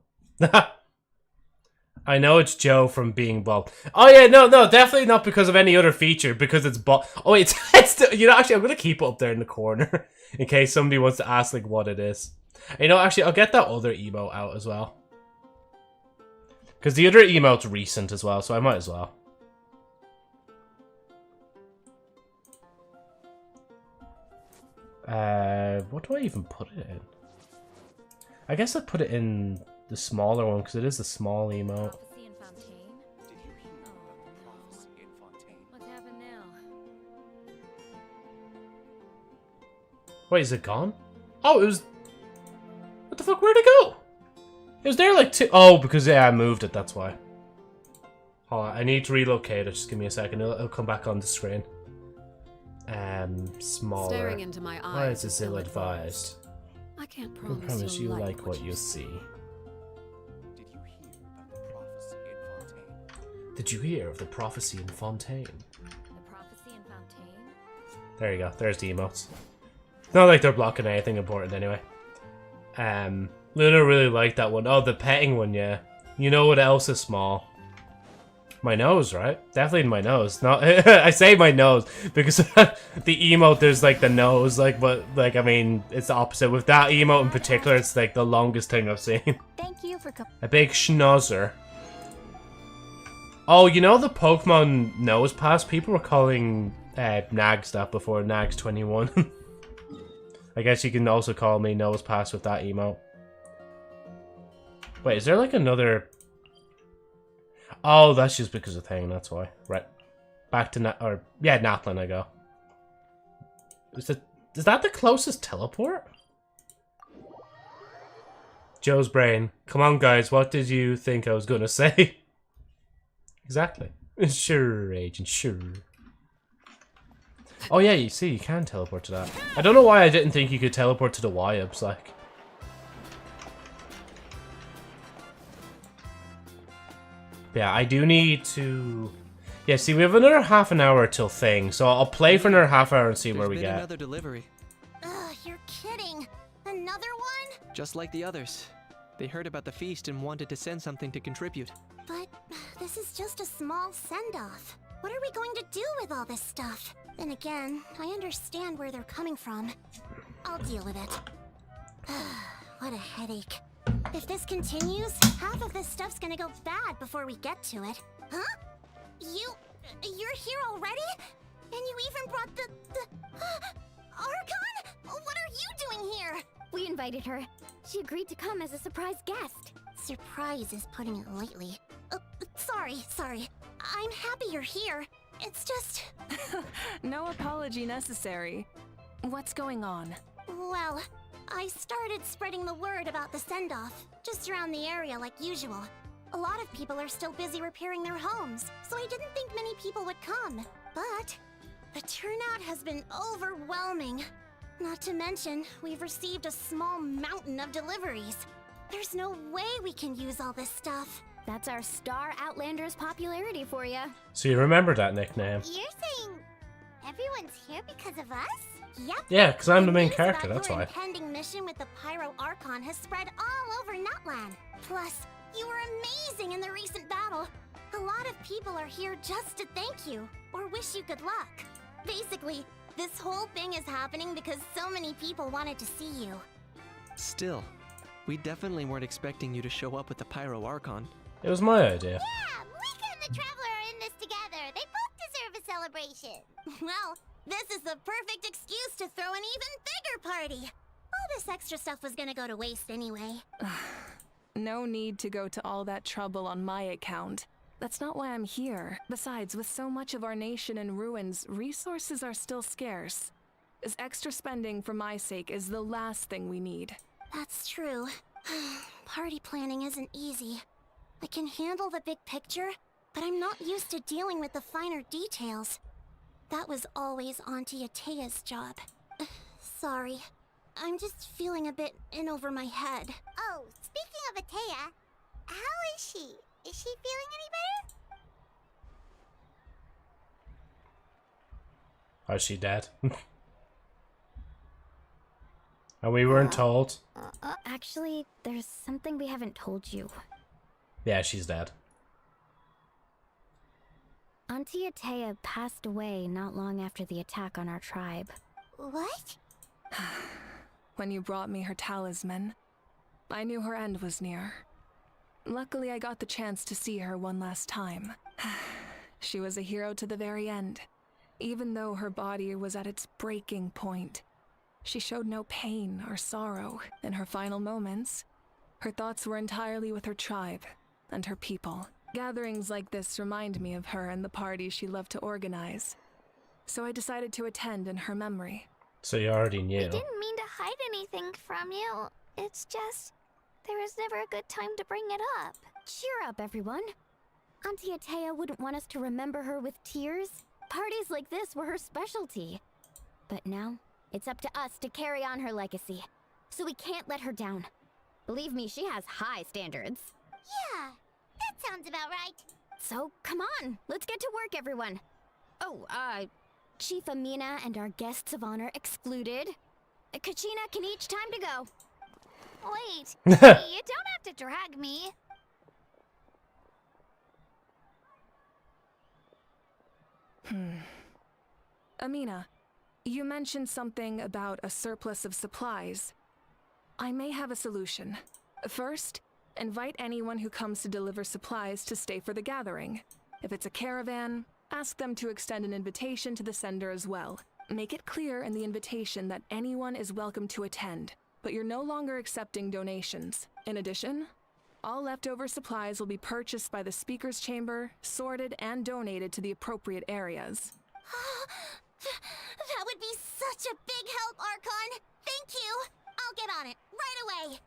I know it's Joe from being bald. Oh, yeah, no, definitely not because of any other feature, because it's bald. Oh, it's still... You know, actually, I'm going to keep it up there in the corner, in case somebody wants to ask, like, what it is. You know, actually, I'll get that other emote out as well. Because the other emote's recent as well, so I might as well. What do I even put it in? I guess I'd put it in the smaller one, because it is the small emote. Wait, is it gone? Oh, it was... What the fuck, where'd it go? It was there like Oh, because yeah, I moved it, that's why. Hold on, I need to relocate it. Just give me a second. It'll come back on the screen. Smaller. Staring into my eyes. Why is this ill-advised? I can't I promise you like what you see. Did you hear of the prophecy in Fontaine? The prophecy in Fontaine? There you go. There's the emotes. Not like they're blocking anything important anyway. Luna really liked that one. Oh, the petting one, yeah. You know what else is small? My nose, right? Definitely my nose. Not I say my nose because the emote there's like the nose, like, but like I mean it's the opposite. With that emote in particular, it's like the longest thing I've seen. Thank you for a big schnauzer. Oh, you know the Pokemon nose pass? People were calling Nags that before, Nags 21. I guess you can also call me nose pass with that emote. Wait, is there like another... Oh, that's just because of thing, that's why. Right. Back to Natlan I go. Is that the closest teleport? Joe's brain. Come on, guys, what did you think I was gonna say? Exactly. Sure, Agent, sure. Oh yeah, you see, you can teleport to that. I don't know why I didn't think you could teleport to the Wyobs, like. Yeah, I do need to... Yeah, see, we have another half an hour till thing, so I'll play for another half hour and see where we There's been get. another delivery. Ugh, you're kidding. Another one? Just like the others. They heard about the feast and wanted to send something to contribute. But this is just a small send-off. What are we going to do with all this stuff? Then again, I understand where they're coming from. I'll deal with it. What a headache. If this continues, half of this stuff's gonna go bad before we get to it. Huh? You're here already? And you even brought the Archon? What are you doing here? We invited her. She agreed to come as a surprise guest. Surprise is putting it lightly. Sorry. I'm happy you're here. It's just... No apology necessary. What's going on? Well, I started spreading the word about the send-off, just around the area like usual. A lot of people are still busy repairing their homes, so I didn't think many people would come. But the turnout has been overwhelming. Not to mention, we've received a small mountain of deliveries. There's no way we can use all this stuff. That's our Star Outlander's popularity for you. So you remember that nickname? You're saying everyone's here because of us? Yep. Yeah, because I'm the main News character, about that's your why. impending mission with the Pyro Archon has spread all over Natlan. Plus, you were amazing in the recent battle. A lot of people are here just to thank you, or wish you good luck. Basically, this whole thing is happening because so many people wanted to see you. Still, we definitely weren't expecting you to show up with the Pyro Archon. It was my idea. Yeah, Mika and the Traveler are in this together. They both deserve a celebration. Well, this is the perfect excuse to throw an even bigger party. All this extra stuff was gonna go to waste anyway. No need to go to all that trouble on my account. That's not why I'm here. Besides, with so much of our nation in ruins, resources are still scarce. This extra spending for my sake is the last thing we need. That's true. Party planning isn't easy. I can handle the big picture, but I'm not used to dealing with the finer details. That was always Auntie Atea's job. Sorry. I'm just feeling a bit in over my head. Oh, speaking of Atea, how is she? Is she feeling any better? Oh, is she dead? And we weren't told. Actually, there's something we haven't told you. Yeah, she's dead. Auntie Atea passed away not long after the attack on our tribe. What? When you brought me her talisman, I knew her end was near. Luckily, I got the chance to see her one last time. She was a hero to the very end. Even though her body was at its breaking point, she showed no pain or sorrow in her final moments. Her thoughts were entirely with her tribe and her people. Gatherings like this remind me of her and the parties she loved to organize. So I decided to attend in her memory. So you already knew. I didn't mean to hide anything from you. It's just, there was never a good time to bring it up. Cheer up, everyone. Auntie Atea wouldn't want us to remember her with tears. Parties like this were her specialty. But now, it's up to us to carry on her legacy. So we can't let her down. Believe me, she has high standards. Yeah, that sounds about right. So, come on, let's get to work, everyone. Oh, Chief Amina and our guests of honor excluded. Kachina can each time to go. Wait, you don't have to drag me. Amina, you mentioned something about a surplus of supplies. I may have a solution. First, invite anyone who comes to deliver supplies to stay for the gathering. If it's a caravan, ask them to extend an invitation to the sender as well. Make it clear in the invitation that anyone is welcome to attend, but you're no longer accepting donations. In addition, all leftover supplies will be purchased by the speaker's chamber, sorted and donated to the appropriate areas. That would be such a big help, Archon. Thank you. I'll get on it right away.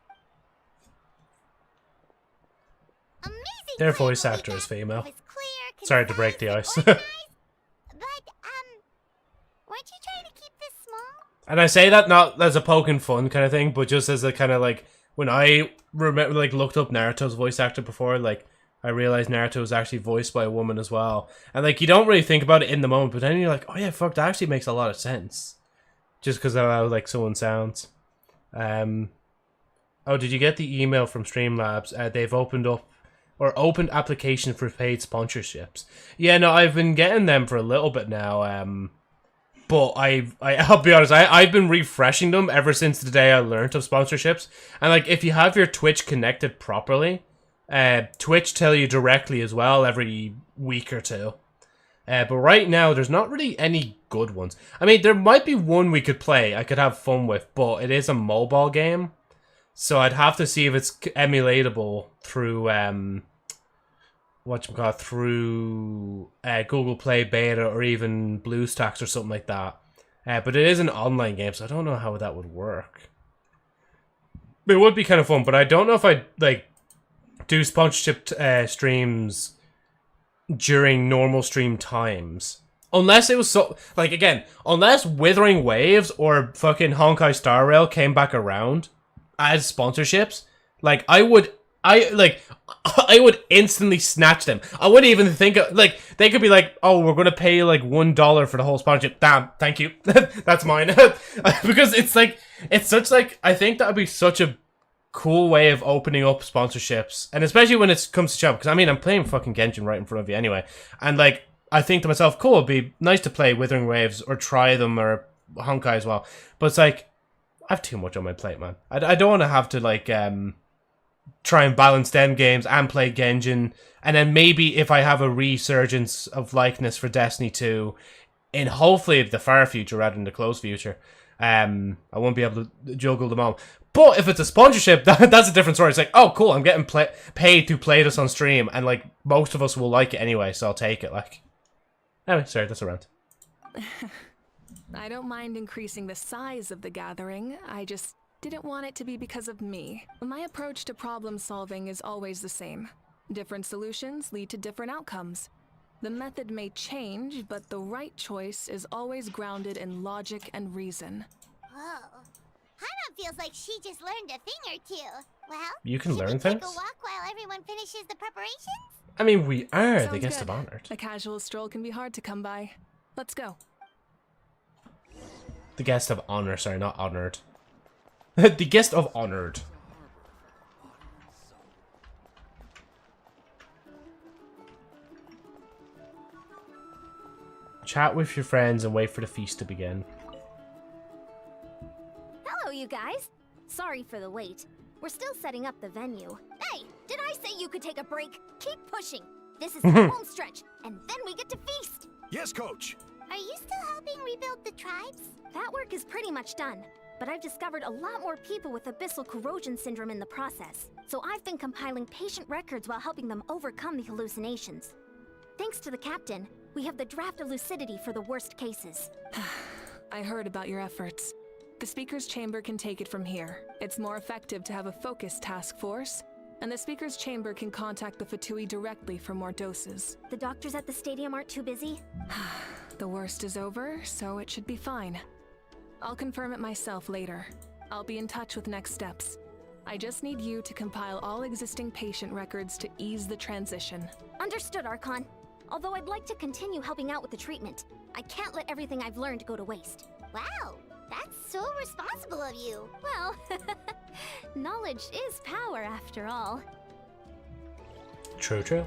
Amazing. Their voice actor is female. It was clear, Sorry to break the ice. But, weren't And I say that not as a poking fun kind of thing, but just as a kind of like, when I remember, like, looked up Naruto's voice actor before, like, I realized Naruto was actually voiced by a woman as well. And, like, you don't really think about it in the moment, but then you're like, oh yeah, fuck, that actually makes a lot of sense. Just because of how, like, someone sounds. Oh, did you get the email from Streamlabs? They've opened application for paid sponsorships. Yeah, no, I've been getting them for a little bit now. But I'll be honest, I've been refreshing them ever since the day I learned of sponsorships. And, like, if you have your Twitch connected properly, Twitch tell you directly as well every week or two. But right now, there's not really any good ones. I mean, there might be one we could play, I could have fun with, but it is a mobile game. So I'd have to see if it's emulatable through, through Google Play Beta or even BlueStacks or something like that. But it is an online game, so I don't know how that would work. It would be kind of fun, but I don't know if I'd, like, do sponsorship streams during normal stream times. Unless it was so, like, again, unless Withering Waves or fucking Honkai Star Rail came back around as sponsorships, like, I would instantly snatch them. I wouldn't even think of, like, they could be like, oh, we're gonna pay like $1 for the whole sponsorship. Damn, thank you. That's mine. Because it's like, it's such, like, I think that would be such a cool way of opening up sponsorships, and especially when it comes to shop, because I mean, I'm playing fucking Genshin right in front of you anyway, and, like, I think to myself, cool, it'd be nice to play Withering Waves or try them, or Honkai as well, but it's like, I have too much on my plate, man. I don't want to have to, like, try and balance them games and play Genshin, and then maybe if I have a resurgence of likeness for Destiny 2 in hopefully the far future rather than the close future, I won't be able to juggle them all. But if it's a sponsorship, that's a different story. It's like, oh, cool, I'm getting paid to play this on stream, and, like, most of us will like it anyway, so I'll take it, like. Anyway, sorry, that's a rant. I don't mind increasing the size of the gathering, I just didn't want it to be because of me. My approach to problem solving is always the same. Different solutions lead to different outcomes. The method may change, but the right choice is always grounded in logic and reason. Whoa. Hana feels like she just learned a thing or two. Well, you can learn should we things? take a walk while everyone finishes the preparations? I mean, we are the Sounds guest good. of honor. A casual stroll can be hard to come by. Let's go. The guest of honor, sorry, not honored. The guest of honored. Chat with your friends and wait for the feast to begin. Hello, you guys. Sorry for the wait. We're still setting up the venue. Hey, did I say you could take a break? Keep pushing. This is the home stretch, and then we get to feast. Yes, Coach. Are you still helping rebuild the tribes? That work is pretty much done, but I've discovered a lot more people with abyssal corrosion syndrome in the process. So I've been compiling patient records while helping them overcome the hallucinations. Thanks to the captain, we have the draft of lucidity for the worst cases. I heard about your efforts. The Speaker's Chamber can take it from here. It's more effective to have a focused task force, and the Speaker's Chamber can contact the Fatui directly for more doses. The doctors at the stadium aren't too busy? The worst is over, so it should be fine. I'll confirm it myself later. I'll be in touch with next steps. I just need you to compile all existing patient records to ease the transition. Understood, Archon. Although I'd like to continue helping out with the treatment, I can't let everything I've learned go to waste. Wow, that's so responsible of you. Well, knowledge is power after all. True, true.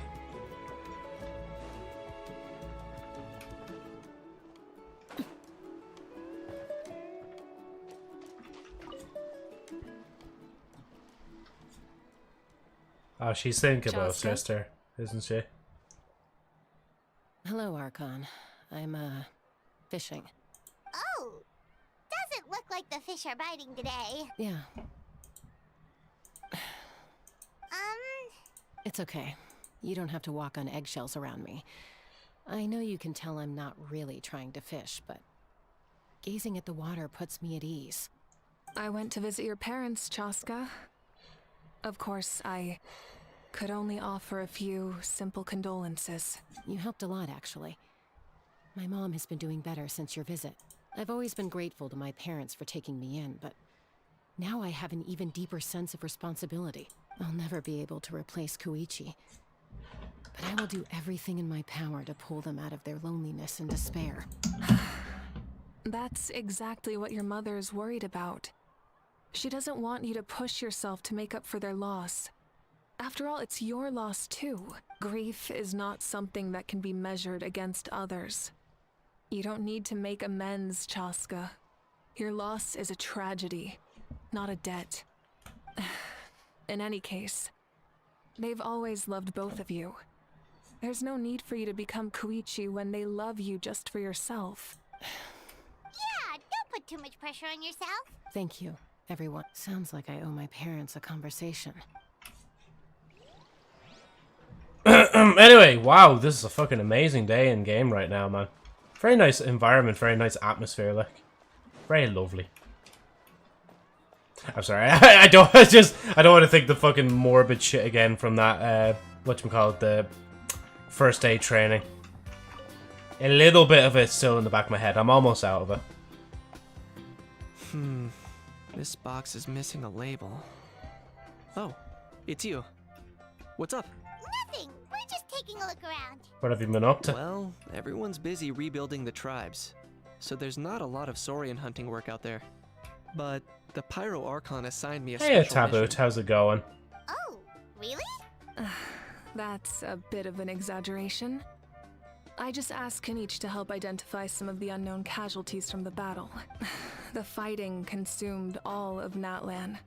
Oh, she's thinking about Chaska? sister, isn't she? Hello, Archon. I'm, fishing. Oh, doesn't look like the fish are biting today. Yeah. It's okay. You don't have to walk on eggshells around me. I know you can tell I'm not really trying to fish, but gazing at the water puts me at ease. I went to visit your parents, Chaska. Of course, I could only offer a few simple condolences. You helped a lot, actually. My mom has been doing better since your visit. I've always been grateful to my parents for taking me in, but now I have an even deeper sense of responsibility. I'll never be able to replace Koichi, but I will do everything in my power to pull them out of their loneliness and despair. That's exactly what your mother is worried about. She doesn't want you to push yourself to make up for their loss. After all, it's your loss too. Grief is not something that can be measured against others. You don't need to make amends, Chaska. Your loss is a tragedy, not a debt. In any case, they've always loved both of you. There's no need for you to become Koichi when they love you just for yourself. Yeah, don't put too much pressure on yourself. Thank you, everyone. Sounds like I owe my parents a conversation. Anyway, wow, this is a fucking amazing day in game right now, man. Very nice environment, very nice atmosphere, like. Very lovely. I'm sorry, I don't want to think the fucking morbid shit again from that, whatchamacallit, the first aid training. A little bit of it's still in the back of my head. I'm almost out of it. This box is missing a label. Oh, it's you. What's up? Nothing. We're just taking a look around. What have you been up to? Well, everyone's busy rebuilding the tribes, so there's not a lot of saurian hunting work out there. But the Pyro Archon assigned me a Hey, special Taboot, mission. how's it going? Oh, really? That's a bit of an exaggeration. I just asked Kenichi to help identify some of the unknown casualties from the battle. The fighting consumed all of Natlan.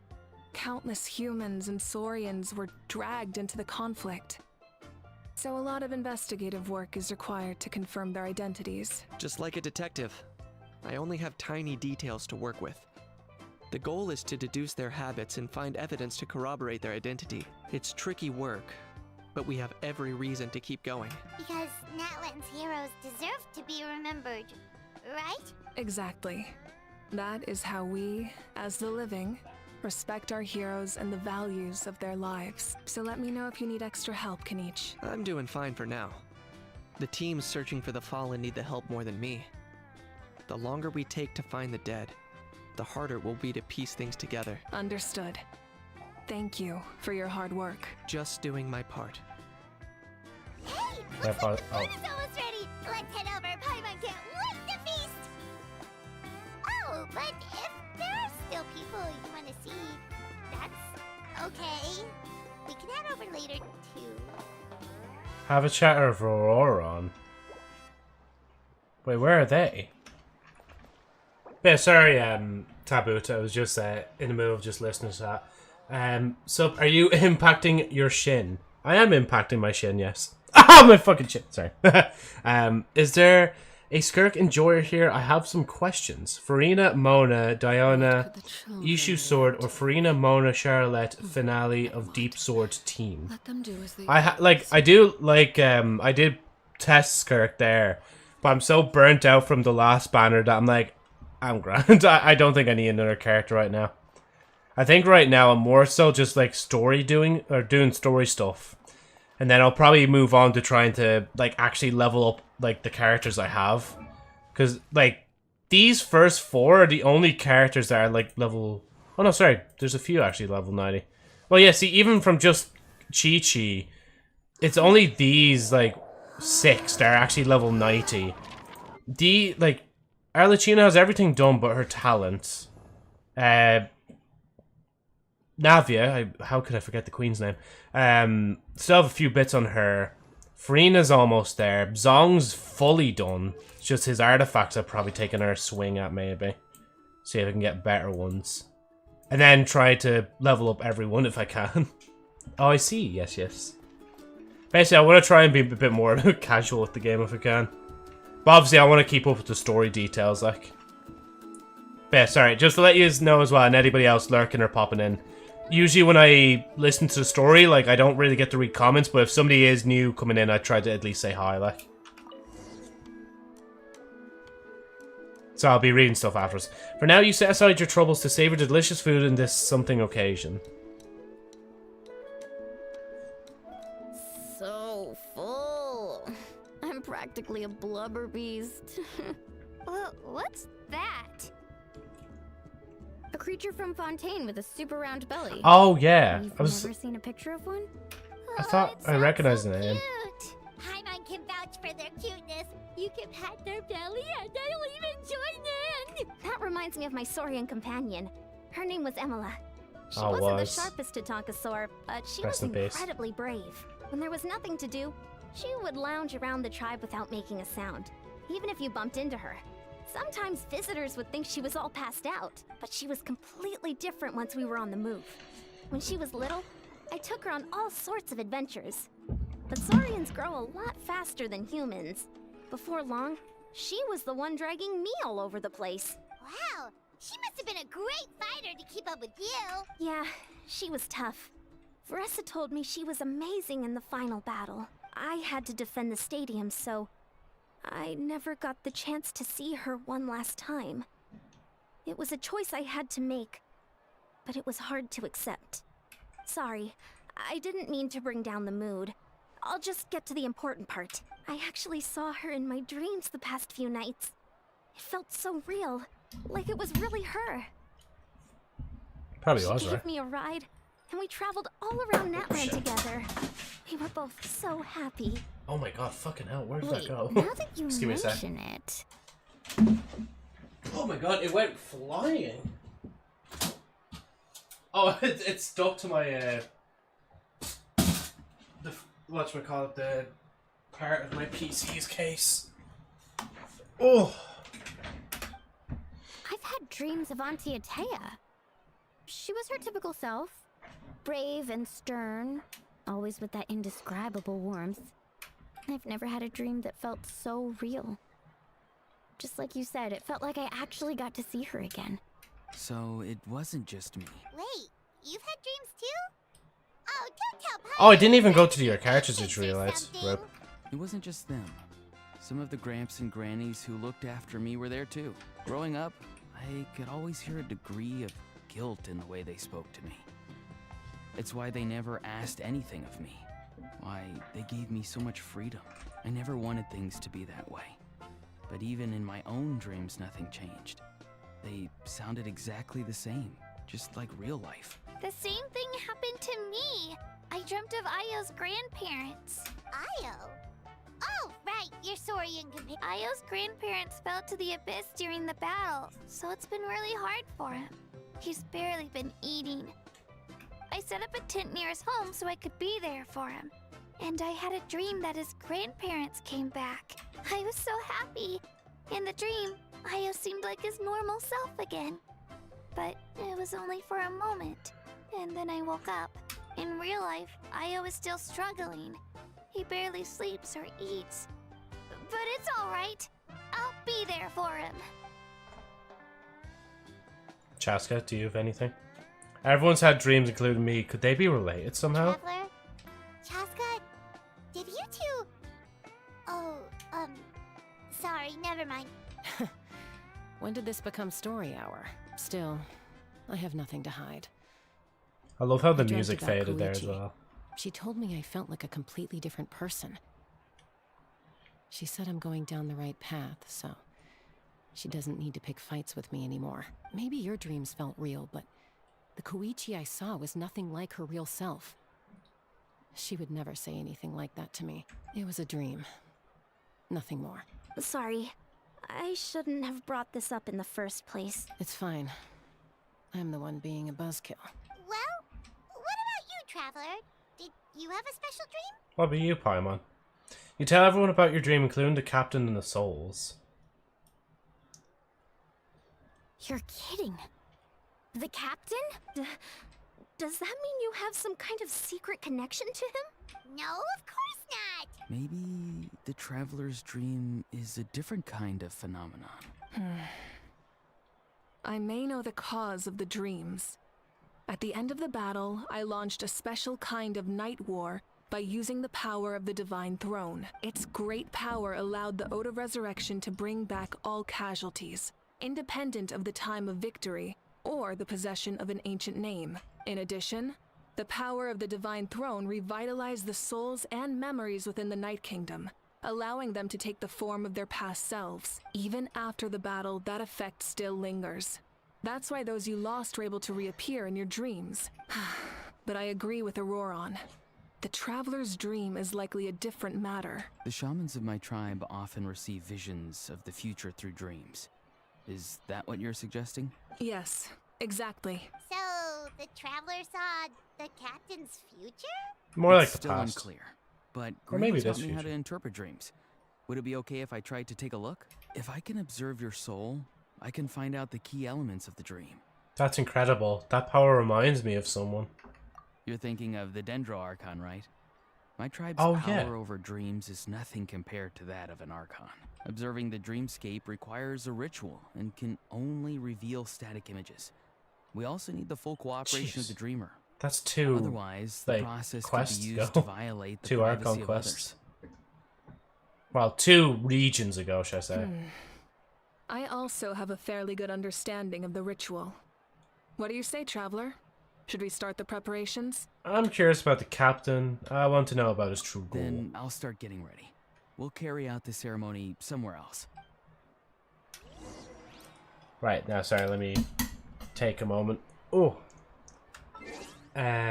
Countless humans and saurians were dragged into the conflict. So a lot of investigative work is required to confirm their identities. Just like a detective, I only have tiny details to work with. The goal is to deduce their habits and find evidence to corroborate their identity. It's tricky work, but we have every reason to keep going. Because Natlan's heroes deserve to be remembered, right? Exactly. That is how we, as the living, respect our heroes and the values of their lives. So let me know if you need extra help, Kenichi. I'm doing fine for now. The teams searching for the fallen need the help more than me. The longer we take to find the dead, the harder it will be to piece things together. Understood. Thank you for your hard work. Just doing my part. Hey, That part, food is almost ready. Let's head over. Paimon can't wait to feast. Oh, but if there are still people you want to see, that's okay. We can head over later too. Have a chatter of Aurora on. Wait, where are they? Yeah, sorry, Taboot. I was just in the middle of just listening to that. So, are you impacting your shin? I am impacting my shin, yes. Ah, my fucking shin. Sorry. Is there a Skirk enjoyer here? I have some questions. Farina, Mona, Diana, Ishu Sword, or Farina, Mona, Charlotte, finale of Deep Sword team. Let them do as they I did test Skirk there, but I'm so burnt out from the last banner that I'm like, I'm grand. I don't think I need another character right now. I think right now I'm more so just like doing story stuff. And then I'll probably move on to trying to like actually level up like the characters I have. Cause like these first 4 are the only characters that are like level, oh no, sorry, there's a few actually level 90. Well yeah, see, even from just Chi-Chi, it's only these like 6 that are actually level 90. Arlecchino has everything done but her talent. Navia, how could I forget the queen's name? Still have a few bits on her. Farina's almost there. Zong's fully done. It's just his artifacts I've probably taken her a swing at, maybe. See if I can get better ones. And then try to level up everyone if I can. Oh, I see. Yes, yes. Basically, I want to try and be a bit more casual with the game if I can. But obviously, I want to keep up with the story details, like. But yeah, sorry, just to let you know as well, and anybody else lurking or popping in. Usually when I listen to the story, like, I don't really get to read comments, but if somebody is new coming in, I try to at least say hi, like. So I'll be reading stuff afterwards. For now, you set aside your troubles to savor the delicious food in this something occasion. So full. I'm practically a blubber beast. What's that? A creature from Fontaine with a super round belly. Oh yeah, You've I was. never seen a picture of one? I thought I recognized the name. Paimon can vouch for their cuteness. You can pat their belly and I'll even join in. That reminds me of my Saurian companion. Her name was Emila. She Oh, wasn't was. the sharpest to Tonkasaur, but she Rest was in peace. incredibly brave. When there was nothing to do, she would lounge around the tribe without making a sound, even if you bumped into her. Sometimes visitors would think she was all passed out, but she was completely different once we were on the move. When she was little, I took her on all sorts of adventures. But Saurians grow a lot faster than humans. Before long, she was the one dragging me all over the place. Wow, she must have been a great fighter to keep up with you. Yeah, she was tough. Veressa told me she was amazing in the final battle. I had to defend the stadium, so I never got the chance to see her one last time. It was a choice I had to make, but it was hard to accept. Sorry, I didn't mean to bring down the mood. I'll just get to the important part. I actually saw her in my dreams the past few nights. It felt so real, like it was really her. Probably was, She right? gave me a ride, and we traveled all around Natlan together. We were both so happy. Oh my god, fucking hell, where did Wait, that go? now that you Excuse me a sec. mention it. Oh my god, it went flying. Oh, it stuck to my whatchamacallit, the part of my PC's case. Oh. I've had dreams of Auntie Atea. She was her typical self. Brave and stern, always with that indescribable warmth. I've never had a dream that felt so real. Just like you said, it felt like I actually got to see her again. So it wasn't just me. Wait, you've had dreams too? Oh, don't tell Paimon. Oh, I didn't even go to your characters, I just realized. Rip. It wasn't just them. Some of the Gramps and Grannies who looked after me were there too. Growing up, I could always hear a degree of guilt in the way they spoke to me. It's why they never asked anything of me. Why they gave me so much freedom. I never wanted things to be that way. But even in my own dreams, nothing changed. They sounded exactly the same, just like real life. The same thing happened to me. I dreamt of Io's grandparents. Io? Oh, right, your Saurian companion. Io's grandparents fell to the abyss during the battle, so it's been really hard for him. He's barely been eating. I set up a tent near his home so I could be there for him. And I had a dream that his grandparents came back. I was so happy. In the dream, Io seemed like his normal self again. But it was only for a moment. And then I woke up. In real life, Io is still struggling. He barely sleeps or eats. But it's alright. I'll be there for him. Chaska, do you have anything? Everyone's had dreams, including me. Could they be related somehow? Traveler? Chaska? Did you two... Oh, sorry, never mind. When did this become story hour? Still, I have nothing to hide. I love how the I dreamt music about faded there as Koichi. well. She told me I felt like a completely different person. She said I'm going down the right path, so she doesn't need to pick fights with me anymore. Maybe your dreams felt real, but the Koichi I saw was nothing like her real self. She would never say anything like that to me. It was a dream. Nothing more. Sorry, I shouldn't have brought this up in the first place. It's fine. I'm the one being a buzzkill. Well, what about you, Traveler? Did you have a special dream? What about you, Paimon? You tell everyone about your dream, including the captain and the souls. You're kidding. The captain? Does that mean you have some kind of secret connection to him? No, of course not. Maybe the traveler's dream is a different kind of phenomenon. I may know the cause of the dreams. At the end of the battle, I launched a special kind of night war by using the power of the Divine Throne. Its great power allowed the Ode of Resurrection to bring back all casualties, independent of the time of victory or the possession of an ancient name. In addition, the power of the Divine Throne revitalized the souls and memories within the Night Kingdom, allowing them to take the form of their past selves. Even after the battle, that effect still lingers. That's why those you lost were able to reappear in your dreams. But I agree with Auroron. The traveler's dream is likely a different matter. The shamans of my tribe often receive visions of the future through dreams. Is that what you're suggesting? Yes, exactly. So, the traveler saw the captain's future? More like It's the still past. unclear, but Or maybe Green taught this me how to future. interpret dreams. Would it be okay if I tried to take a look? If I can observe your soul, I can find out the key elements of the dream. That's incredible. That power reminds me of someone. You're thinking of the Dendro Archon, right? My tribe's Oh, power yeah. over dreams is nothing compared to that of an Archon. Observing the dreamscape requires a ritual and can only reveal static images. We also need the full cooperation of Jeez. the dreamer. That's two, Otherwise, the like, process could quests be used ago. to violate the Two privacy Archon of quests. others. Well, 2 regions ago, should I say. I also have a fairly good understanding of the ritual. What do you say, Traveler? Should we start the preparations? I'm curious about the captain. I want to know about his true goal. Then I'll start getting ready. We'll carry out the ceremony somewhere else. Right, now, sorry, let me take a moment. Oh. May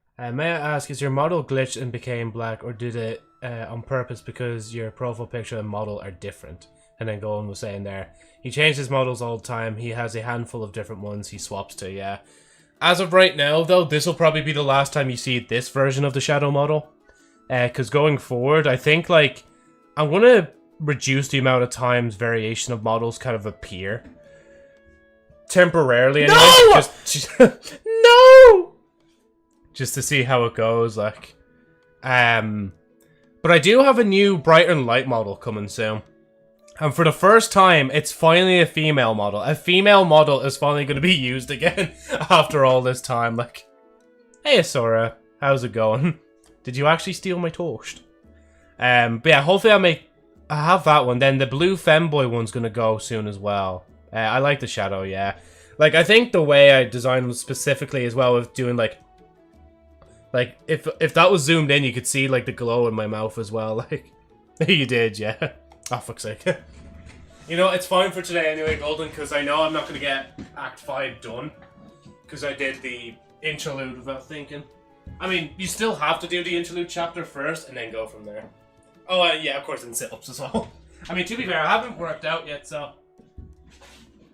I ask, is your model glitched and became black, or did it on purpose because your profile picture and model are different? And then Golden was saying there, he changed his models all the time. He has a handful of different ones he swaps to, yeah. As of right now, though, this will probably be the last time you see this version of the Shadow model. Because going forward, I think, like, I'm going to reduce the amount of times variation of models kind of appear. Temporarily, anyway. No! No! Just to see how it goes, like. But I do have a new Bright and Light model coming soon. And for the first time, it's finally a female model. A female model is finally going to be used again after all this time. Like, hey, Asura, how's it going? Did you actually steal my toast? But yeah, hopefully I have that one. Then the blue femboy one's going to go soon as well. I like the Shadow, yeah. Like, I think the way I designed them specifically as well with doing, like if that was zoomed in, you could see, like, the glow in my mouth as well. Like, you did, yeah. Oh, fuck's sake. You know, it's fine for today anyway, Golden, because I know I'm not going to get Act 5 done. Because I did the interlude without thinking. I mean, you still have to do the interlude chapter first and then go from there. Oh, yeah, of course, and sit-ups as well. I mean, to be fair, I haven't worked out yet, so...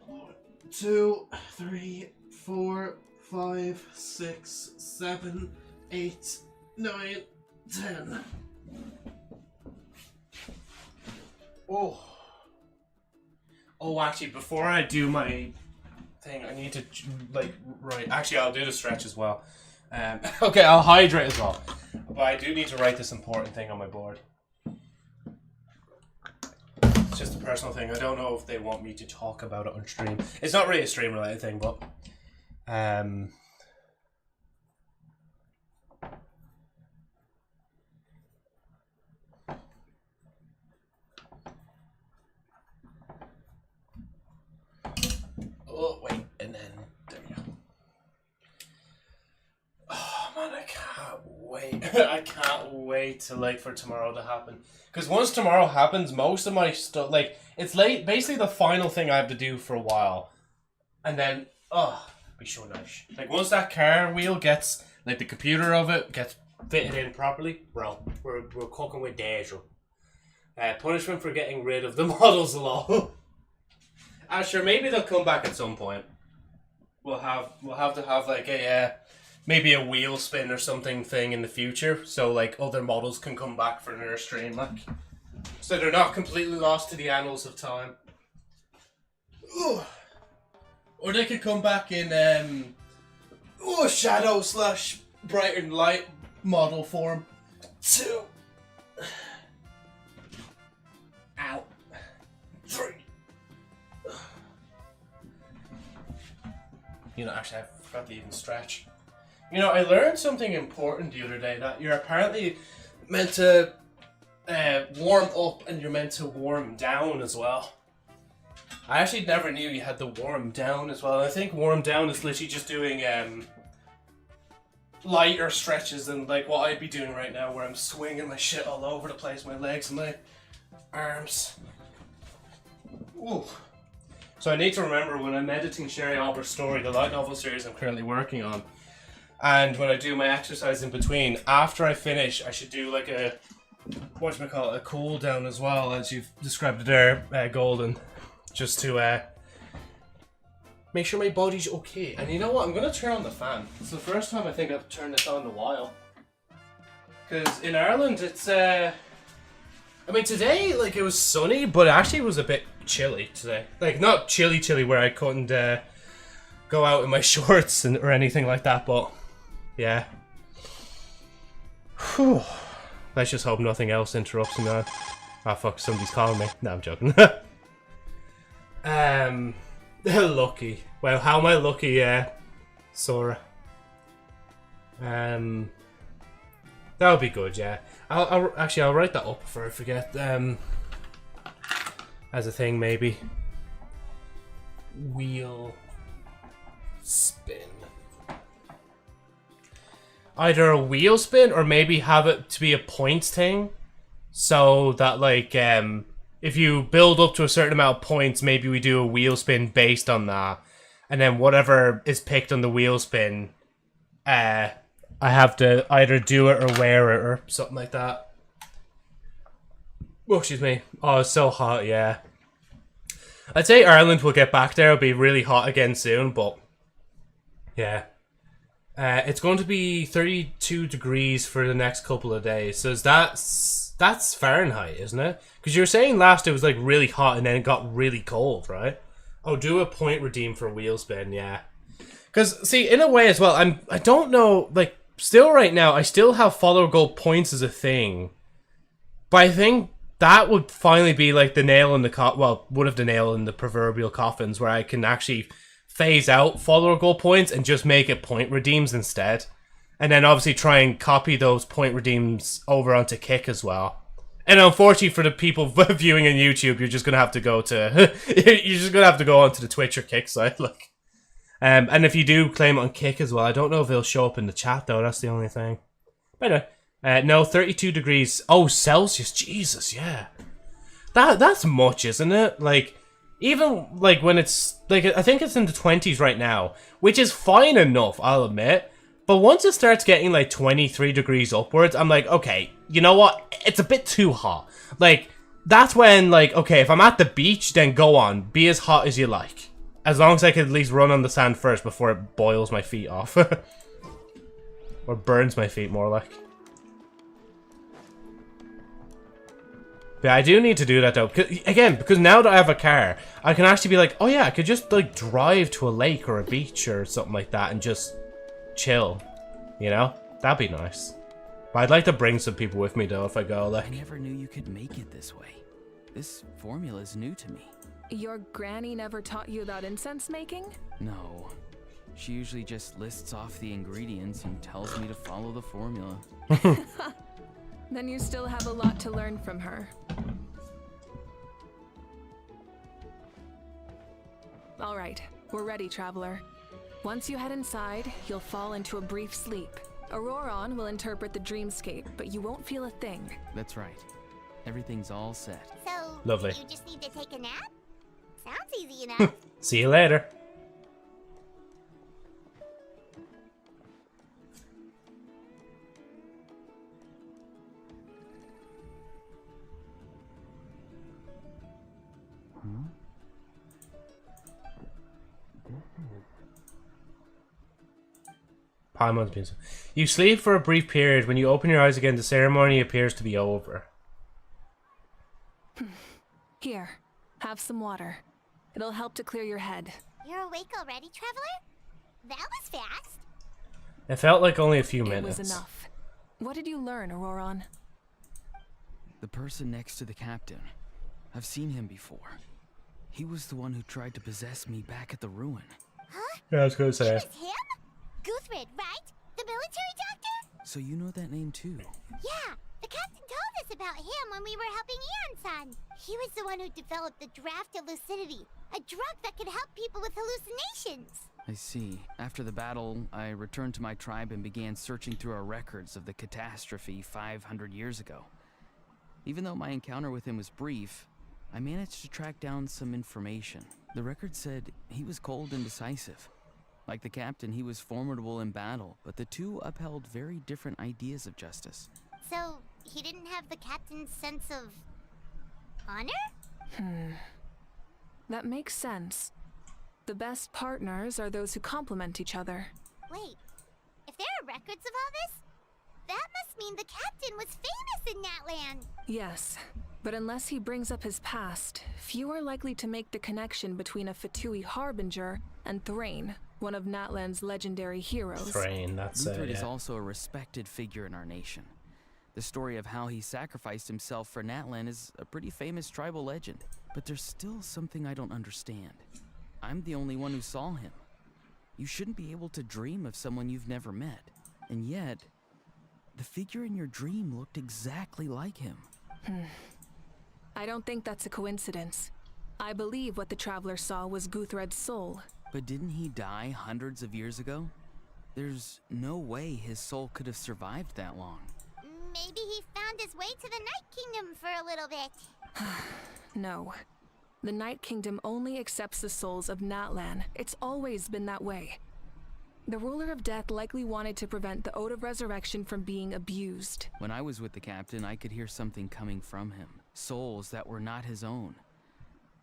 1, 2, 3, 4, 5, 6, 7, 8, 9, 10... Oh, actually, before I do my thing, I need to, like, write... Actually, I'll do the stretch as well. Okay, I'll hydrate as well. But I do need to write this important thing on my board. It's just a personal thing. I don't know if they want me to talk about it on stream. It's not really a stream-related thing, but... Oh, wait, and then, there we go. Oh, man, I can't wait. I can't wait to, like, for tomorrow to happen. Because once tomorrow happens, most of my stuff, like, it's late, basically the final thing I have to do for a while. And then, oh, it'll be so nice. Like, once that car wheel gets, like, the computer of it gets fitted in properly, bro, we're cooking with danger. Punishment for getting rid of the models alone. Sure, maybe they'll come back at some point. We'll have to have like a maybe a wheel spin or something thing in the future, so like other models can come back for another stream, like, so they're not completely lost to the annals of time. Ooh. Or they could come back in shadow / bright and light model form. 2. Ow. 3. You know, actually, I forgot to even stretch. You know, I learned something important the other day, that you're apparently meant to warm up and you're meant to warm down as well. I actually never knew you had to warm down as well. I think warm down is literally just doing lighter stretches than like what I'd be doing right now, where I'm swinging my shit all over the place, my legs and my arms. Ooh. So I need to remember when I'm editing Sherry Albert's story, the light novel series I'm currently working on, and when I do my exercise in between, after I finish, I should do like a, whatchamacallit, a cool down as well, as you've described it there, Golden, just to make sure my body's okay. And you know what? I'm going to turn on the fan. It's the first time I think I've turned this on in a while. Because in Ireland, it's, I mean, today, like, it was sunny, but actually it was a bit chilly today. Like, not chilly where I couldn't go out in my shorts or anything like that, but, yeah. Whew. Let's just hope nothing else interrupts me now. Ah, fuck, somebody's calling me. No, I'm joking. Lucky. Well, how am I lucky, Sora? That would be good, yeah. I'll write that up before I forget. As a thing, maybe. Wheel spin. Either a wheel spin or maybe have it to be a points thing, so that like if you build up to a certain amount of points, maybe we do a wheel spin based on that, and then whatever is picked on the wheel spin, I have to either do it or wear it or something like that. Oh, excuse me. Oh, it's so hot, yeah. I'd say Ireland will get back there. It'll be really hot again soon, but yeah. It's going to be 32 degrees for the next couple of days. So that's Fahrenheit, isn't it? Because you were saying last it was like really hot and then it got really cold, right? Oh, do a point redeem for wheel spin, yeah. Because see, in a way as well, I don't know, like still right now I still have follower gold points as a thing, but I think that would finally be like the nail in the one of the nail in the proverbial coffins, where I can actually phase out follower gold points and just make it point redeems instead. And then obviously try and copy those point redeems over onto Kick as well. And unfortunately for the people viewing on YouTube, you're just gonna have to go to you're just gonna have to go onto the Twitch or Kick site, like. And if you do claim it on Kick as well, I don't know if it'll show up in the chat though, that's the only thing. But anyway, no, 32 degrees. Oh, Celsius, Jesus, yeah. That's much, isn't it? Like, even like when it's like, I think it's in the 20s right now, which is fine enough, I'll admit. But once it starts getting like 23 degrees upwards, I'm like, okay, you know what? It's a bit too hot. Like, that's when, like, okay, if I'm at the beach, then go on, be as hot as you like. As long as I can at least run on the sand first before it boils my feet off. Or burns my feet, more like. But I do need to do that though, again, because now that I have a car, I can actually be like, oh yeah, I could just like drive to a lake or a beach or something like that and just chill, you know? That'd be nice. But I'd like to bring some people with me though if I go, like. I never knew you could make it this way. This formula is new to me. Your granny never taught you about incense making? No. She usually just lists off the ingredients and tells me to follow the formula. Then you still have a lot to learn from her. All right, we're ready, traveler. Once you head inside, you'll fall into a brief sleep. Auroron will interpret the dreamscape, but you won't feel a thing. That's right. Everything's all set. So, lovely. You just need to take a nap? Sounds easy enough. See you later. Paimon's music. You sleep for a brief period. When you open your eyes again, the ceremony appears to be over. Here, have some water. It'll help to clear your head. You're awake already, traveler? That was fast. It felt like only a few minutes. It was enough. What did you learn, Auroron? The person next to the captain. I've seen him before. He was the one who tried to possess me back at the ruin. Huh? Yeah, I was gonna say. It was him? Guthrid, right? The military doctor? So you know that name too? Yeah, the captain told us about him when we were helping Eon-san. He was the one who developed the draft of lucidity, a drug that could help people with hallucinations. I see. After the battle, I returned to my tribe and began searching through our records of the catastrophe 500 years ago. Even though my encounter with him was brief, I managed to track down some information. The record said he was cold and decisive. Like the captain, he was formidable in battle, but the two upheld very different ideas of justice. So, he didn't have the captain's sense of honor? That makes sense. The best partners are those who complement each other. Wait, if there are records of all this, that must mean the captain was famous in Natlan. Yes, but unless he brings up his past, few are likely to make the connection between a Fatui harbinger and Thrain, one of Natlan's legendary heroes. Thrain, that's Guthred is yeah. also a respected figure in our nation. The story of how he sacrificed himself for Natlan is a pretty famous tribal legend. But there's still something I don't understand. I'm the only one who saw him. You shouldn't be able to dream of someone you've never met. And yet, the figure in your dream looked exactly like him. I don't think that's a coincidence. I believe what the traveler saw was Guthred's soul. But didn't he die hundreds of years ago? There's no way his soul could have survived that long. Maybe he found his way to the Night Kingdom for a little bit. No. The Night Kingdom only accepts the souls of Natlan. It's always been that way. The Ruler of Death likely wanted to prevent the Ode of Resurrection from being abused. When I was with the captain, I could hear something coming from him. Souls that were not his own.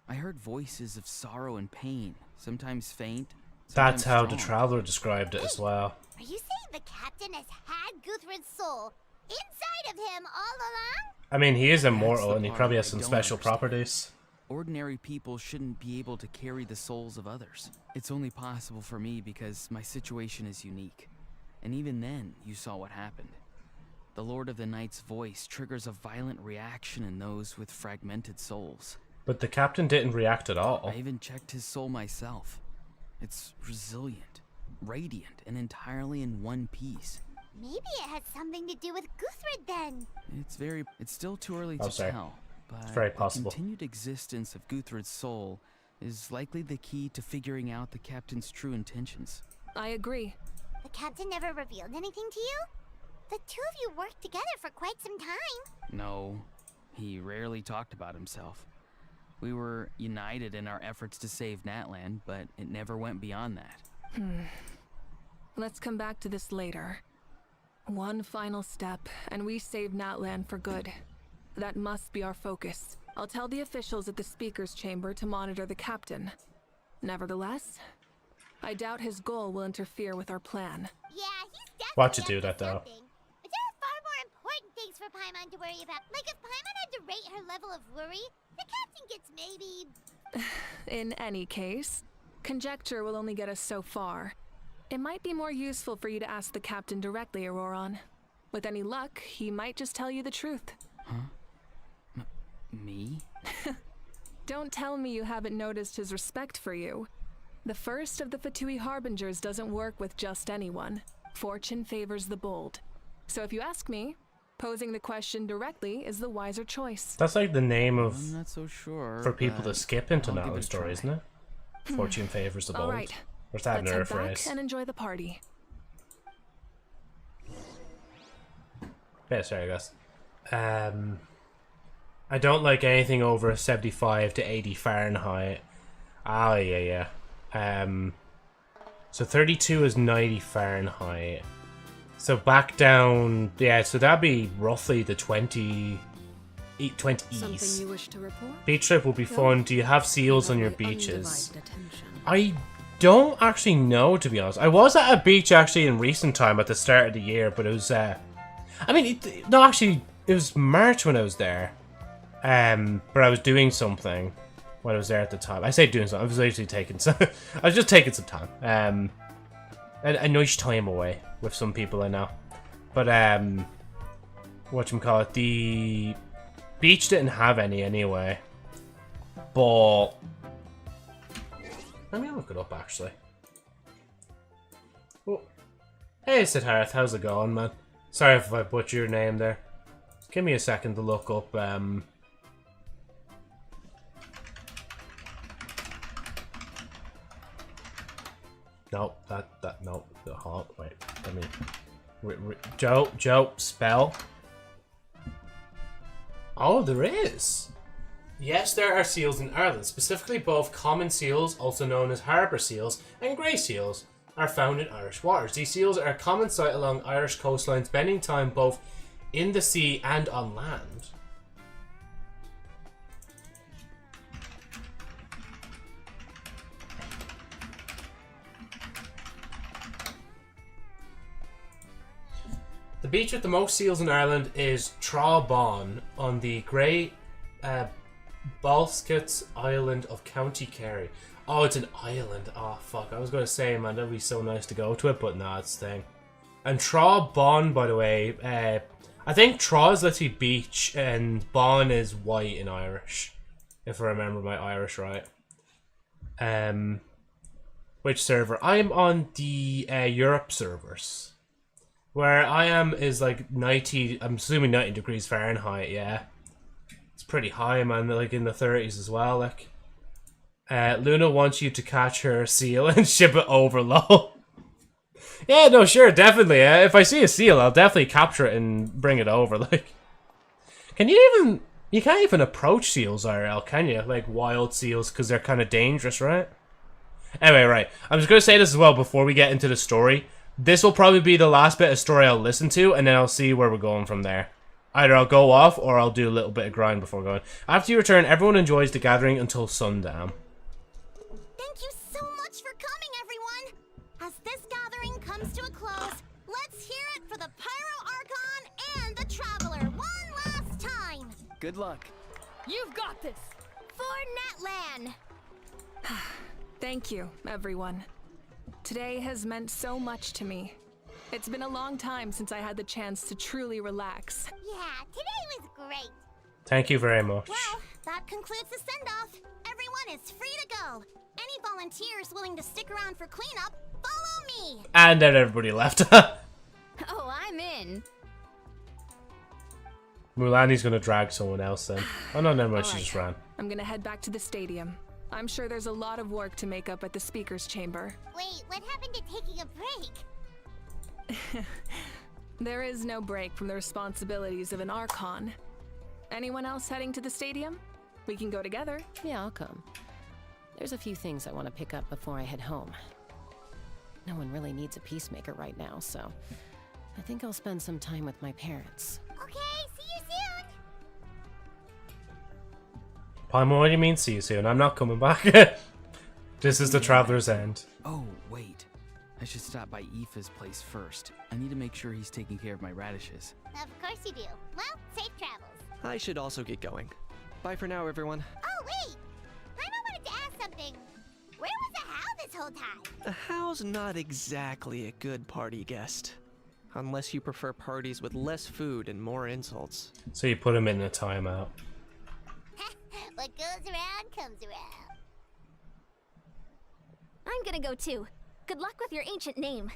I heard voices of sorrow and pain, sometimes faint. That's sometimes how strong. the Traveler described it as well. Are you saying the captain has had Guthred's soul inside of him all along? I mean, he is immortal the and he part probably I has some don't special understand. properties. Ordinary people shouldn't be able to carry the souls of others. It's only possible for me because my situation is unique. And even then, you saw what happened. The Lord of the Night's voice triggers a violent reaction in those with fragmented souls. But the captain didn't react at all. I even checked his soul myself. It's resilient, radiant, and entirely in one piece. Maybe it has something to do with Guthred then. It's still too early to tell. But It's very possible. the continued existence of Guthred's soul is likely the key to figuring out the captain's true intentions. I agree. The captain never revealed anything to you? The two of you worked together for quite some time. No, he rarely talked about himself. We were united in our efforts to save Natlan, but it never went beyond that. Let's come back to this later. One final step, and we save Natlan for good. That must be our focus. I'll tell the officials at the speaker's chamber to monitor the captain. Nevertheless, I doubt his goal will interfere with our plan. Yeah, he's definitely Watch it up do to that, though. something. But there are far more important things for Paimon to worry about. Like if Paimon had to rate her level of worry, the captain gets maybe... In any case, conjecture will only get us so far. It might be more useful for you to ask the captain directly, Auroron. With any luck, he might just tell you the truth. Huh? Me? Don't tell me you haven't noticed his respect for you. The first of the Fatui Harbingers doesn't work with just anyone. Fortune favors the bold. So if you ask me, posing the question directly is the wiser choice. That's like the name of I'm not so sure. for people to but skip into I'll give Natlan it a story, try. isn't it? Fortune favors the bold. All right. Or is that Let's another head back phrase? and enjoy the party. Yeah, sorry guys. I don't like anything over 75 to 80 Fahrenheit. Oh yeah. So 32 is 90 Fahrenheit. So back down, yeah, so that'd be roughly the 20s. Something you wish to report? Beach trip will be No. fun. Do you have seals You on your have my beaches? undivided attention. I don't actually know, to be honest. I was at a beach actually in recent time at the start of the year, but it was, I mean, no, actually, it was March when I was there. But I was doing something when I was there at the time. I say doing something, I was actually taking some, I was just taking some time. A nice time away with some people I know. But, whatchamacallit, the beach didn't have any anyway. But let me look it up actually. Oh. Hey Siddharth, how's it going, man? Sorry if I butchered your name there. Give me a second to look up No, no, the heart. Wait, let me. Joe, spell. Oh, there is. Yes, there are seals in Ireland. Specifically, both common seals, also known as harbour seals, and grey seals, are found in Irish waters. These seals are a common sight along Irish coastlines, spending time both in the sea and on land. The beach with the most seals in Ireland is Traubon on the Grey Balskets Island of County Kerry. Oh, it's an island. Oh, fuck. I was going to say, man, that'd be so nice to go to it, but nah, it's thing. And Traubon, by the way, I think Tra is literally beach and Bon is white in Irish, if I remember my Irish right. Which server? I'm on the Europe servers. Where I am is like 90, I'm assuming 90 degrees Fahrenheit, yeah. It's pretty high, man, like in the 30s as well, like. Luna wants you to catch her seal and ship it over, lol. Yeah, no, sure, definitely. If I see a seal, I'll definitely capture it and bring it over, like. Can you even, you can't even approach seals IRL, can you? Like wild seals, because they're kind of dangerous, right? Anyway, right. I'm just going to say this as well before we get into the story. This will probably be the last bit of story I'll listen to, and then I'll see where we're going from there. Either I'll go off, or I'll do a little bit of grind before going. After you return, everyone enjoys the gathering until sundown. Thank you so much for coming, everyone! As this gathering comes to a close, let's hear it for the Pyro Archon and the Traveler one last time! Good luck. You've got this! For Natlan! Thank you, everyone. Today has meant so much to me. It's been a long time since I had the chance to truly relax. Yeah, today was great. Thank you very much. Well, that concludes the send-off. Everyone is free to go. Any volunteers willing to stick around for cleanup, follow me. And then everybody left. Oh, I'm in. Mulani's gonna drag someone else then. Oh no, never mind, she just ran. I'm gonna head back to the stadium. I'm sure there's a lot of work to make up at the speaker's chamber. Wait, what happened to taking a break? There is no break from the responsibilities of an Archon. Anyone else heading to the stadium? We can go together. Yeah, I'll come. There's a few things I want to pick up before I head home. No one really needs a peacemaker right now, so I think I'll spend some time with my parents. Okay, see you soon! Paimon, what do you mean see you soon? I'm not coming back. This is the traveler's end. Oh, wait. I should stop by Aoife's place first. I need to make sure he's taking care of my radishes. Of course you do. Well, safe travels. I should also get going. Bye for now, everyone. Oh, wait! I wanted to ask something. Where was the How this whole time? The How's not exactly a good party guest. Unless you prefer parties with less food and more insults. So you put him in a timeout. What goes around comes around. I'm gonna go too. Good luck with your ancient name.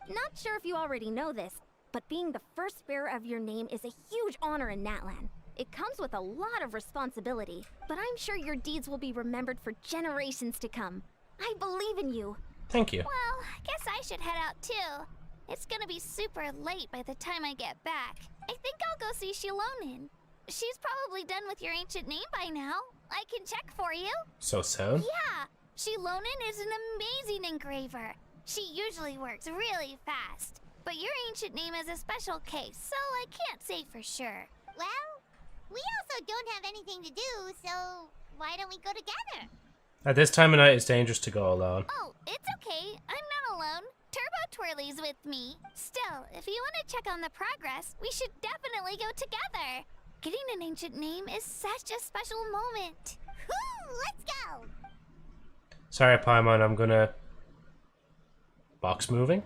Not sure if you already know this, but being the first bearer of your name is a huge honor in Natlan. It comes with a lot of responsibility, but I'm sure your deeds will be remembered for generations to come. I believe in you. Thank you. Well, I guess I should head out too. It's gonna be super late by the time I get back. I think I'll go see Shilonin. She's probably done with your ancient name by now. I can check for you. So soon? Yeah, Shilonin is an amazing engraver. She usually works really fast. But your ancient name is a special case, so I can't say for sure. Well, we also don't have anything to do, so why don't we go together? At this time of night, it's dangerous to go alone. Oh, it's okay. I'm not alone. Turbo Twirly's with me. Still, if you want to check on the progress, we should definitely go together. Getting an ancient name is such a special moment. Woo, let's go! Sorry, Paimon, I'm gonna... Box moving?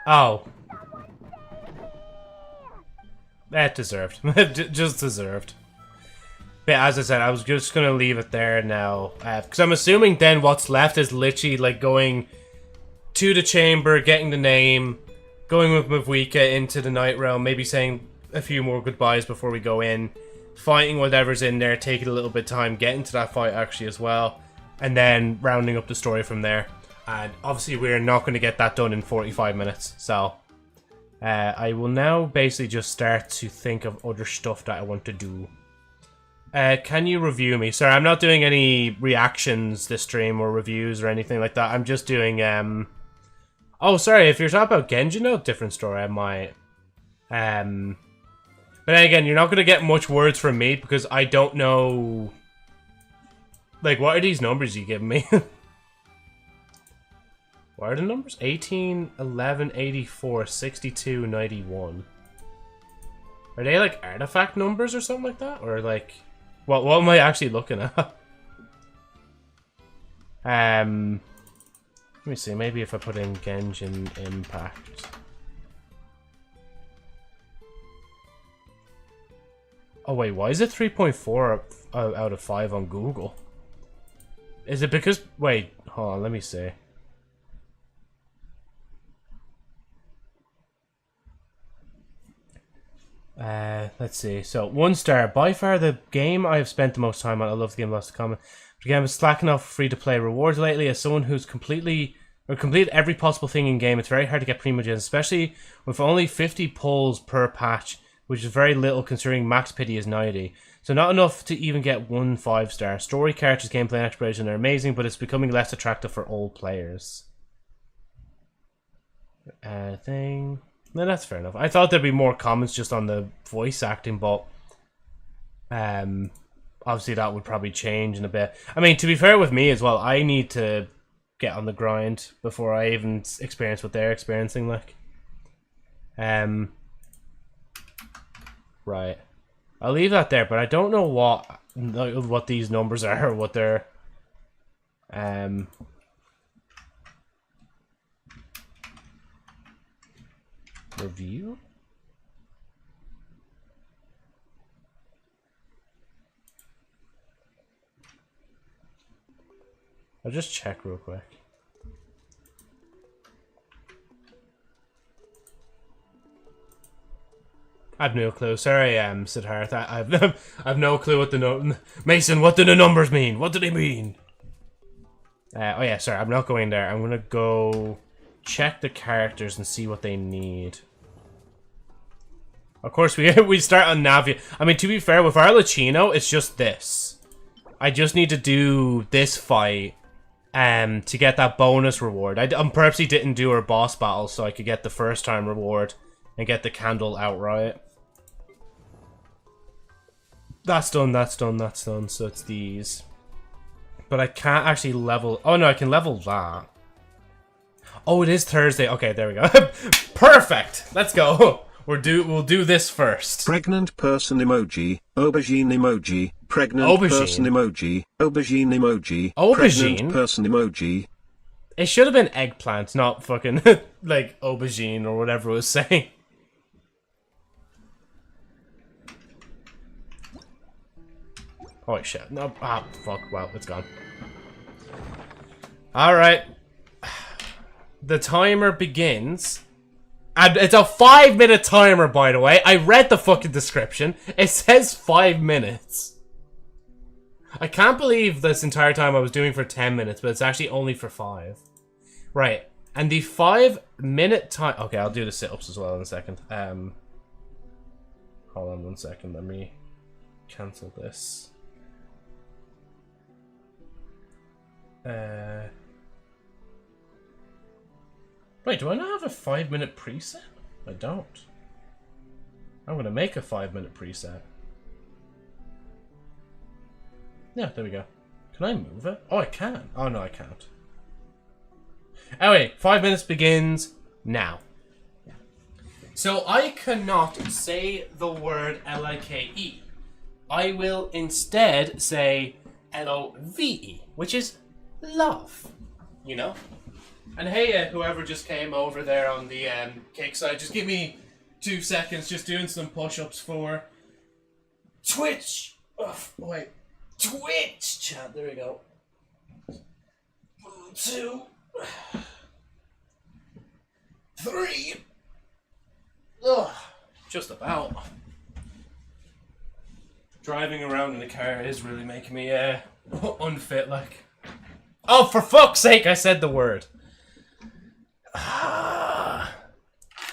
Oh. That deserved. Just deserved. But as I said, I was just gonna leave it there now. Because I'm assuming then what's left is literally like going to the chamber, getting the name, going with Mavwika into the Night Realm, maybe saying a few more goodbyes before we go in, fighting whatever's in there, taking a little bit of time, getting to that fight actually as well. and then rounding up the story from there. And obviously we're not going to get that done in 45 minutes, so I will now basically just start to think of other stuff that I want to do. Can you review me? Sorry, I'm not doing any reactions this stream or reviews or anything like that. I'm just doing, oh, sorry, if you're talking about Genshin, no, different story, I might. But then again, you're not going to get much words from me because I don't know... Like, what are these numbers you give me? What are the numbers? 18, 11, 84, 62, 91. Are they like artifact numbers or something like that? Or like... What am I actually looking at? Let me see, maybe if I put in Genshin Impact. Oh wait, why is it 3.4 out of 5 on Google? Is it because... Wait, hold on, let me see. Let's see. So, 1 star. By far the game I have spent the most time on. I love the game, lots of comment. The game is slacking off free-to-play rewards lately. As someone who's completed every possible thing in game, it's very hard to get primogens, especially with only 50 pulls per patch, which is very little considering max pity is 90. So not enough to even get 1 5-star. Story, characters, gameplay, and exploration are amazing, but it's becoming less attractive for old players. Thing... No, that's fair enough. I thought there'd be more comments just on the voice acting, but obviously that would probably change in a bit. I mean, to be fair with me as well, I need to get on the grind before I even experience what they're experiencing, like. Right. I'll leave that there, but I don't know what these numbers are or what they're review? I'll just check real quick. I have no clue. Sorry, Siddharth. I've no clue what the Mason, what do the numbers mean? What do they mean? Oh yeah, sorry, I'm not going there. I'm gonna go check the characters and see what they need. Of course, we start on Navia. I mean, to be fair, with Arlecchino, it's just this. I just need to do this fight to get that bonus reward. I purposely didn't do her boss battle so I could get the first time reward and get the candle outright. That's done, that's done, that's done. So it's these. But I can't actually level... Oh no, I can level that. Oh, it is Thursday. Okay, there we go. Perfect! Let's go. We'll do this first. Pregnant person emoji, aubergine emoji, pregnant person emoji, aubergine emoji, pregnant person emoji. It should have been eggplant, not fucking like aubergine or whatever it was saying. Oh shit! No, fuck. Well, it's gone. All right. The timer begins. And it's a 5-minute timer, by the way. I read the fucking description. It says 5 minutes. I can't believe this entire time I was doing for 10 minutes, but it's actually only for 5. Right. And the 5-minute time... Okay, I'll do the sit-ups as well in a second. Hold on 1 second. Let me cancel this. Wait, do I not have a 5-minute preset? I don't. I'm gonna make a 5-minute preset. Yeah, there we go. Can I move it? Oh, I can. Oh, no, I can't. Anyway, 5 minutes begins now. So I cannot say the word L-I-K-E. I will instead say L-O-V-E, which is love. You know? And hey, whoever just came over there on the cake side, just give me 2 seconds, just doing some push-ups for Twitch. Oh, wait, Twitch chat. There we go. 2, 3. Ugh, just about. Driving around in the car is really making me unfit, like. Oh, for fuck's sake, I said the word.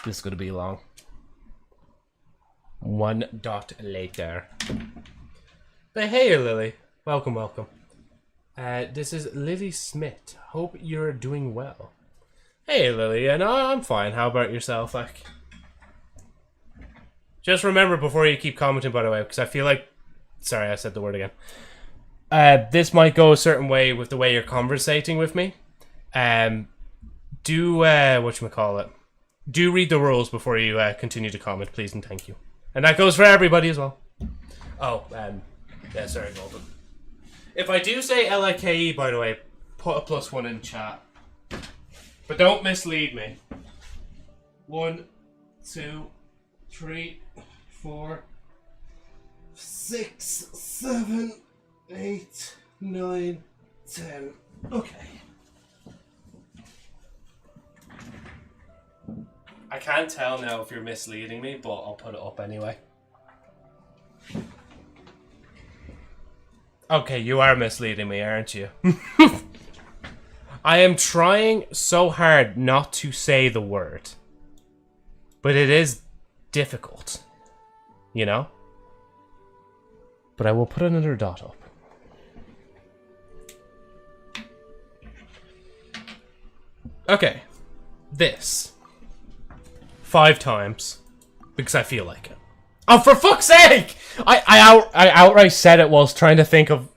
This is going to be long. 1 dot later. But hey, Lily. Welcome, welcome. This is Lily Smith. Hope you're doing well. Hey, Lily. Yeah, no, I'm fine. How about yourself? Like, just remember before you keep commenting, by the way, because I feel like... Sorry, I said the word again. This might go a certain way with the way you're conversating with me. Do, whatchamacallit? Do read the rules before you continue to comment, please and thank you. And that goes for everybody as well. Oh, yeah, sorry, Golden. If I do say L-I-K-E, by the way, put a +1 in chat. But don't mislead me. 1, 2, 3, 4, 6, 7, 8, 9, 10. Okay. I can't tell now if you're misleading me, but I'll put it up anyway. Okay, you are misleading me, aren't you? I am trying so hard not to say the word. But it is difficult. You know? But I will put another dot up. Okay. This. 5 times. Because I feel like it. Oh, for fuck's sake! I outright said it whilst trying to think of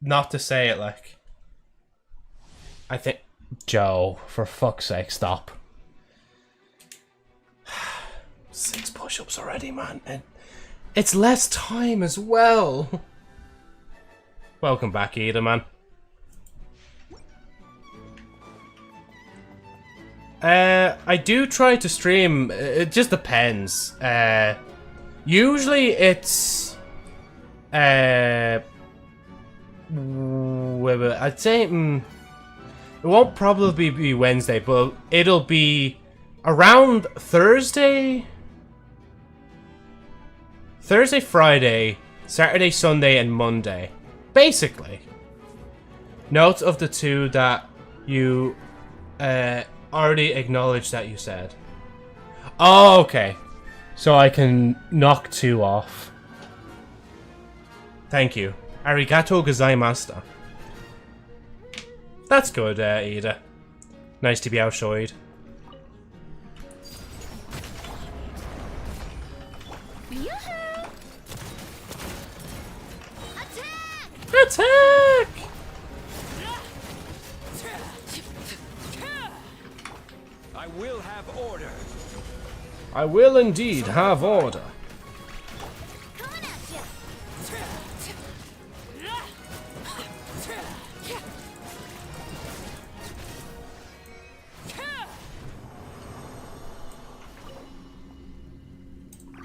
not to say it, like. I think... Joe, for fuck's sake, stop. 6 push-ups already, man. And it's less time as well. Welcome back, Ida, man. I do try to stream. It just depends. Usually it's... I'd say... it won't probably be Wednesday, but it'll be around Thursday, Friday, Saturday, Sunday, and Monday. Basically. Note of the 2 that you already acknowledged that you said. Oh, okay. So I can knock 2 off. Thank you. Arigato gozaimashita. That's good, Ida. Nice to be outside. Attack! I will have order. I will indeed have order.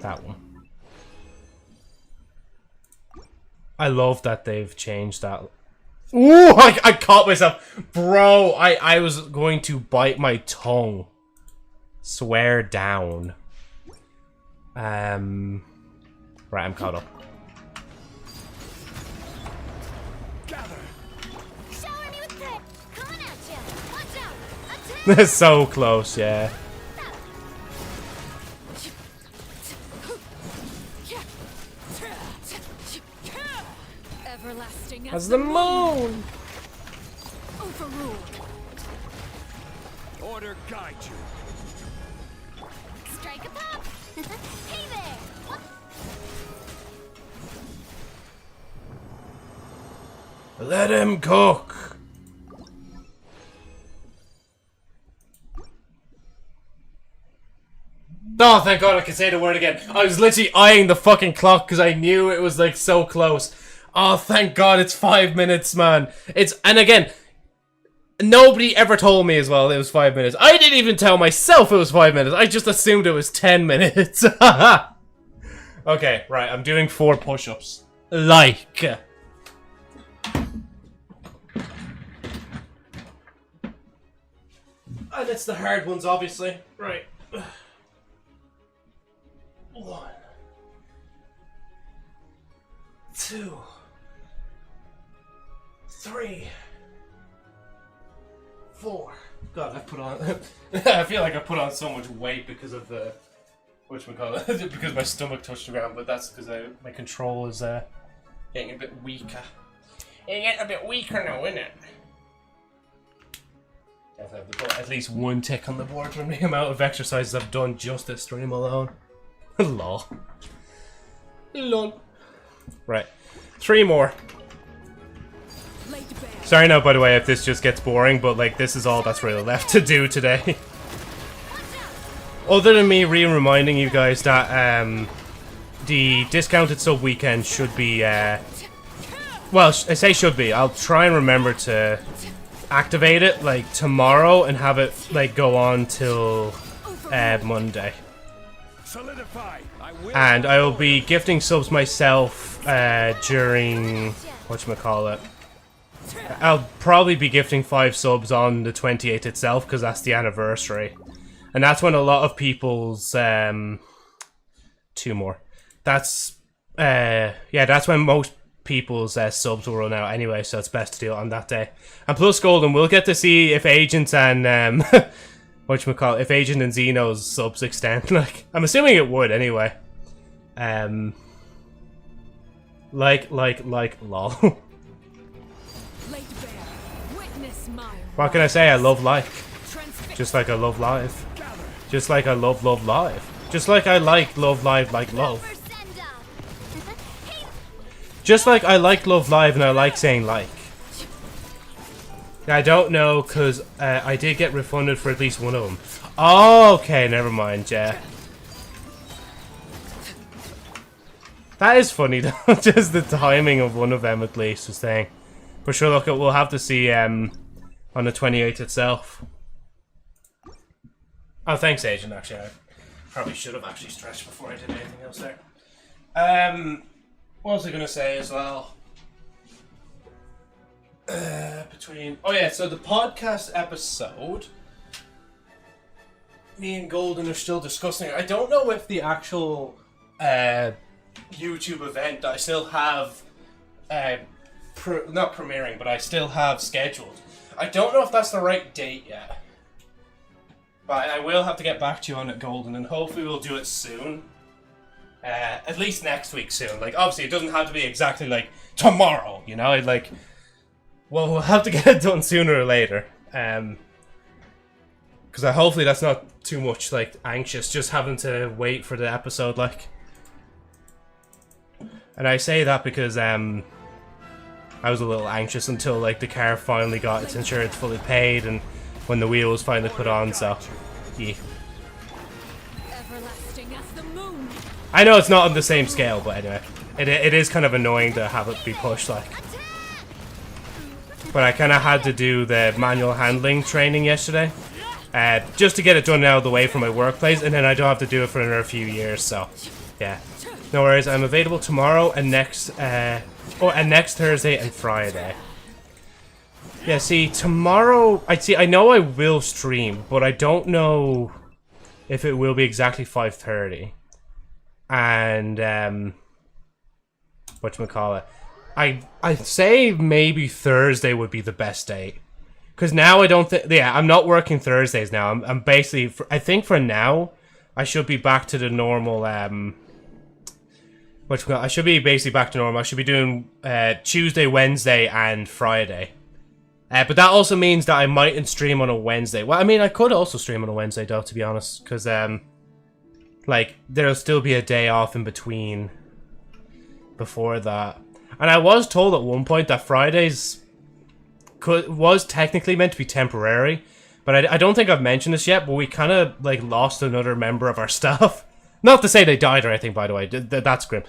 That one. I love that they've changed that. Ooh, I caught myself. Bro, I was going to bite my tongue. Swear down. Right, I'm caught up. That's so close, yeah. Everlasting as the moon. Overruled. Order guide you. Strike a pop! Hey there! Let him cook. Oh, thank God I can say the word again. I was literally eyeing the fucking clock because I knew it was like so close. Oh, thank God it's 5 minutes, man. And again, nobody ever told me as well it was 5 minutes. I didn't even tell myself it was 5 minutes. I just assumed it was 10 minutes. Okay, right, I'm doing 4 push-ups. Like. And it's the hard ones, obviously. Right. 1, 2, 3, 4. God, I put on. I feel like I put on so much weight because of the whatchamacallit, because my stomach touched the ground, but that's because my control is getting a bit weaker. It's getting a bit weaker now, isn't it? Definitely have to put at least 1 tick on the board from the amount of exercises I've done just this stream alone. Lol. Lol. Right. 3 more. Sorry now, by the way, if this just gets boring, but like this is all that's really left to do today. Other than me reminding you guys that the discounted sub weekend should be, well, I say should be. I'll try and remember to activate it like tomorrow and have it like go on till Monday. And I will be gifting subs myself during whatchamacallit. I'll probably be gifting 5 subs on the 28th itself because that's the anniversary. And that's when a lot of people's 2 more. That's yeah, that's when most people's subs will run out anyway, so it's best to do it on that day. And plus Golden, we'll get to see if Agent and whatchamacallit, if Agent and Xeno's subs extend. Like, I'm assuming it would anyway. Lol. What can I say? I love life. Just like I love life. Just like I love live. Just like I like love live like love. Just like I like love live and I like saying like. I don't know because I did get refunded for at least one of them. Oh, okay, never mind, yeah. That is funny though, just the timing of one of them at least was saying. For sure, look, we'll have to see on the 28th itself. Oh, thanks, Agent, actually. I probably should have actually stretched before I did anything else there. What was I going to say as well? Oh yeah, so the podcast episode, me and Golden are still discussing it. I don't know if the actual YouTube event that I still have, not premiering, but I still have scheduled. I don't know if that's the right date yet. But I will have to get back to you on it, Golden, and hopefully we'll do it soon. At least next week soon. Like, obviously it doesn't have to be exactly like tomorrow, you know? Like, well, we'll have to get it done sooner or later. Because hopefully that's not too much, like, anxious, just having to wait for the episode, like. And I say that because, I was a little anxious until, like, the car finally got its insurance fully paid and when the wheel was finally put on, so, yeah. I know it's not on the same scale, but anyway. It is kind of annoying to have it be pushed, like. But I kind of had to do the manual handling training yesterday. Just to get it done out of the way from my workplace, and then I don't have to do it for another few years, so, yeah. No worries, I'm available tomorrow and next Thursday and Friday. Yeah, see, tomorrow, I know I will stream, but I don't know if it will be exactly 5:30. And, whatchamacallit, I'd say maybe Thursday would be the best day. Because now I don't think, yeah, I'm not working Thursdays now. I'm basically, I think for now, I should be back to the normal, I should be basically back to normal. I should be doing Tuesday, Wednesday, and Friday. But that also means that I mightn't stream on a Wednesday. Well, I mean, I could also stream on a Wednesday, though, to be honest. Because, like, there'll still be a day off in between before that. And I was told at one point that Fridays was technically meant to be temporary. But I don't think I've mentioned this yet, but we kind of, like, lost another member of our staff. Not to say they died or anything, by the way. That's grim.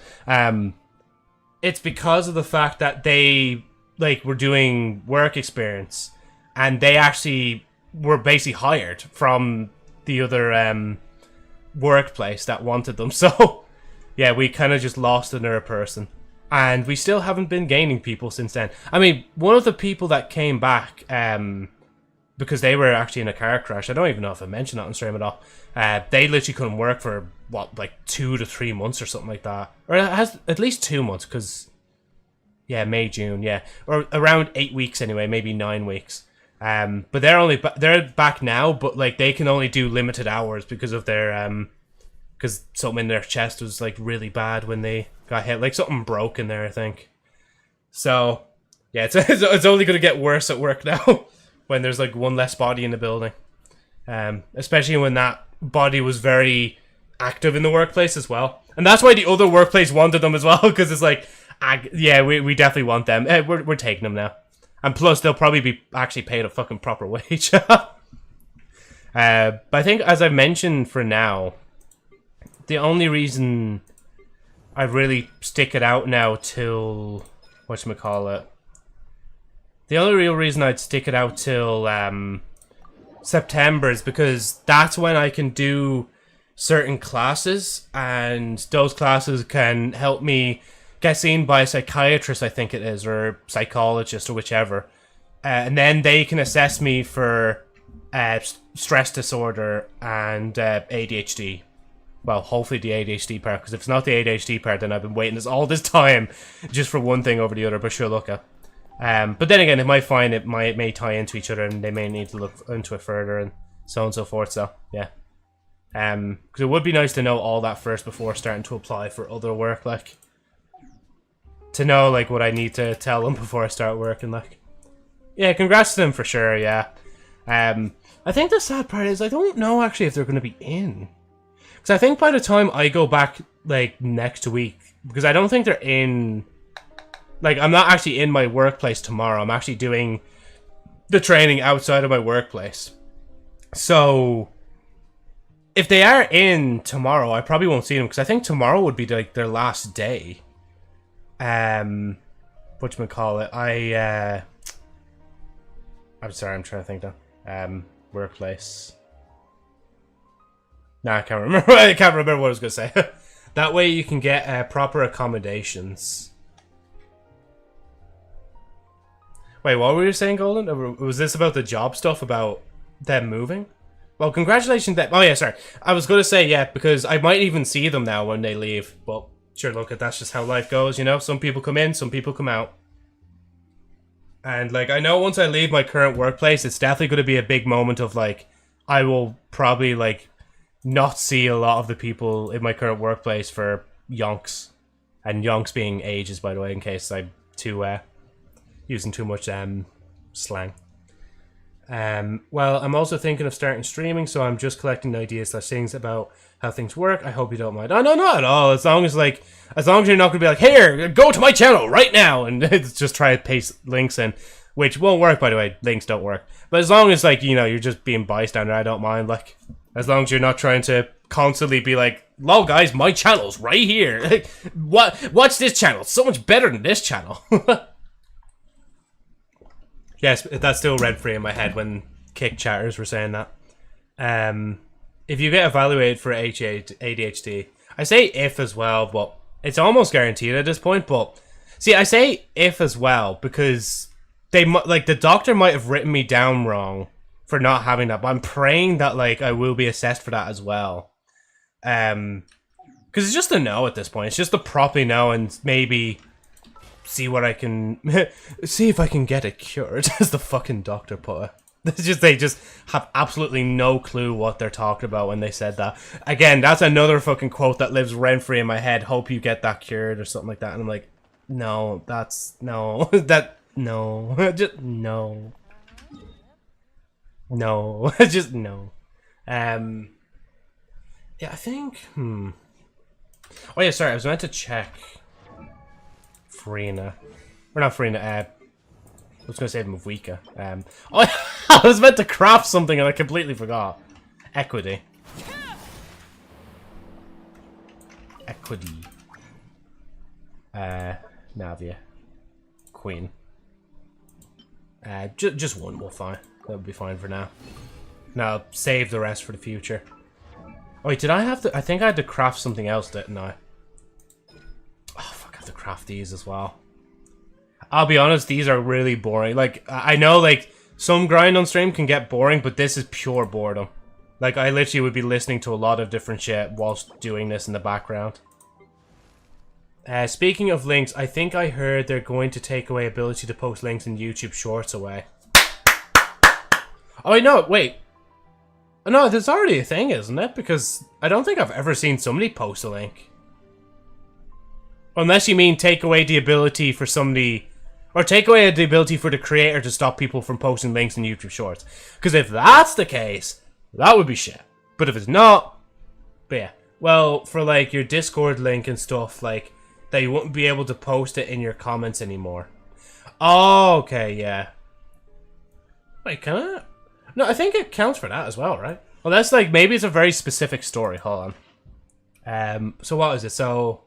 It's because of the fact that they, like, were doing work experience. And they actually were basically hired from the other workplace that wanted them. So, yeah, we kind of just lost another person. And we still haven't been gaining people since then. I mean, one of the people that came back, because they were actually in a car crash, I don't even know if I mentioned that on stream at all. They literally couldn't work for, what, like 2 to 3 months or something like that. Or it has at least 2 months, because, yeah, May, June, yeah. Or around 8 weeks anyway, maybe 9 weeks. But they're back now, but like they can only do limited hours because of their because something in their chest was like really bad when they got hit, like something broke in there, I think. So yeah, it's only gonna get worse at work now when there's like one less body in the building, especially when that body was very active in the workplace as well, and that's why the other workplace wanted them as well, because it's like, yeah, we definitely want them. We're taking them now. And plus, they'll probably be actually paid a fucking proper wage. But I think, as I've mentioned for now, the only reason I really stick it out now till... whatchamacallit? The only real reason I'd stick it out till September is because that's when I can do certain classes, and those classes can help me get seen by a psychiatrist, I think it is, or psychologist, or whichever. And then they can assess me for stress disorder and ADHD. Well, hopefully the ADHD part, because if it's not the ADHD part, then I've been waiting all this time just for one thing over the other, but sure, look at. But then again, it might find it may tie into each other, and they may need to look into it further, and so on and so forth, so, yeah. Because it would be nice to know all that first before starting to apply for other work, like... to know, like, what I need to tell them before I start working, like. Yeah, congrats to them for sure, yeah. I think the sad part is I don't know, actually, if they're going to be in. Because I think by the time I go back, like, next week, because I don't think they're in... like, I'm not actually in my workplace tomorrow. I'm actually doing the training outside of my workplace. So... if they are in tomorrow, I probably won't see them, because I think tomorrow would be, like, their last day. Whatchamacallit, I'm sorry, I'm trying to think now. Workplace. Nah, I can't remember. I can't remember what I was going to say. That way you can get proper accommodations. Wait, what were you saying, Golden? Or was this about the job stuff, about them moving? Well, congratulations. Oh, yeah, sorry. I was going to say, yeah, because I might even see them now when they leave, but... sure, look, that's just how life goes, you know? Some people come in, some people come out. And, like, I know once I leave my current workplace, it's definitely going to be a big moment of, like, I will probably, like, not see a lot of the people in my current workplace for yonks. And yonks being ages, by the way, in case I'm using too much slang. Well, I'm also thinking of starting streaming, so I'm just collecting ideas / things about how things work. I hope you don't mind. Oh, no, not at all. As long as you're not going to be like, here, go to my channel right now, and just try to paste links in, which won't work, by the way. Links don't work. But as long as, like, you know, you're just being bystander, I don't mind. Like, as long as you're not trying to constantly be like, lol, guys, my channel's right here. Watch this channel. It's so much better than this channel. Yes, that's still rent-free in my head when kick chatters were saying that. If you get evaluated for ADHD, I say if as well, but it's almost guaranteed at this point. But see, I say if as well because the doctor might have written me down wrong for not having that, but I'm praying that like I will be assessed for that as well. Because it's just a no at this point. It's just a properly no, and maybe see what I can see if I can get it cured, as the fucking doctor put it. They just have absolutely no clue what they're talking about when they said that. Again, that's another fucking quote that lives rent-free in my head. Hope you get that cured or something like that. And I'm like, no, that's no. No. Just no. No. Just no. Yeah, I think Oh yeah, sorry, I was meant to check Farina. Or not Farina, I was going to say Mavwika. Oh, I was meant to craft something and I completely forgot. Equity. Equity. Navia. Queen. Just one will fine. That would be fine for now. Now, save the rest for the future. Oh, wait, did I have to... I think I had to craft something else, didn't I? Oh, fuck, I have to craft these as well. I'll be honest, these are really boring. Like, I know, like, some grind on stream can get boring, but this is pure boredom. Like, I literally would be listening to a lot of different shit whilst doing this in the background. Speaking of links, I think I heard they're going to take away ability to post links in YouTube Shorts away. Oh, no, wait. No, there's already a thing, isn't it? Because I don't think I've ever seen somebody post a link. Unless you mean take away the ability for somebody... Or take away the ability for the creator to stop people from posting links in YouTube Shorts. Because if that's the case, that would be shit. But if it's not... But yeah. Well, for like your Discord link and stuff, like, that you wouldn't be able to post it in your comments anymore. Oh, okay, yeah. Wait, can I? No, I think it counts for that as well, right? Well, that's like, maybe it's a very specific story. Hold on. So what is it? So,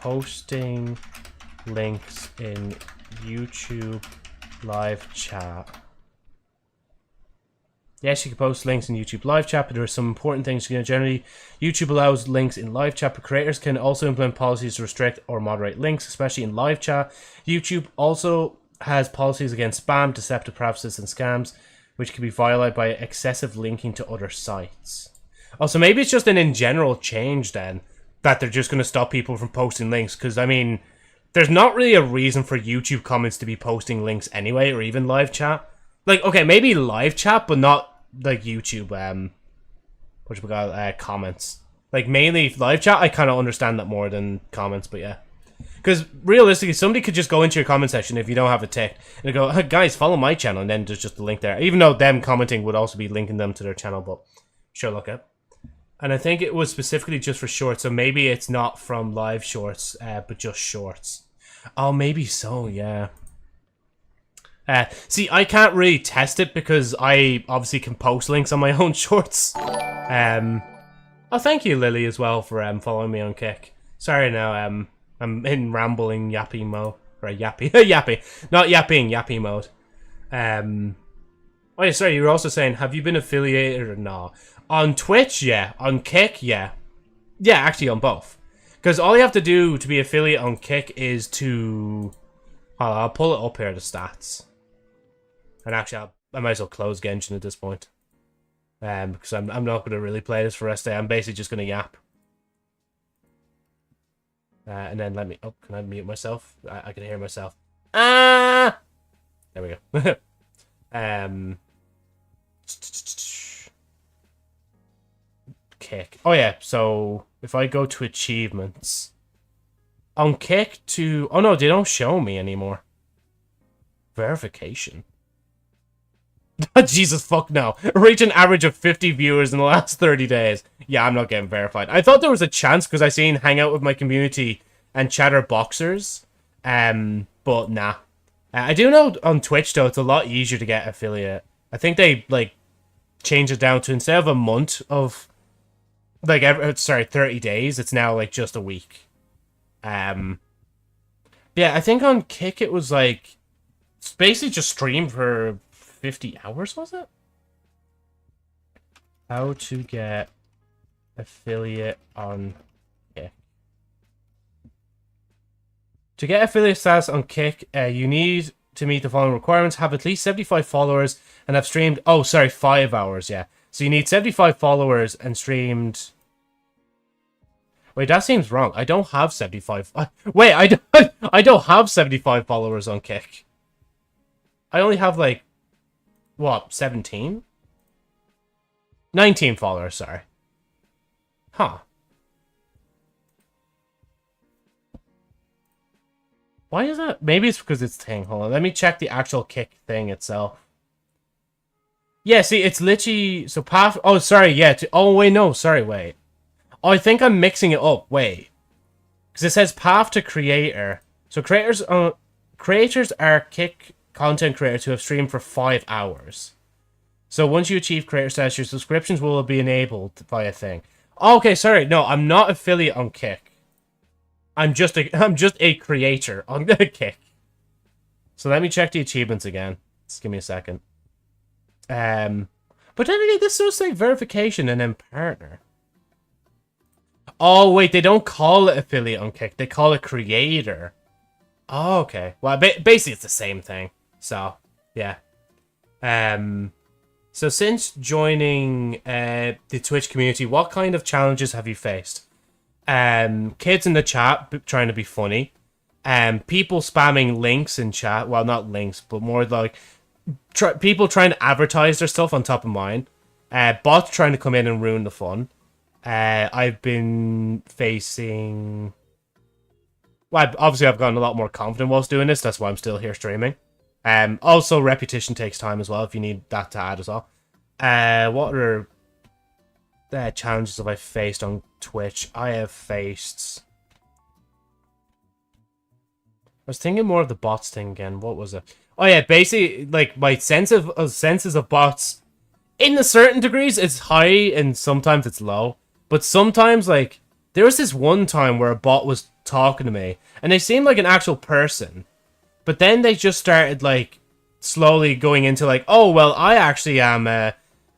posting links in YouTube live chat. Yes, you can post links in YouTube live chat, but there are some important things. Generally, YouTube allows links in live chat, but creators can also implement policies to restrict or moderate links, especially in live chat. YouTube also has policies against spam, deceptive practices, and scams, which can be violated by excessive linking to other sites. Also, maybe it's just an in general change then, that they're just going to stop people from posting links, because, I mean, there's not really a reason for YouTube comments to be posting links anyway, or even live chat. Like, okay, maybe live chat, but not like YouTube, comments. Like, mainly live chat, I kind of understand that more than comments, but yeah. Because, realistically, somebody could just go into your comment section if you don't have it ticked, and go, hey, guys, follow my channel, and then there's just a link there. Even though them commenting would also be linking them to their channel, but sure, look at. And I think it was specifically just for shorts, so maybe it's not from live shorts, but just shorts. Oh, maybe so, yeah. See, I can't really test it because I obviously can post links on my own shorts. Oh, thank you, Lily, as well, for following me on Kick. Sorry now, I'm in rambling yapping mode. Or yappy. Yappy. Not yapping, yappy mode. Oh, yeah, sorry, you were also saying, have you been affiliated or not? On Twitch, yeah. On Kick, yeah. Yeah, actually on both. Because all you have to do to be affiliate on Kick is to... I'll pull it up here, the stats. And actually, I might as well close Genshin at this point. Because I'm not going to really play this for the rest of the day. I'm basically just going to yap. And then let me... Oh, can I mute myself? I can hear myself. Ah! There we go. Kick. Oh, yeah. So, if I go to achievements... On Kick to... Oh, no, they don't show me anymore. Verification. Jesus, fuck no. Reach an average of 50 viewers in the last 30 days. Yeah, I'm not getting verified. I thought there was a chance because I seen hang out with my community and chatter boxers. But nah. I do know on Twitch, though, it's a lot easier to get affiliate. I think they, like, changed it down to instead of a month of, like, 30 days, it's now, like, just a week. Yeah, I think on Kick it was, like, it's basically just stream for 50 hours, was it? How to get affiliate on Kick. To get affiliate status on Kick, you need to meet the following requirements. Have at least 75 followers and have streamed... Oh, sorry, 5 hours, yeah. So you need 75 followers and streamed... Wait, that seems wrong. I don't have 75... Wait, I don't have 75 followers on Kick. I only have, like... What, 17? 19 followers, sorry. Huh. Why is that? Maybe it's because it's thing. Hold on, let me check the actual Kick thing itself. Yeah, see, it's literally... So, path... Oh, sorry, yeah. Oh, wait, no, sorry, wait. Oh, I think I'm mixing it up. Wait. Because it says path to creator. So, creators are Kick... content creators who have streamed for 5 hours. So once you achieve creator status, your subscriptions will be enabled by a thing. Oh, okay, sorry. No, I'm not affiliate on Kick. I'm just a creator on the Kick. So let me check the achievements again. Just give me a second. But then again, this does say verification and then partner. Oh wait, they don't call it affiliate on Kick. They call it creator. Oh, okay. Well, basically it's the same thing. So, yeah. So since joining the Twitch community, what kind of challenges have you faced? Kids in the chat trying to be funny. people spamming links in chat. Well, not links, but more like people trying to advertise their stuff on top of mine. Bots trying to come in and ruin the fun. I've been facing... Well, obviously I've gotten a lot more confident whilst doing this. That's why I'm still here streaming. Also, repetition takes time as well, if you need that to add as well. What other challenges have I faced on Twitch? I have faced... I was thinking more of the bots thing again. What was it? Oh yeah, basically, like, my senses of bots, in a certain degrees, it's high and sometimes it's low. But sometimes, like, there was this one time where a bot was talking to me, and they seemed like an actual person. But then they just started, like, slowly going into, like, oh, well, I actually am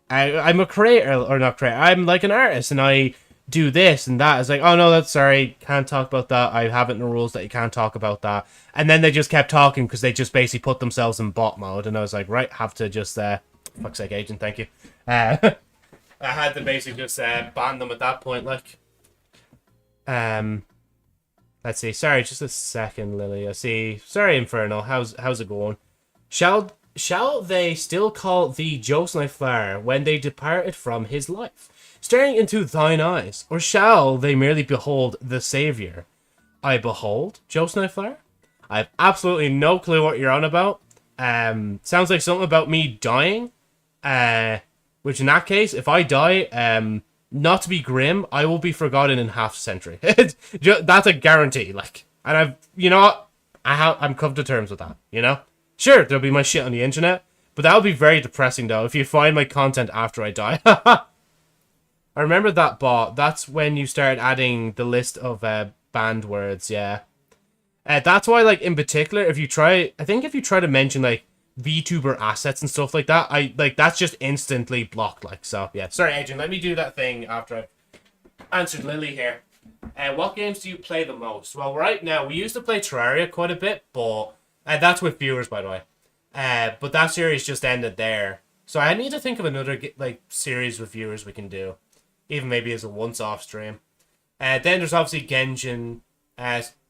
I'm a creator, or not creator, I'm, like, an artist, and I do this and that. It's like, oh, no, that's sorry, can't talk about that. I have it in the rules that you can't talk about that. And then they just kept talking because they just basically put themselves in bot mode, and I was like, right, have to just, fuck's sake, agent, thank you. I had to basically just ban them at that point, like. Let's see. Sorry, just a second, Lily. I see. Sorry, Infernal. How's it going? Shall they still call thee Joseph Flower when they departed from his life, staring into thine eyes, or shall they merely behold the Savior? I behold Joseph Flower. I have absolutely no clue what you're on about. Sounds like something about me dying. Which in that case, if I die, not to be grim, I will be forgotten in half a century. That's a guarantee, like. And I've, you know what? I'm come to terms with that, you know? Sure, there'll be my shit on the internet, but that would be very depressing, though, if you find my content after I die. I remember that bot. That's when you started adding the list of banned words, yeah. That's why, like, in particular, I think if you try to mention, like, VTuber assets and stuff like that, that's just instantly blocked, like, so, yeah. Sorry, Agent, let me do that thing after I've answered Lily here. What games do you play the most? Well, right now, we used to play Terraria quite a bit, but that's with viewers, by the way. But that series just ended there. So I need to think of another, like, series with viewers we can do. Even maybe as a once-off stream. Then there's obviously Genshin.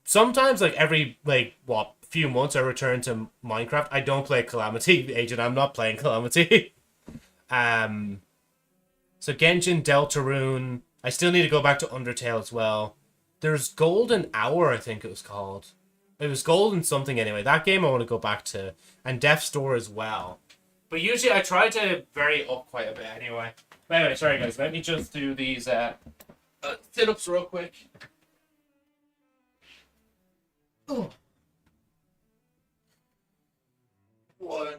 Sometimes, like, every, like, few months I return to Minecraft. I don't play Calamity, Agent. I'm not playing Calamity. So Genshin, Deltarune. I still need to go back to Undertale as well. There's Golden Hour, I think it was called. It was Golden something anyway. That game I want to go back to. And Death's Door as well. But usually I try to vary up quite a bit anyway. But anyway, sorry guys. Let me just do these sit-ups real quick. Oh. 1,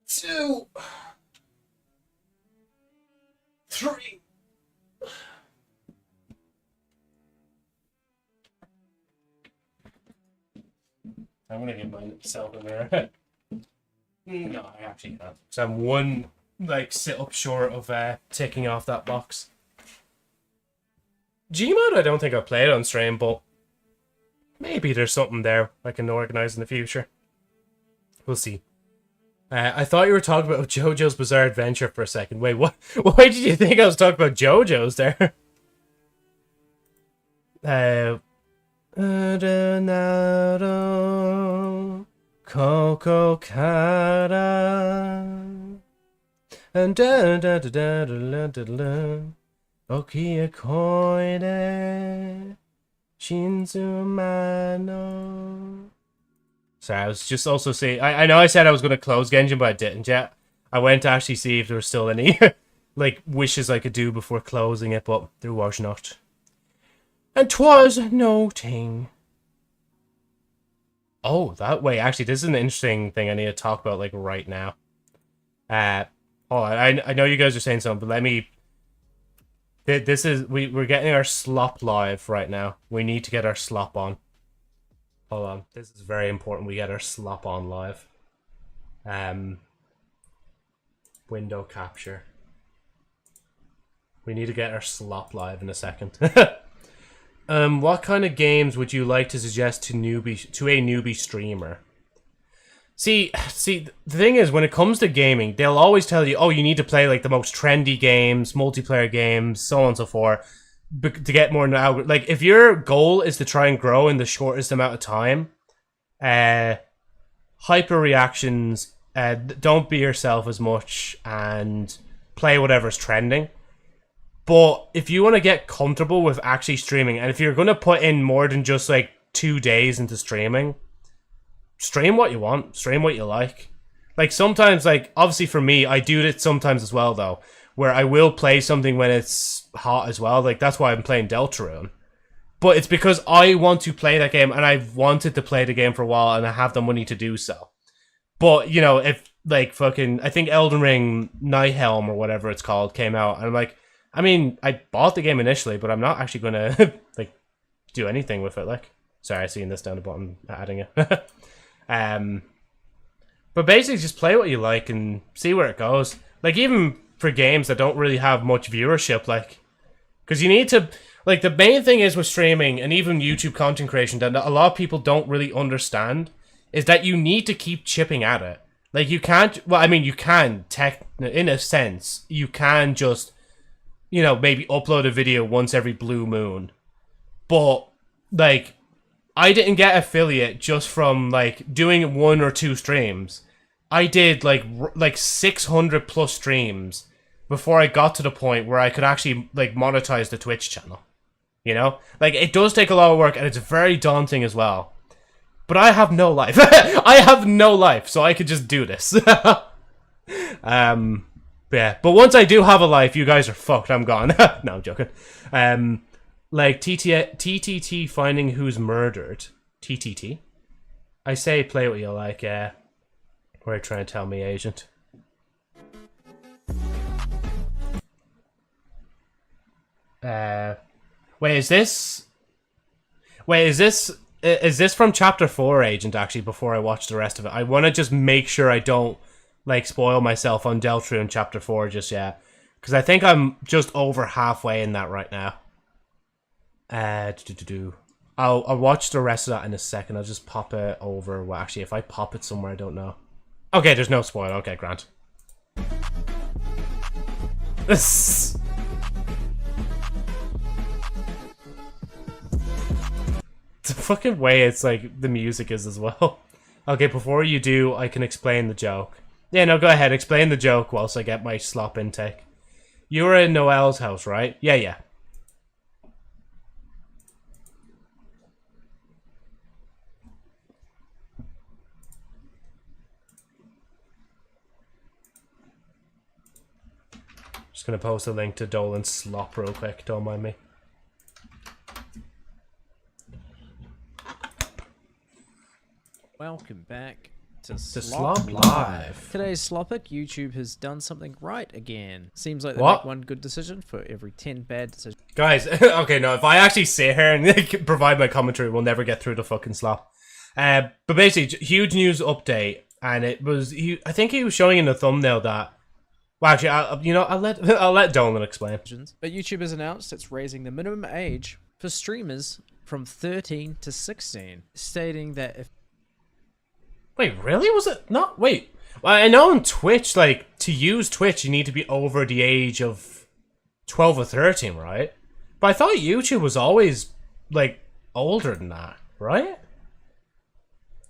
2, 3. I'm gonna give myself a mirror. No, I actually can't. So I'm one, like, sit-up short of ticking off that box. Gmod, I don't think I played on stream, but maybe there's something there I can organize in the future. We'll see. I thought you were talking about JoJo's Bizarre Adventure for a second. Wait, what? Why did you think I was talking about JoJo's there? Coco Cara and Okia Koide Shinzumano. Sorry, I was just also saying, I know I said I was going to close Genshin, but I didn't yet. I went to actually see if there were still any like wishes I could do before closing it, but there was not. And 'twas no ting. Oh, that way. Actually, this is an interesting thing I need to talk about, like, right now. Hold on. I know you guys are saying something, but let me... This is... We're getting our slop live right now. We need to get our slop on. Hold on. This is very important. We get our slop on live. Window capture. We need to get our slop live in a second. What kind of games would you like to suggest to a newbie streamer? See, the thing is, when it comes to gaming, they'll always tell you, oh, you need to play, like, the most trendy games, multiplayer games, so on and so forth. to get more in the algorithm. Like, if your goal is to try and grow in the shortest amount of time, hyper reactions, don't be yourself as much, and play whatever's trending. But if you want to get comfortable with actually streaming, and if you're going to put in more than just like 2 days into streaming, stream what you want, stream what you like. Like sometimes, like obviously for me, I do it sometimes as well though, where I will play something when it's hot as well. Like that's why I'm playing Deltarune. But it's because I want to play that game, and I've wanted to play the game for a while, and I have the money to do so. But, you know, if like fucking, I think Elden Ring Nighthelm or whatever it's called came out, and I'm like, I mean, I bought the game initially, but I'm not actually going to, like, do anything with it, like. Sorry, I seen this down the bottom, adding it. But basically, just play what you like and see where it goes. Like, even for games that don't really have much viewership, like, because you need to, like, the main thing is with streaming and even YouTube content creation that a lot of people don't really understand is that you need to keep chipping at it. Like, you can't, well, I mean, you can, in a sense, you can just, you know, maybe upload a video once every blue moon. But, like, I didn't get affiliate just from, like, doing 1 or 2 streams. I did, like 600 plus streams before I got to the point where I could actually, like, monetize the Twitch channel. You know? Like, it does take a lot of work, and it's very daunting as well. But I have no life. I have no life, so I could just do this. Yeah, but once I do have a life, you guys are fucked. I'm gone. No, I'm joking. Like TTT finding who's murdered. TTT. I say play what you like. What are you trying to tell me, agent? Wait, is this? Wait, is this from chapter 4, agent? Actually, before I watch the rest of it, I want to just make sure I don't, like, spoil myself on Deltarune chapter 4 just yet, because I think I'm just over halfway in that right now. I'll watch the rest of that in a second. I'll just pop it over. Well, actually, if I pop it somewhere, I don't know. Okay, there's no spoil. Okay, Grant. The fucking way it's like the music is as well. Okay, before you do, I can explain the joke. Yeah, no, go ahead. Explain the joke whilst I get my slop intake. You were in Noelle's house, right? Yeah, yeah. Just gonna post a link to Dolan's slop real quick. Don't mind me. Welcome back to Slop Live. Today's Slopic, YouTube has done something right again. Seems like they What? make one good decision for every 10 bad decisions. Guys, okay, no, if I actually sit here and provide my commentary, we'll never get through the fucking slop. But basically, huge news update, and it was, I think he was showing in the thumbnail that, well, actually, I'll let Dolan explain. But YouTube has announced it's raising the minimum age for streamers from 13 to 16, stating that if... Wait, really? Was it not? Wait. Well, I know on Twitch, like, to use Twitch, you need to be over the age of 12 or 13, right? But I thought YouTube was always, like, older than that, right?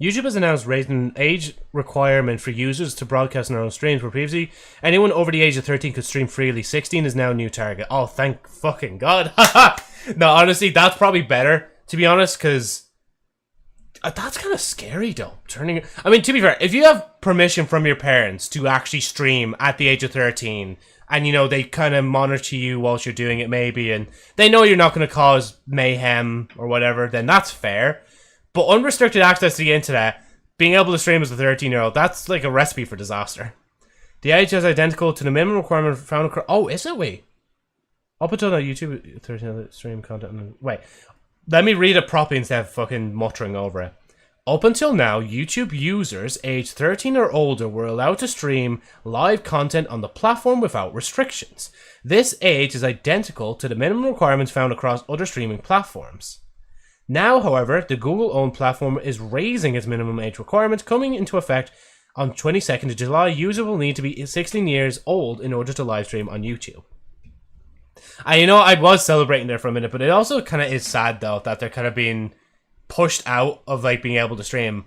YouTube has announced raising age requirement for users to broadcast on their own streams, where previously anyone over the age of 13 could stream freely. 16 is now a new target. Oh, thank fucking God. No, honestly, that's probably better, to be honest, because... that's kind of scary, though. I mean, to be fair, if you have permission from your parents to actually stream at the age of 13, and, you know, they kind of monitor you whilst you're doing it, maybe, and they know you're not going to cause mayhem or whatever, then that's fair. But unrestricted access to the internet, being able to stream as a 13-year-old, that's like a recipe for disaster. The age is identical to the minimum requirement found across... Oh, is it? Wait. Up until now, YouTube 13 stream content... Wait. Let me read it properly instead of fucking muttering over it. Up until now, YouTube users aged 13 or older were allowed to stream live content on the platform without restrictions. This age is identical to the minimum requirements found across other streaming platforms. Now, however, the Google-owned platform is raising its minimum age requirements, coming into effect on 22nd of July. Users will need to be 16 years old in order to live stream on YouTube. I was celebrating there for a minute, but it also kind of is sad though that they're kind of being pushed out of like being able to stream.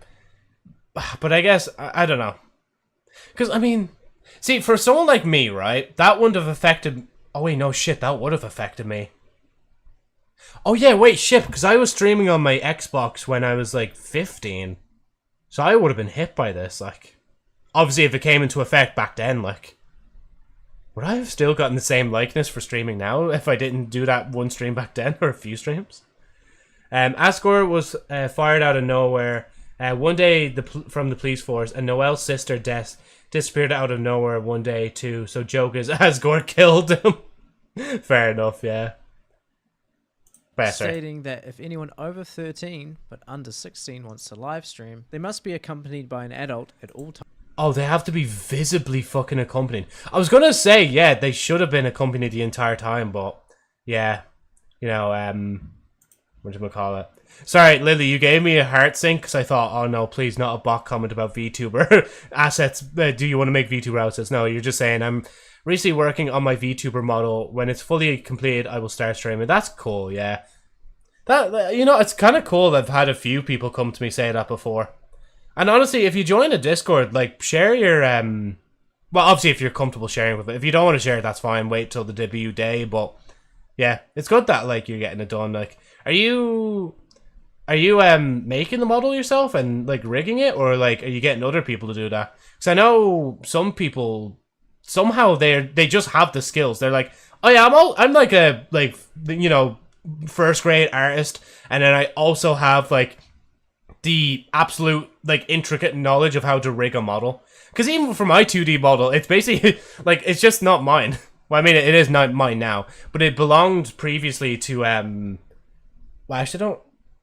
But I guess I don't know, because I mean, see, for someone like me, right, that wouldn't have affected. Oh wait, no shit, that would have affected me. Oh yeah, wait, shit, because I was streaming on my Xbox when I was like 15, so I would have been hit by this. Like, obviously, if it came into effect back then, like, would I have still gotten the same likeness for streaming now if I didn't do that one stream back then, or a few streams? Asgore was fired out of nowhere. One day from the police force, and Noel's sister disappeared out of nowhere one day too. So joke is Asgore killed him. Fair enough, yeah. Stating that if anyone over 13 but under 16 wants to live stream, they must be accompanied by an adult at all times. Oh, they have to be visibly fucking accompanied. I was gonna say, yeah, they should have been accompanied the entire time, but yeah, you know, whatchamacallit. Sorry, Lily, you gave me a heart sink because I thought, oh no, please, not a bot comment about VTuber assets. Do you want to make VTuber assets? No, you're just saying, I'm recently working on my VTuber model. When it's fully completed, I will start streaming. That's cool, yeah. That you know, it's kind of cool that I've had a few people come to me say that before. And honestly, if you join a Discord, like, share your, well, obviously, if you're comfortable sharing with it. If you don't want to share it, that's fine. Wait till the debut day, but yeah, it's good that, like, you're getting it done. Like, are you making the model yourself and like rigging it, or like are you getting other people to do that? Because I know some people somehow they just have the skills. They're like, oh yeah, I'm like a you know, first grade artist, and then I also have like the absolute like intricate knowledge of how to rig a model. Because even for my 2D model, it's basically like it's just not mine. Well, I mean, it is not mine now, but it belonged previously to well, I actually don't.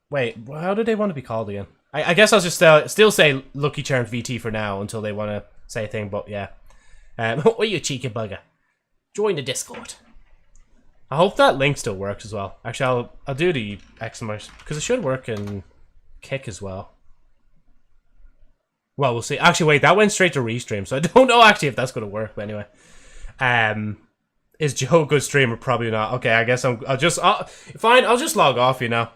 Wait, how do they want to be called again? I guess I'll just still say Lucky Charms VT for now until they want to say a thing, but yeah. Oh, you cheeky bugger. Join the Discord. I hope that link still works as well. Actually, I'll do the exclamation, because it should work in Kick as well. Well, we'll see. Actually, wait, that went straight to Restream, so I don't know actually if that's going to work, but anyway. Is Joe a good streamer? Probably not. Okay, I guess fine, I'll just log off, you know.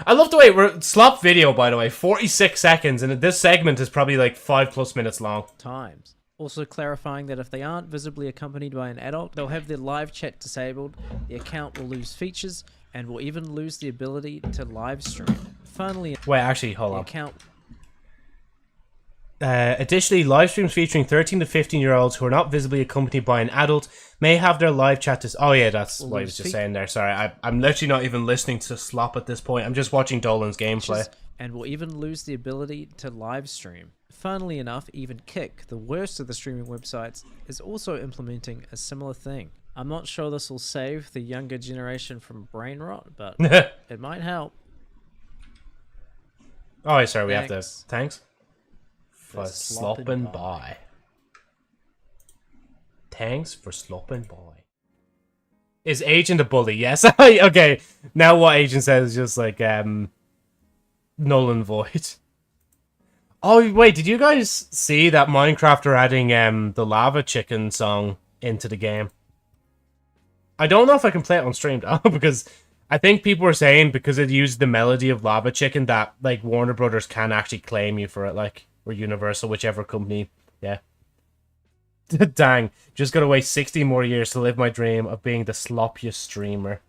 I love the way we're slop video, by the way, 46 seconds, and this segment is probably like 5+ minutes long. Times. Also clarifying that if they aren't visibly accompanied by an adult, they'll have their live chat disabled, the account will lose features, and will even lose the ability to live stream. Finally, wait, actually, hold on. Account. Additionally, live streams featuring 13 to 15-year-olds who are not visibly accompanied by an adult may have their live chat oh yeah, that's what I was just saying there. Sorry, I'm literally not even listening to Slop at this point. I'm just watching Dolan's gameplay. And will even lose the ability to live stream. Funnily enough, even Kick, the worst of the streaming websites, is also implementing a similar thing. I'm not sure this will save the younger generation from brain rot, but it might help. Oh, sorry, we have to... Thanks? For slopping by. Thanks for slopping by. Is Agent a bully? Yes. Okay. Now what Agent says is just like null and void. Oh wait, did you guys see that Minecraft are adding the lava chicken song into the game? I don't know if I can play it on stream though, because I think people were saying because it used the melody of Lava Chicken that like Warner Brothers can actually claim you for it, like. Or Universal, whichever company, yeah. Dang, just gotta wait 60 more years to live my dream of being the sloppiest streamer.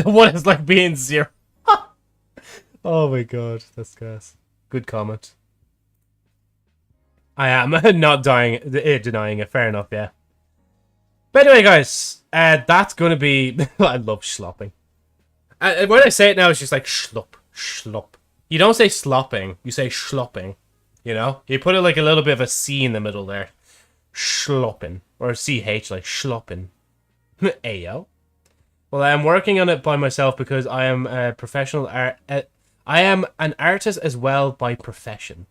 What is like being zero? Oh my god, that's gas. Good comment. I am not denying it, fair enough, yeah. But anyway, guys, that's gonna be... I love slopping. When I say it now, it's just like slop, slop. You don't say slopping, you say schlopping. You know? You put it like a little bit of a C in the middle there. Schlopping. Or CH, like schlopping. Ayo. Well, I'm working on it by myself because I am a professional I am an artist as well by profession.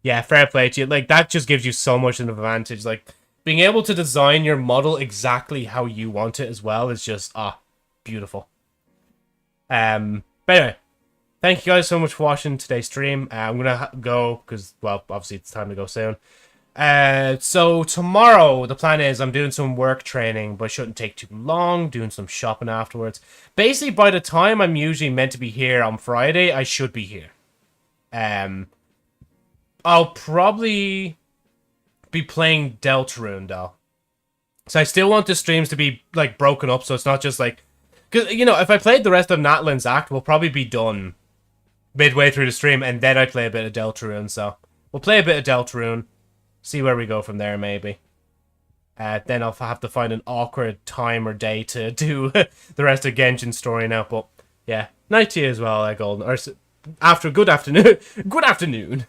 Yeah, fair play to you. Like, that just gives you so much of an advantage. Like, being able to design your model exactly how you want it as well is just, beautiful. But anyway. Thank you guys so much for watching today's stream. I'm going to go because, well, obviously it's time to go soon. So tomorrow, the plan is I'm doing some work training, but it shouldn't take too long, doing some shopping afterwards. Basically, by the time I'm usually meant to be here on Friday, I should be here. I'll probably be playing Deltarune, though. So I still want the streams to be, like, broken up, so it's not just, like... Because, you know, if I played the rest of Natlan's Act, we'll probably be done midway through the stream, and then I play a bit of Deltarune, so... We'll play a bit of Deltarune, see where we go from there, maybe. Then I'll have to find an awkward time or day to do the rest of Genshin story now, but... Yeah, night to you as well, Golden. Or, after, good afternoon. Good afternoon.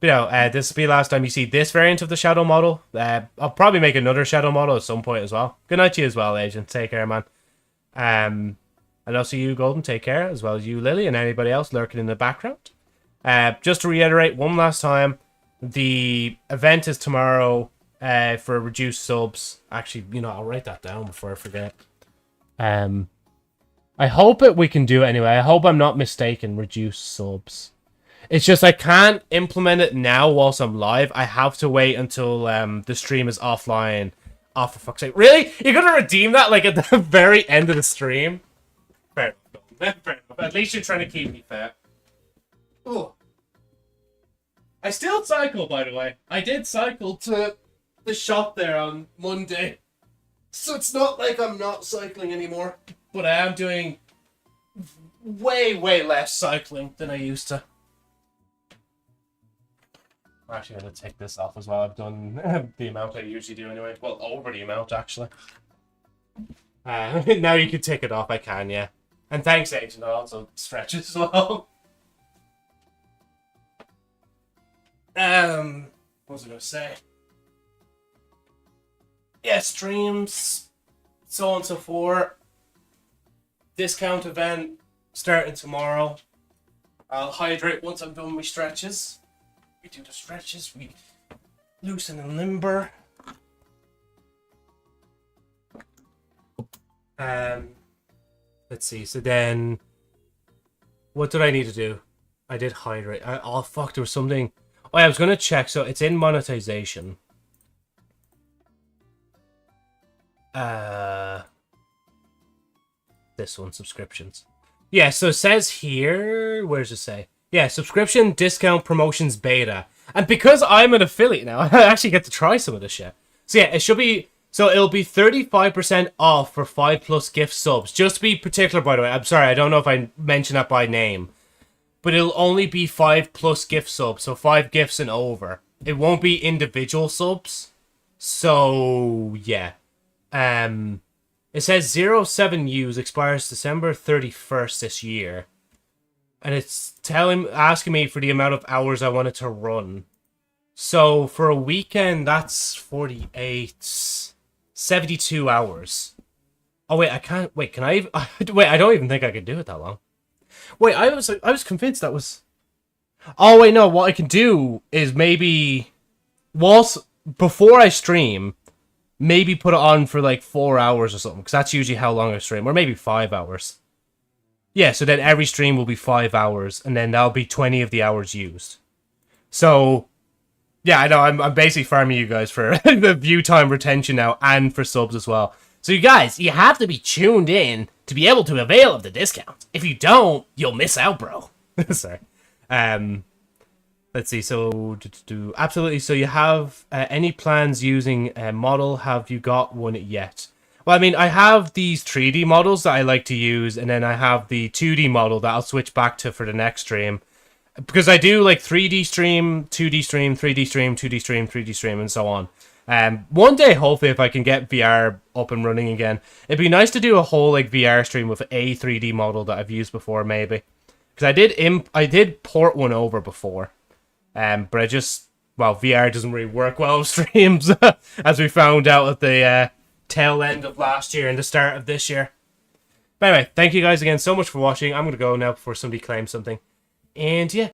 You know, this will be the last time you see this variant of the Shadow model. I'll probably make another Shadow model at some point as well. Good night to you as well, Agent. Take care, man. And also you, Golden, take care, as well as you, Lily, and anybody else lurking in the background. Just to reiterate one last time, the event is tomorrow for reduced subs. Actually, you know, I'll write that down before I forget. I hope we can do it anyway. I hope I'm not mistaken, reduced subs. It's just I can't implement it now whilst I'm live. I have to wait until the stream is offline. Oh, for fuck's sake. Really? You're going to redeem that like at the very end of the stream? Fair enough. Fair enough. At least you're trying to keep me fair. Ooh. I still cycle, by the way. I did cycle to the shop there on Monday. So it's not like I'm not cycling anymore. But I am doing way, way less cycling than I used to. I'm actually going to take this off as well. I've done the amount I usually do anyway. Well, over the amount, actually. Now you can take it off. I can, yeah. And thanks, Agent. I also stretch it as well. What was I going to say? Yeah, streams, so on and so forth. Discount event starting tomorrow. I'll hydrate once I'm done with my stretches. We do the stretches, we loosen and limber. Let's see, so then what did I need to do? I did hydrate. Oh fuck, there was something. Oh yeah, I was gonna check, so it's in monetization. This one, subscriptions. Yeah, so it says here, where does it say? Yeah, subscription, discount, promotions, beta. And because I'm an affiliate now, I actually get to try some of this shit. So yeah, it should be... So it'll be 35% off for 5+ gift subs. Just to be particular, by the way. I'm sorry, I don't know if I mentioned that by name. But it'll only be 5+ gift subs. So 5 gifts and over. It won't be individual subs. So, yeah. It says 07 use expires December 31st this year. And it's asking me for the amount of hours I want it to run. So for a weekend, that's 72 hours. Oh wait, I can't. Wait, can I even? Wait, I don't even think I could do it that long. Wait, I was convinced that was. Oh wait, no. What I can do is maybe, before I stream, maybe put it on for like 4 hours or something, because that's usually how long I stream, or maybe 5 hours. Yeah, so then every stream will be 5 hours, and then that'll be 20 of the hours used. So, yeah, I know, I'm basically farming you guys for the view time retention now, and for subs as well. So you guys, you have to be tuned in to be able to avail of the discount. If you don't, you'll miss out, bro. Sorry. Let's see, so, absolutely, so you have any plans using a model? Have you got one yet? Well, I mean, I have these 3D models that I like to use, and then I have the 2D model that I'll switch back to for the next stream. Because I do, like, 3D stream, 2D stream, 3D stream, 2D stream, 3D stream, and so on. One day, hopefully, if I can get VR up and running again, it'd be nice to do a whole, like, VR stream with a 3D model that I've used before, maybe. Because I did port one over before. But I just... Well, VR doesn't really work well with streams, as we found out at the... tail end of last year and the start of this year. But anyway, thank you guys again so much for watching. I'm going to go now before somebody claims something. And yeah,